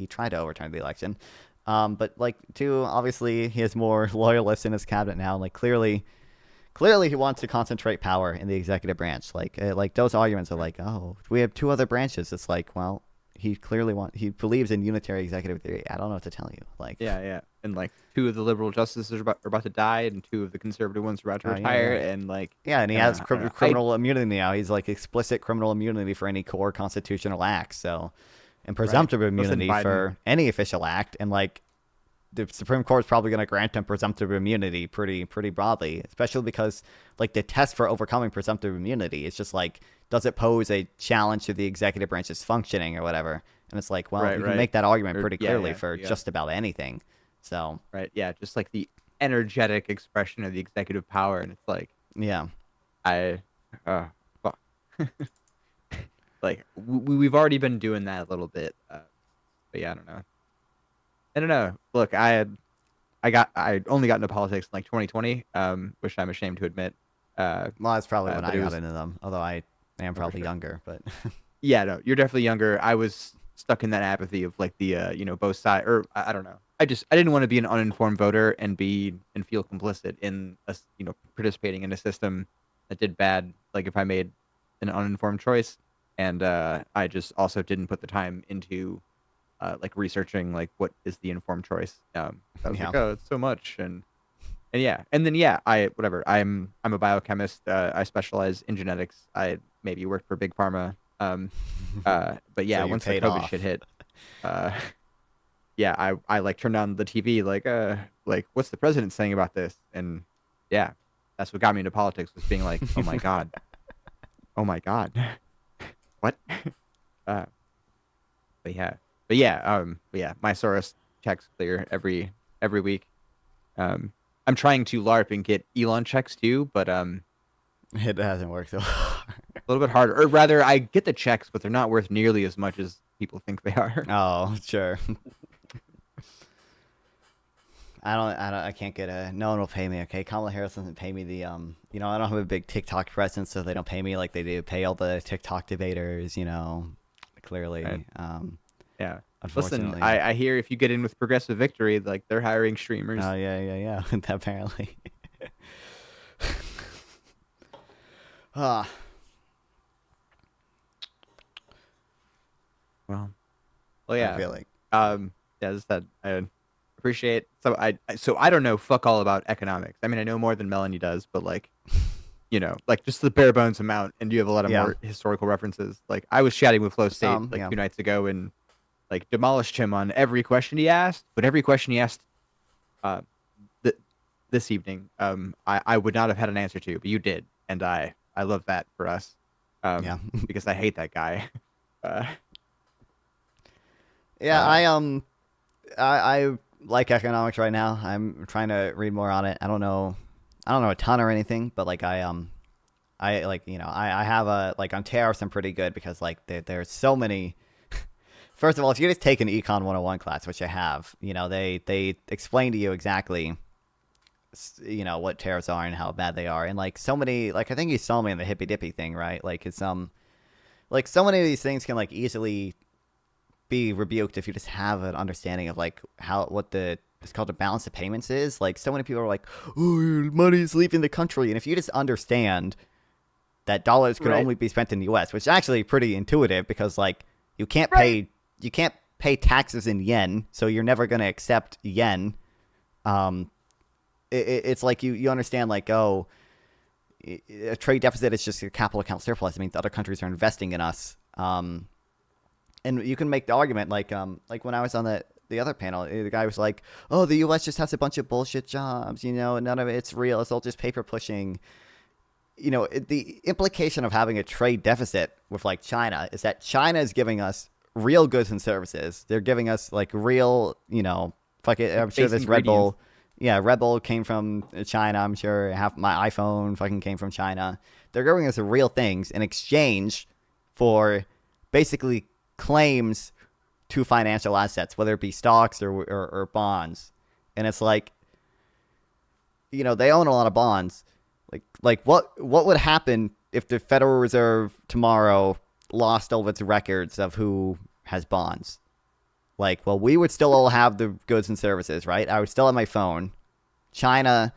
tried to overturn the election, but like two, obviously he has more loyalists in his cabinet now. Like clearly he wants to concentrate power in the executive branch. Like those arguments are like, oh, we have two other branches. It's like, well, he believes in unitary executive theory. I don't know what to tell you. Like, yeah, and like two of the liberal justices are about to die, and two of the conservative ones are about to retire, and like and he has criminal immunity now. He's like explicit criminal immunity for any core constitutional acts. So, and presumptive immunity for any official act, and like the Supreme Court is probably going to grant him presumptive immunity pretty broadly, especially because like the test for overcoming presumptive immunity is just like, does it pose a challenge to the executive branch's functioning or whatever? And it's like, well, you can make that argument pretty clearly for just about anything. So just like the energetic expression of the executive power, and it's like, fuck. Like we've already been doing that a little bit, but yeah, I don't know. Look, I only got into politics in like 2020, which I'm ashamed to admit. Well, that's probably when I got was, into them. Although I am probably younger, but yeah, no, you're definitely younger. I was stuck in that apathy of like the both sides, or I don't know. I didn't want to be an uninformed voter and feel complicit in participating in a system that did bad. Like if I made an uninformed choice, and I just also didn't put the time into like researching like what is the informed choice. I was like, oh, it's so much, and yeah, and then I'm a biochemist. I specialize in genetics. I maybe worked for big pharma. But yeah, So once the paid COVID off. shit hit, yeah, I like turned on the TV like what's the president saying about this? And yeah, that's what got me into politics, was being like, oh my god, what? But yeah, my Soros checks clear every week. I'm trying to LARP and get Elon checks too, but it hasn't worked so far. A little bit harder, or rather, I get the checks, but they're not worth nearly as much as people think they are. Oh, sure. I can't get no one will pay me. Okay, Kamala Harris doesn't pay me the I don't have a big TikTok presence, so they don't pay me like they do pay all the TikTok debaters. Clearly. Right. Yeah. Listen, Unfortunately. I hear if you get in with Progressive Victory, like they're hiring streamers. Oh yeah. Apparently. Well, yeah. I feel like. As I said, I appreciate. So I don't know fuck all about economics. I mean, I know more than Melanie does, but like, like just the bare bones amount. And you have a lot of more historical references. Like I was chatting with Flo State 2 nights ago and like demolished him on every question he asked. But every question he asked, this evening, I would not have had an answer to, but you did, and I love that for us. Because I hate that guy. I like economics right now. I'm trying to read more on it. I don't know a ton or anything, but like I have a like on tariffs I'm pretty good because like there's so many. First of all, if you just take an Econ 101 class, which I have, they explain to you exactly what tariffs are and how bad they are, and like so many, like I think you saw me in the hippy dippy thing, right? Like it's like so many of these things can like easily be rebuked if you just have an understanding of like it's called a balance of payments is. Like so many people are like, oh, your money's leaving the country, and if you just understand that dollars can only be spent in the U.S., which is actually pretty intuitive because like you can't pay taxes in yen, so you're never going to accept yen. It's like you understand like, oh, a trade deficit is just a capital account surplus. I mean, other countries are investing in us. And you can make the argument like when I was on the other panel, the guy was like, oh, the U.S. just has a bunch of bullshit jobs, and none of it's real. It's all just paper pushing. The implication of having a trade deficit with like China is that China is giving us real goods and services. They're giving us like real, I'm sure this Red Bull. Yeah, Red Bull came from China. I'm sure half my iPhone fucking came from China. They're giving us real things in exchange for basically claims to financial assets, whether it be stocks or bonds. And it's like, they own a lot of bonds. Like what would happen if the Federal Reserve tomorrow lost all of its records of who has bonds? Like, well, we would still all have the goods and services, right? I would still have my phone. China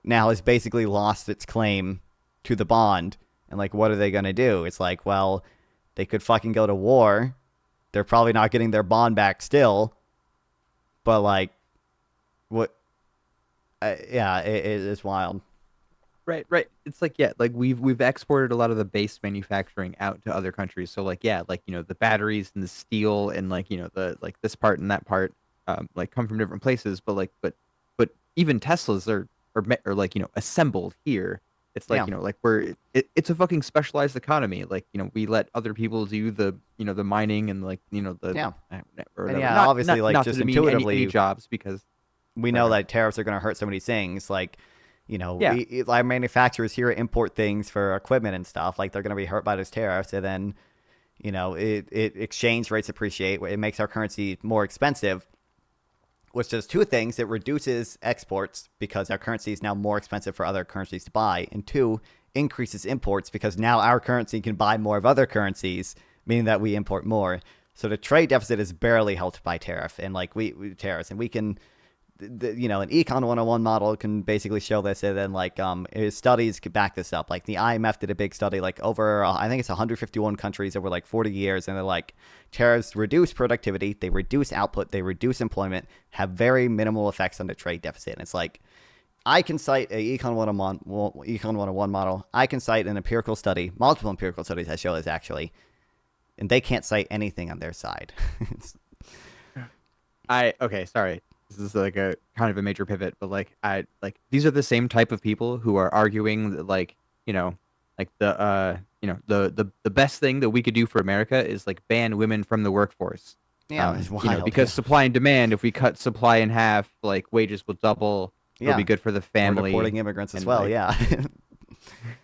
now has basically lost its claim to the bond. And, like, what are they going to do? It's like, well, they could fucking go to war. They're probably not getting their bond back still. But, like, what? It's wild. Right. It's like, like we've exported a lot of the base manufacturing out to other countries. So like, the batteries and the steel and like, the like this part and that part, like come from different places. But even Teslas are like, assembled here. It's like, like it's a fucking specialized economy. Like, we let other people do the, the mining and like, obviously like just intuitively any jobs because we know that tariffs are going to hurt so many things. Like, our manufacturers here import things for equipment and stuff. Like they're going to be hurt by those tariffs, and then, exchange rates appreciate. It makes our currency more expensive, which does two things. It reduces exports because our currency is now more expensive for other currencies to buy, and two, increases imports because now our currency can buy more of other currencies, meaning that we import more. So the trade deficit is barely helped by tariffs, and tariffs, and we can, an Econ 101 model can basically show this, and then studies could back this up. Like the IMF did a big study, like over I think it's 151 countries over like 40 years, and they're like, tariffs reduce productivity, they reduce output, they reduce employment, have very minimal effects on the trade deficit. And it's like, I can cite a Econ 101 model. I can cite an empirical study, multiple empirical studies that show this actually, and they can't cite anything on their side. Okay, sorry. This is like a kind of a major pivot, but these are the same type of people who are arguing that the best thing that we could do for America is like ban women from the workforce. Yeah, it's wild, because supply and demand. If we cut supply in half, like wages will double. It'll be good for the family. We're deporting immigrants as well. Yeah.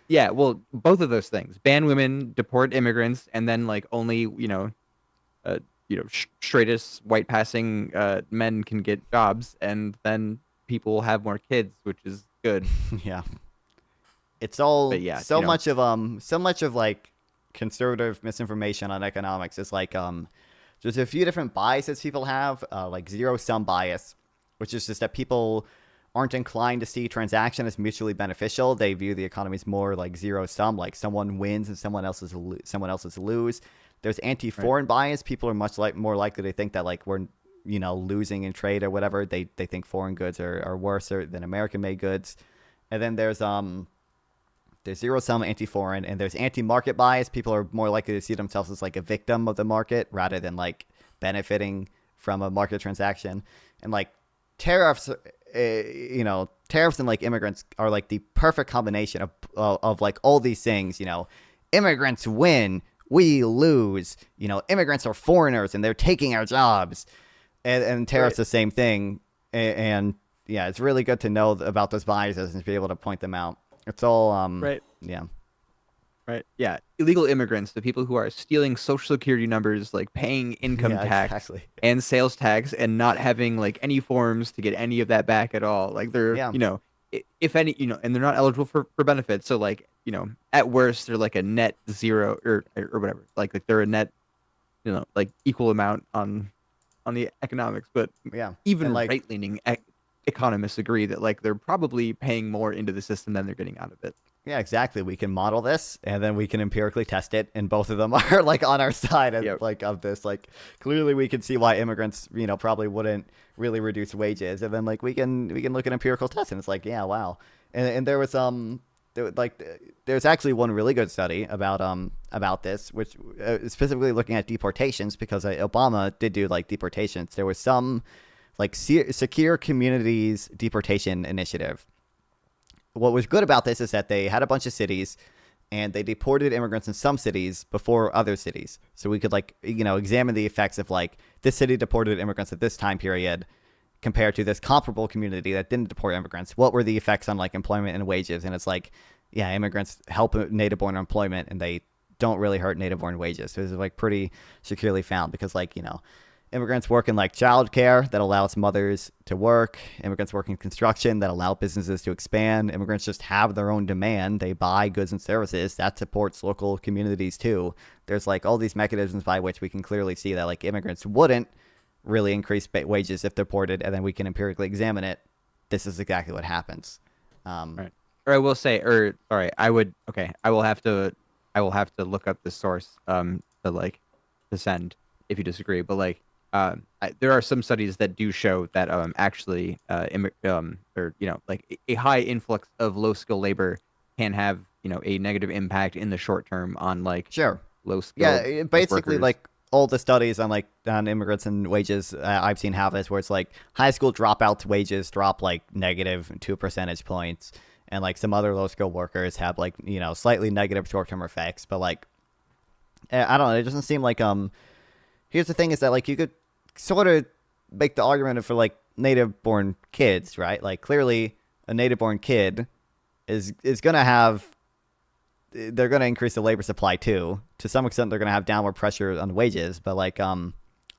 Yeah. Well, both of those things: ban women, deport immigrants, and then only straightest white passing men can get jobs, and then people will have more kids, which is good. Yeah. It's all so much of like conservative misinformation on economics is like there's a few different biases people have, like zero-sum bias, which is just that people aren't inclined to see transaction as mutually beneficial. They view the economy as more like zero-sum, like someone wins and someone else's lose. There's anti-foreign bias. People are more likely to think that like we're losing in trade or whatever. They think foreign goods are worse than American-made goods. And then there's zero-sum anti-foreign, and there's anti-market bias. People are more likely to see themselves as like a victim of the market rather than like benefiting from a market transaction. And like tariffs, tariffs and like immigrants are like the perfect combination of like all these things. Immigrants win, we lose. Immigrants are foreigners and they're taking our jobs, and tariffs the same thing. And yeah, it's really good to know about those biases and to be able to point them out. It's all right. Yeah. Right. Yeah. Illegal immigrants, the people who are stealing social security numbers, like paying income tax and sales tax, and not having like any forms to get any of that back at all. Like they're, if any, and they're not eligible for benefits. So like, at worst, they're like a net zero or whatever. Like they're a net, like equal amount on the economics. But even right-leaning economists agree that like they're probably paying more into the system than they're getting out of it. Yeah, exactly. We can model this, and then we can empirically test it, and both of them are like on our side of this. Like clearly, we can see why immigrants, probably wouldn't really reduce wages, and then like we can look at empirical tests, and it's like, yeah, wow. And there was there's actually one really good study about this, which specifically looking at deportations, because Obama did do like deportations. There was some like Secure Communities Deportation Initiative. What was good about this is that they had a bunch of cities, and they deported immigrants in some cities before other cities. So we could examine the effects of like this city deported immigrants at this time period compared to this comparable community that didn't deport immigrants. What were the effects on like employment and wages? And it's like, yeah, immigrants help native-born employment, and they don't really hurt native-born wages. So it's like pretty securely found, because like, immigrants work in like childcare that allows mothers to work. Immigrants work in construction that allow businesses to expand. Immigrants just have their own demand. They buy goods and services that supports local communities too. There's like all these mechanisms by which we can clearly see that like immigrants wouldn't really increase wages if deported, and then we can empirically examine it. This is exactly what happens. Right. Or I will say, I will have to look up the source to send if you disagree, but like there are some studies that do show that actually a high influx of low skill labor can have a negative impact in the short term on like low skill. Yeah, basically workers. Like all the studies on immigrants and wages I've seen have this, where it's like high school dropouts wages drop like negative 2 percentage points, and like some other low skill workers have like slightly negative short term effects. But like I don't know, it doesn't seem like here's the thing is that like you could sort of make the argument for like native-born kids, right? Like clearly a native-born kid is gonna have, they're gonna increase the labor supply too. To some extent, they're gonna have downward pressure on wages, but like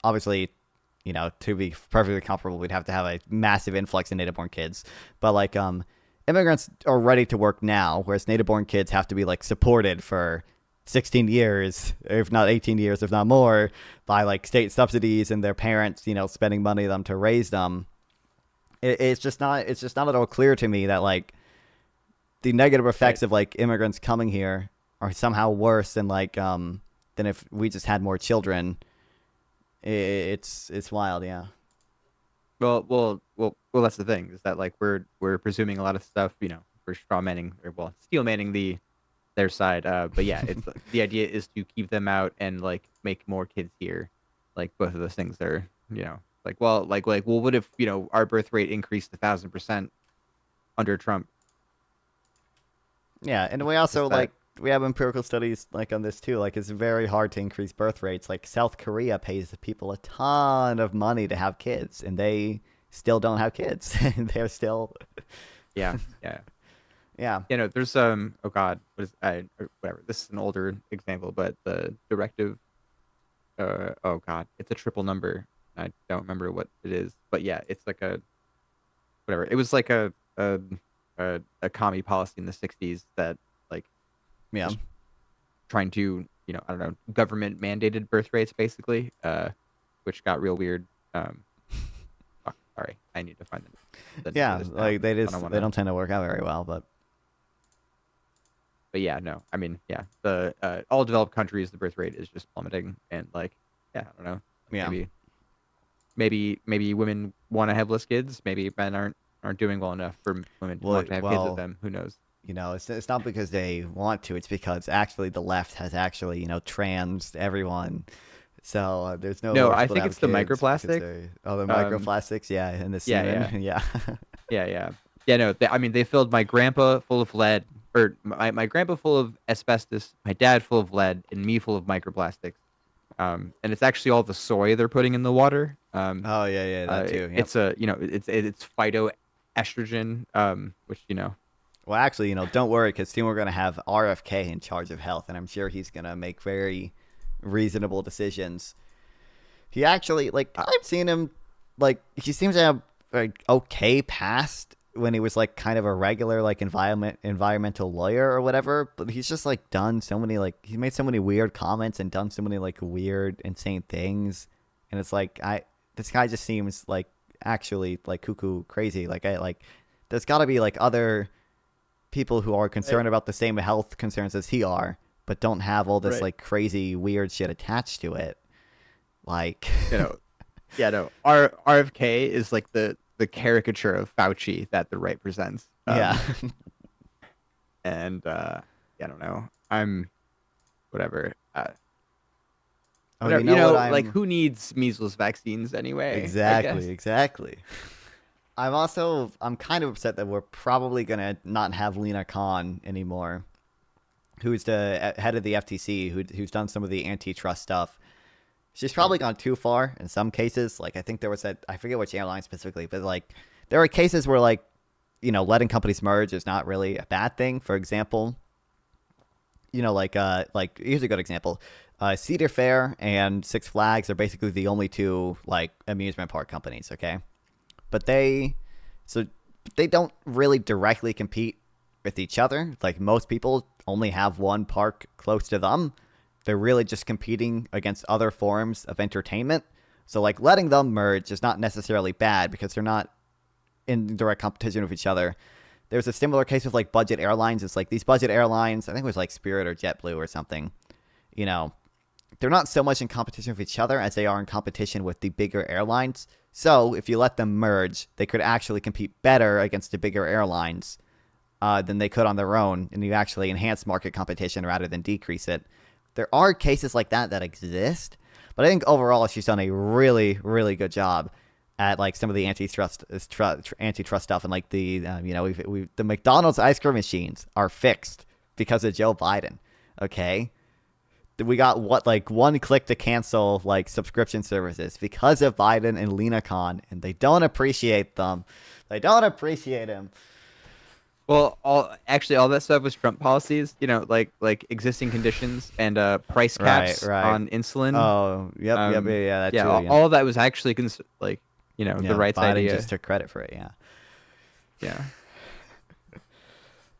obviously you know, to be perfectly comparable, we'd have to have a massive influx in native-born kids. But like, immigrants are ready to work now, whereas native-born kids have to be like supported for 16 years, if not 18 years, if not more, by like state subsidies and their parents, you know, spending money on them to raise them. It's just not at all clear to me that like the negative effects of like immigrants coming here are somehow worse than like than if we just had more children. It's wild, yeah. Well, that's the thing, is that like we're presuming a lot of stuff, you know, we're steel manning their side. But yeah, it's the idea is to keep them out and like make more kids here. Like both of those things are, you know, well, what if, you know, our birth rate increased 1,000% under Trump? Yeah, and we also we have empirical studies like on this too. Like it's very hard to increase birth rates. Like South Korea pays people a ton of money to have kids, and they still don't have kids. And they're still yeah. You know, there's oh god, whatever. This is an older example, but the directive oh god, it's a triple number. I don't remember what it is, but yeah, it's like a whatever. It was like a commie policy in the 60s that like trying to, you know, I don't know, government mandated birth rates basically, which got real weird. Sorry, I need to find them. Like they don't tend to work out very well, but yeah, no, I mean, yeah, the all developed countries, the birth rate is just plummeting, and like, yeah, I don't know, maybe women want to have less kids, maybe men aren't doing well enough for women to want to have kids with them. Who knows? You know, it's not because they want to. It's because actually the left has actually, you know, trans everyone. So there's no. No, I think it's the microplastics. The microplastics, yeah, and the semen, yeah. No, I mean, they filled my grandpa full of lead, or my grandpa full of asbestos, my dad full of lead, and me full of microplastics. And it's actually all the soy they're putting in the water. That too. Yep. It's it's phytoestrogen, which, you know. Well, actually, you know, don't worry, because soon we're going to have RFK in charge of health, and I'm sure he's going to make very reasonable decisions. He actually, like, I've seen him, like, he seems to have like okay past when he was like kind of a regular like environmental lawyer or whatever, but he's just like done so many, like, he made so many weird comments and done so many like weird, insane things, and it's like this guy just seems like actually like cuckoo crazy. Like there's got to be like other people who are concerned about the same health concerns as he are, but don't have all this like crazy weird shit attached to it. Like, you know, RFK is like the caricature of Fauci that the right presents. And I don't know. I'm whatever. You know, like, who needs measles vaccines anyway? Exactly. I'm kind of upset that we're probably gonna not have Lena Khan anymore, who's the head of the FTC, who's done some of the antitrust stuff. She's probably gone too far in some cases. Like, I think there was I forget which airline specifically, but like there are cases where, like, you know, letting companies merge is not really a bad thing. For example, you know, like here's a good example. Cedar Fair and Six Flags are basically the only two like amusement park companies, okay? But they don't really directly compete with each other. Like, most people only have one park close to them. They're really just competing against other forms of entertainment. So like letting them merge is not necessarily bad because they're not in direct competition with each other. There's a similar case with like budget airlines. It's like these budget airlines, I think it was like Spirit or JetBlue or something, you know, they're not so much in competition with each other as they are in competition with the bigger airlines. So if you let them merge, they could actually compete better against the bigger airlines than they could on their own, and you actually enhance market competition rather than decrease it. There are cases like that exist, but I think overall she's done a really, really good job at like some of the antitrust stuff, and like the you know, the McDonald's ice cream machines are fixed because of Joe Biden. Okay, we got one click to cancel like subscription services because of Biden and Lena Khan, and they don't appreciate them. They don't appreciate him. Well, all that stuff was Trump policies, you know, like existing conditions and price caps on insulin. Oh, yep, that yeah, too. All of that was actually the right Biden idea. just took credit for it. Yeah. Yeah.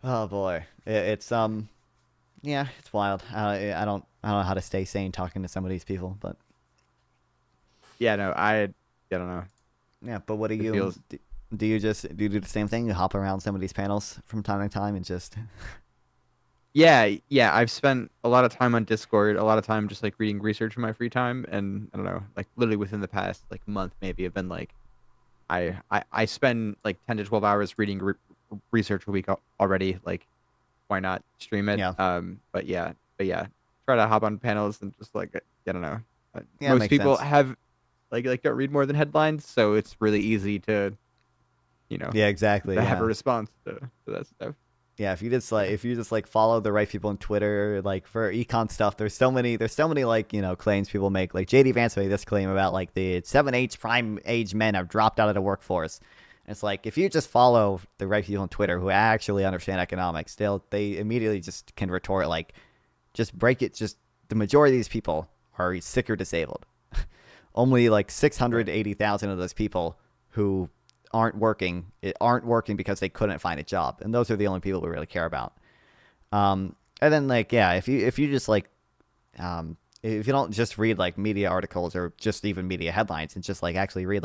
Oh boy, it's yeah, it's wild. I don't know how to stay sane talking to some of these people, but yeah, no, I don't know. Yeah, but what do you do? You do the same thing? You hop around some of these panels from time to time and just Yeah, I've spent a lot of time on Discord, a lot of time just like reading research in my free time, and I don't know, like literally within the past like month maybe I've been like I spend like 10 to 12 hours reading research a week already. Like, why not stream it? Yeah. But yeah, try to hop on panels and just like I don't know. Yeah, Most makes people sense. have like don't read more than headlines, so it's really easy to, you know. Yeah, exactly. To have yeah. a response to that stuff. Yeah, if you just like follow the right people on Twitter, like for econ stuff, there's so many like, you know, claims people make. Like JD Vance made this claim about like the 7H prime age men have dropped out of the workforce. And it's like if you just follow the right people on Twitter who actually understand economics, they immediately just can retort like, just break it. Just the majority of these people are sick or disabled. Only like 680,000 of those people who aren't working because they couldn't find a job, and those are the only people we really care about. And then like if you just like if you don't just read like media articles or just even media headlines and just like actually read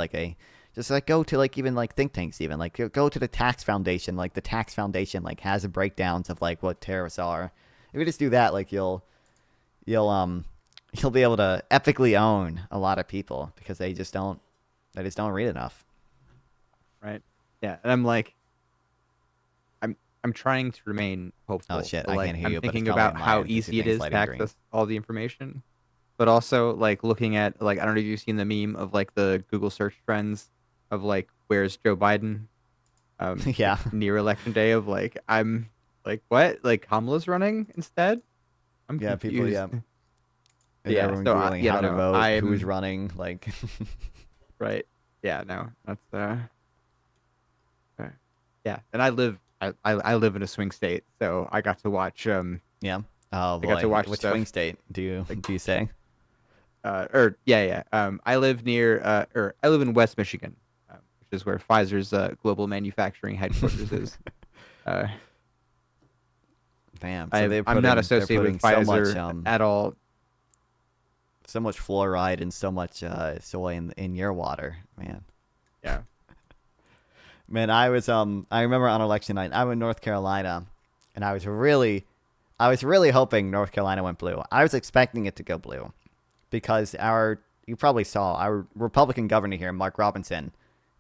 go to like even like think tanks, even like go to the tax foundation. Like the tax foundation like has a breakdowns of like what tariffs are. If you just do that, like you'll be able to epically own a lot of people because they just don't read enough. Right. Yeah, and I'm like, I'm trying to remain hopeful. Oh shit! Like, I can't hear you. I'm thinking about how easy it is to access all the information, but also like looking at like I don't know if you've seen the meme of like the Google search trends of like where's Joe Biden, yeah, near election day of like I'm like what like Kamala's running instead. I'm confused. People yeah, everyone so Googling how to vote, who's running, like right. Yeah, no, that's yeah, and I live in a swing state, so I got to watch yeah. Oh boy. I got to watch which stuff. swing state do you say? I live in West Michigan, which is where Pfizer's global manufacturing headquarters is. Damn. So I'm not associated with Pfizer at all. So much fluoride and so much soy in your water, man. Yeah. Man, I remember on election night, I'm in North Carolina, and I was really hoping North Carolina went blue. I was expecting it to go blue because you probably saw our Republican governor here, Mark Robinson,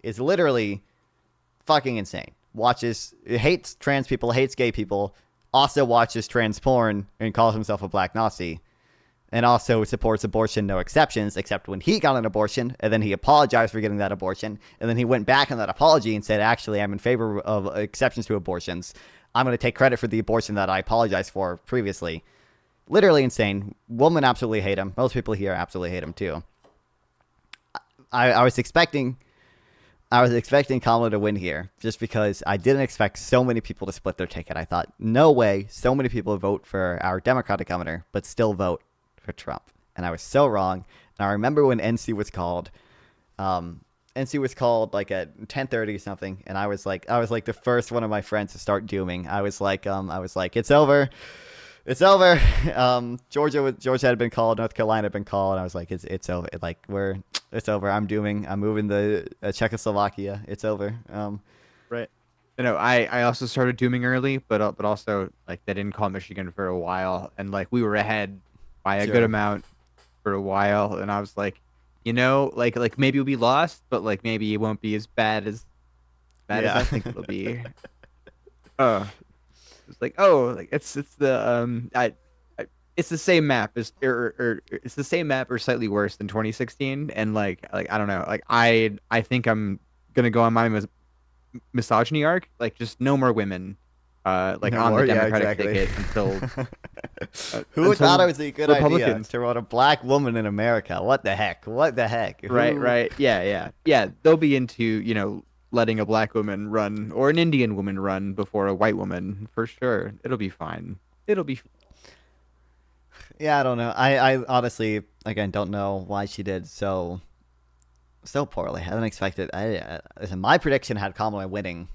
is literally fucking insane. Hates trans people, hates gay people, also watches trans porn and calls himself a black Nazi. And also supports abortion, no exceptions, except when he got an abortion, and then he apologized for getting that abortion, and then he went back on that apology and said, actually, I'm in favor of exceptions to abortions. I'm going to take credit for the abortion that I apologized for previously. Literally insane. Women absolutely hate him. Most people here absolutely hate him, too. I was expecting Kamala to win here, just because I didn't expect so many people to split their ticket. I thought, no way, so many people vote for our Democratic governor, but still vote for Trump. And I was so wrong. And I remember when NC was called like at 10:30 or something, and I was like the first one of my friends to start dooming. I was like it's over. Georgia had been called, North Carolina had been called, and I was like it's over. It's over. I'm moving the Czechoslovakia. It's over. Right. You know, I also started dooming early, but also like they didn't call Michigan for a while, and like we were ahead by a good amount for a while, and I was like, you know, like maybe we'll be lost, but like maybe it won't be as bad as I think it'll be. It's like it's the it's the same map as it's the same map or slightly worse than 2016, and like I don't know, like I think I'm gonna go on my misogyny arc, like just no more women. On the Democratic ticket until who thought it was a good idea to run a black woman in America? What the heck? Right. Yeah. They'll be into, you know, letting a black woman run or an Indian woman run before a white woman for sure. It'll be fine. It'll be. Yeah, I don't know. I honestly, again, don't know why she did so poorly. I didn't expect it. Listen, my prediction had Kamala winning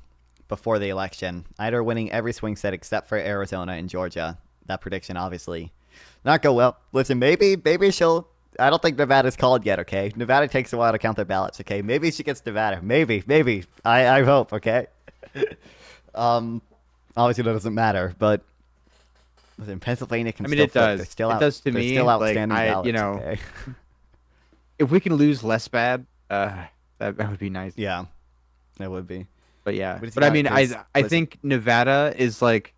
before the election. I had her winning every swing state except for Arizona and Georgia. That prediction obviously not go well. Listen, maybe she'll. I don't think Nevada's called yet. Okay, Nevada takes a while to count their ballots. Okay, maybe she gets Nevada. Maybe. I hope. Okay. Obviously that doesn't matter, but listen, Pennsylvania can. I mean, still it flip. does. They're still it out, does to they're me. Still outstanding like, ballots. you know, okay? If we can lose less bad, that would be nice. Yeah, that would be. But yeah, But it's but I not mean, 'cause- I think Nevada is like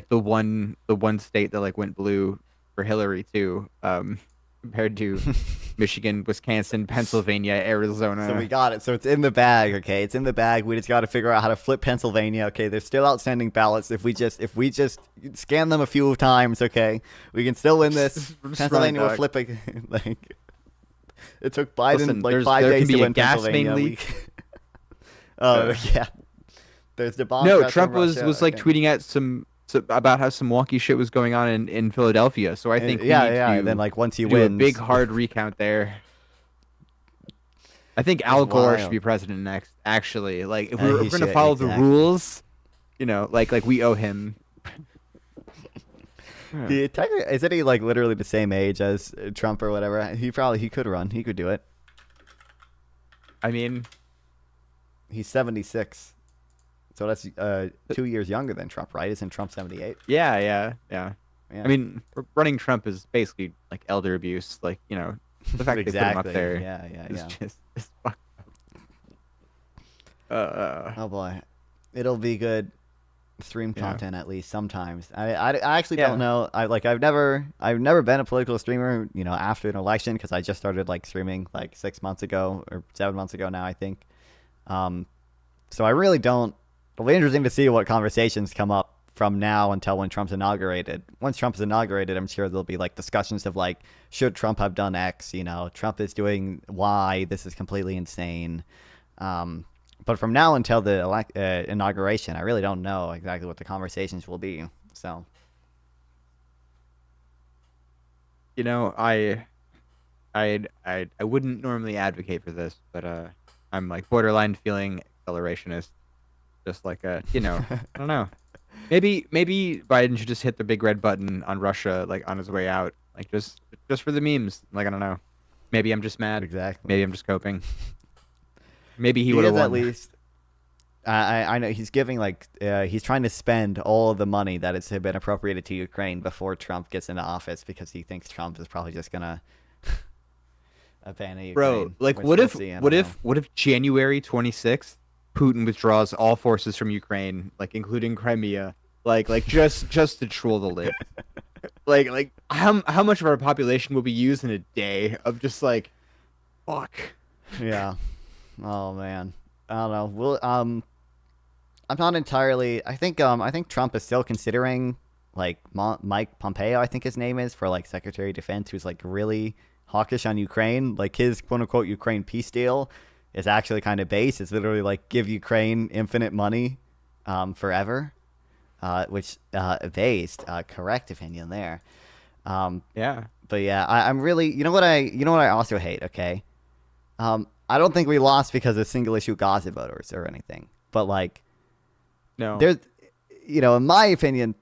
the one state that like went blue for Hillary too, compared to Michigan, Wisconsin, Pennsylvania, Arizona. So we got it. So it's in the bag, okay? It's in the bag. We just got to figure out how to flip Pennsylvania, okay? There's still outstanding ballots. If we just scan them a few times, okay, we can still win this. Just run it Pennsylvania will back. flip it. Like it took Biden Listen, like there's- 5 there days can be to a win gas main Pennsylvania. leak. Oh yeah. There's the bomb. No, threats Trump from was Russia, like okay. tweeting at some about how some wonky shit was going on in Philadelphia. So I think we need And to then like once he do wins, a big hard recount there. I think Al Gore should be president next. Actually, like if He we're going to should, follow the exactly. rules, you know, like we owe him. Yeah, technically, isn't he like literally the same age as Trump or whatever? He could run. He could do it. I mean, he's 76, so that's 2 years younger than Trump, right? Isn't Trump 78? Yeah. Yeah. I mean, running Trump is basically like elder abuse. Like, you know, the fact that they put him up Exactly. there Yeah. is just it's fucked up. Oh boy, it'll be good stream Yeah. content at least sometimes. I actually Yeah. don't know. I've never been a political streamer. You know, after an election because I just started like streaming like 6 months ago or 7 months ago now I think. So I really don't. It'll be interesting to see what conversations come up from now until when Trump's inaugurated. Once Trump's inaugurated, I'm sure there'll be like discussions of like, should Trump have done X? You know, Trump is doing Y. This is completely insane. But from now until the inauguration, I really don't know exactly what the conversations will be. So, You know, I wouldn't normally advocate for this, but I'm like borderline feeling accelerationist. Just like you know, I don't know. Maybe Biden should just hit the big red button on Russia like on his way out, like just for the memes. Like I don't know. Maybe I'm just mad. Exactly. Maybe I'm just coping. Maybe he he would have is won. at least. I know he's giving like he's trying to spend all of the money that has been appropriated to Ukraine before Trump gets into office because he thinks Trump is probably just gonna abandon Ukraine. Bro, like which what we'll if see, I what don't if know. what if January 26th Putin withdraws all forces from Ukraine, like including Crimea, like just to troll the lid. like how much of our population will be used in a day of just like fuck. Yeah. Oh man. I don't know. We'll I'm not entirely. I think Trump is still considering like Mike Pompeo, I think his name is, for like Secretary of Defense, who's like really hawkish on Ukraine. Like his quote unquote Ukraine peace deal is actually kind of base. It's literally like give Ukraine infinite money forever, which based correct opinion there. Yeah. But yeah, I'm really you know what I also hate. Okay, I don't think we lost because of single issue Gaza voters or anything. But like, no, there's, you know, in my opinion,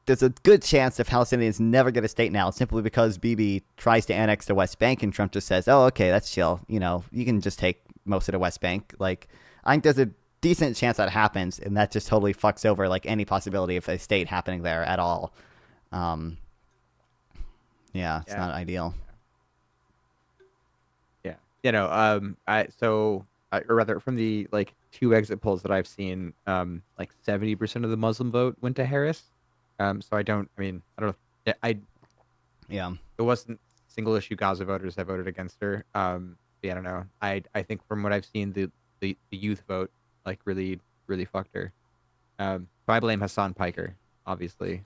there's a good chance that Palestinians never get a state now simply because Bibi tries to annex the West Bank and Trump just says, oh, okay, that's chill. You know, you can just take most of the West Bank. Like, I think there's a decent chance that happens, and that just totally fucks over like any possibility of a state happening there at all. Yeah, it's not ideal. Yeah. You know, or rather from the like 2 exit polls that I've seen, like 70% of the Muslim vote went to Harris. So I don't know. Yeah. It wasn't single issue Gaza voters that voted against her. Yeah, I don't know. I think from what I've seen, the youth vote like really fucked her. So I blame Hassan Piker, obviously.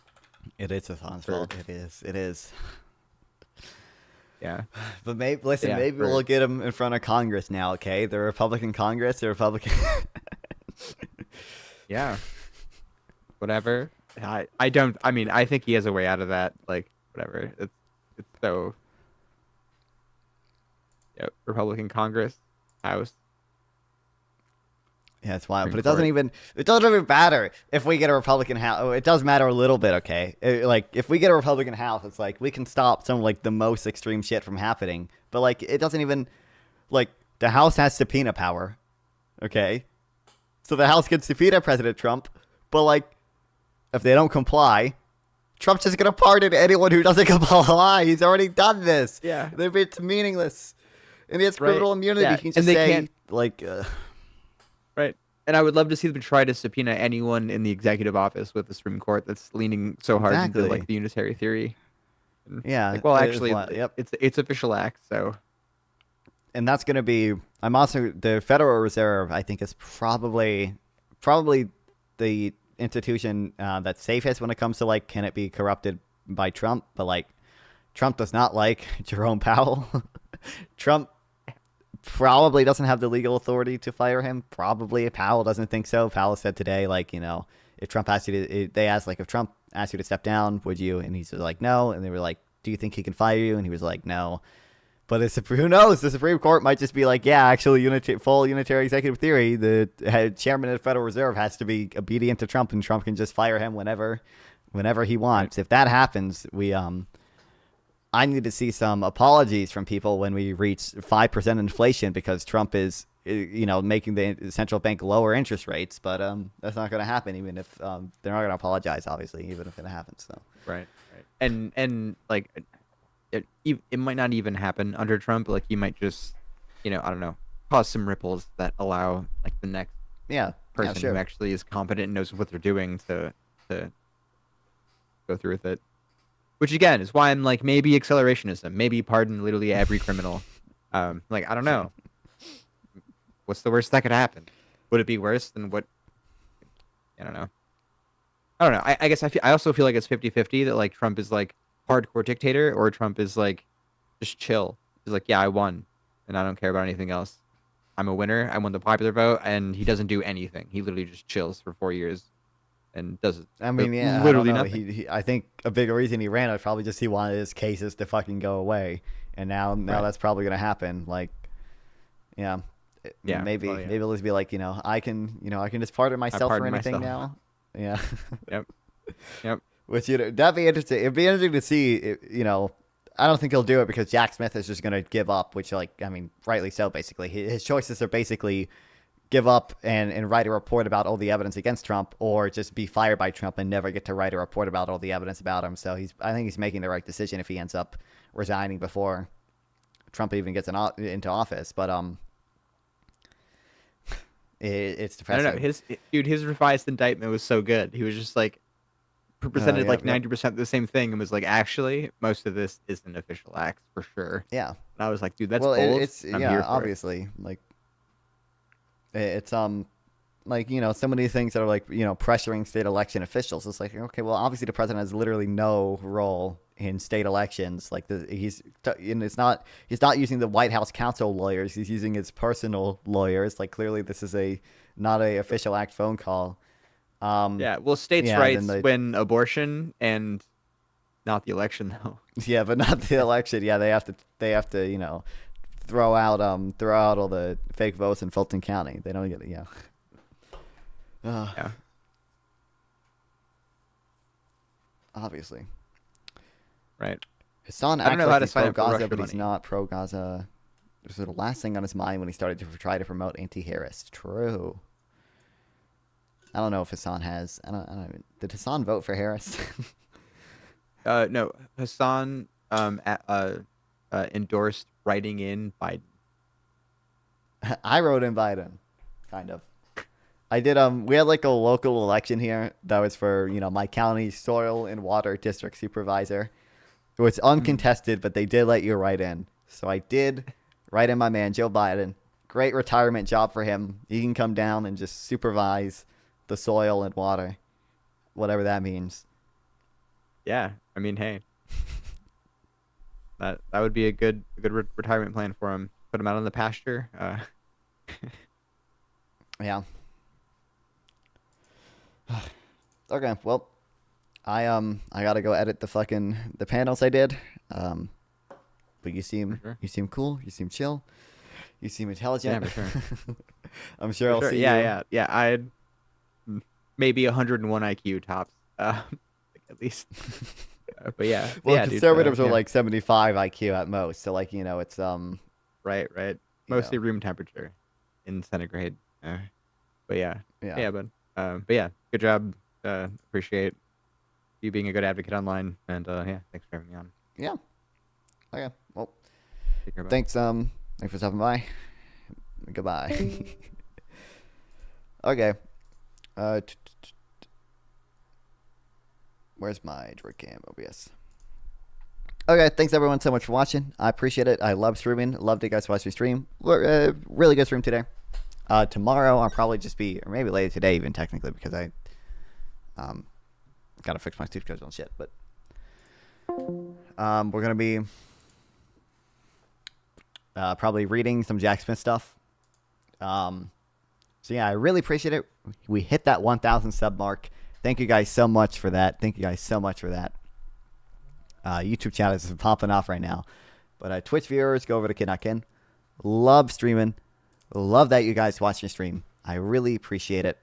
It is Hassan's fault. It is. Yeah. But maybe Yeah, maybe we'll get him in front of Congress now, okay? The Republican Congress, the Republican Yeah. Whatever. I don't. I mean, I think he has a way out of that. Like, whatever. It's so. Yeah, Republican Congress, House. Yeah, it's wild, but it doesn't even matter if we get a Republican House. Oh, it does matter a little bit, okay? Like if we get a Republican House, it's like we can stop some like the most extreme shit from happening. But like it doesn't even like the House has subpoena power, okay? So the House can subpoena President Trump, but like if they don't comply, Trump's just gonna pardon anyone who doesn't comply. He's already done this. Yeah, it's meaningless, and he has criminal immunity. Yeah. He can just say like. Right. And I would love to see them try to subpoena anyone in the executive office with the Supreme Court that's leaning so hard into like the unitary theory. And, yeah. like, well, actually, it's official act. So. And that's going to be. I'm also the Federal Reserve. I think is probably the institution that's safest when it comes to like can it be corrupted by Trump? But like Trump does not like Jerome Powell. Trump probably doesn't have the legal authority to fire him. Probably Powell doesn't think so. Powell said today, like, you know, if Trump asked you to, they asked like, if Trump asked you to step down, would you? And he's like, no. And they were like, do you think he can fire you? And he was like, no. But who knows? The Supreme Court might just be like, yeah, actually, full unitary executive theory. The chairman of the Federal Reserve has to be obedient to Trump, and Trump can just fire him whenever he wants. If that happens, I need to see some apologies from people when we reach 5% inflation because Trump is, you know, making the central bank lower interest rates. But that's not going to happen, even if they're not going to apologize, obviously, even if it happens. So Right. And like, it might not even happen under Trump. Like, he might just, you know, I don't know, cause some ripples that allow like the next person who actually is competent and knows what they're doing to go through with it. Which again is why I'm like maybe accelerationism, maybe pardon literally every criminal. Like I don't know. What's the worst that could happen? Would it be worse than what? I don't know. I guess I also feel like it's 50-50 that like Trump is like hardcore dictator or Trump is like just chill. He's like, yeah, I won, and I don't care about anything else. I'm a winner. I won the popular vote, and he doesn't do anything. He literally just chills for 4 years. And doesn't. I mean, yeah, literally I nothing. I think a big reason he ran was probably just he wanted his cases to fucking go away, and now that's probably gonna happen. Like, maybe it'll just be like, you know, I can just pardon myself for anything now. Yeah. Yep. Which that'd be interesting. It'd be interesting to see. You know, I don't think he'll do it because Jack Smith is just gonna give up. Which, like, I mean, rightly so. Basically, his choices are basically give up and write a report about all the evidence against Trump, or just be fired by Trump and never get to write a report about all the evidence about him. So I think he's making the right decision if he ends up resigning before Trump even gets into office. But it's depressing. I don't know. His revised indictment was so good. He was just like presented 90% the same thing and was like, actually, most of this is an official act for sure. Yeah. And I was like, dude, that's bold. It's obviously like. It's like, you know, so many things that are like, you know, pressuring state election officials. It's like, okay, well, obviously the president has literally no role in state elections. Like he's not using the White House counsel lawyers. He's using his personal lawyers. Like clearly this is not a official act phone call. Well, states' rights win abortion and not the election though. Yeah, but not the election. Yeah, they have to, you know, throw out all the fake votes in Fulton County. They don't get it. Yeah. Yeah. Obviously. Right. Hassan acts like he's pro-Gaza, but he's not pro-Gaza. It was the last thing on his mind when he started to try to promote anti-Harris. True. I don't know if Hassan has. I don't. Did Hassan vote for Harris? No. Hassan endorsed writing in Biden. I wrote in Biden, kind of. I did. We had like a local election here that was for, you know, my county soil and water district supervisor. It was uncontested, but they did let you write in. So I did write in my man Joe Biden. Great retirement job for him. He can come down and just supervise the soil and water, whatever that means. Yeah, I mean, hey. That would be a good retirement plan for him. Put him out on the pasture. Yeah. Okay, well, I gotta go edit the panels I did. But you seem cool. You seem chill. You seem intelligent. Yeah, for sure. I'm sure I'll see you. Yeah. I had maybe 101 IQ tops, at least. But yeah. Well, yeah, conservatives dude, are like 75 IQ at most. So like it's right. Mostly room temperature in centigrade. But yeah. But yeah, good job. Appreciate you being a good advocate online, and yeah, thanks for having me on. Yeah. Okay. Well, thanks. Thanks for stopping by. Goodbye. Okay. Where's my droid cam? OBS. Okay, thanks everyone so much for watching. I appreciate it. I love streaming. Love that you guys watch me stream. Really good stream today. Tomorrow I'll probably just be, or maybe later today even technically, because I gotta fix my sleep schedule and shit. But we're gonna be probably reading some Jack Smith stuff. So yeah, I really appreciate it. We hit that 1,000 sub mark. Thank you guys so much for that. YouTube channel is popping off right now. But Twitch viewers, go over to Kid Not Kin. Love streaming. Love that you guys watch me stream. I really appreciate it.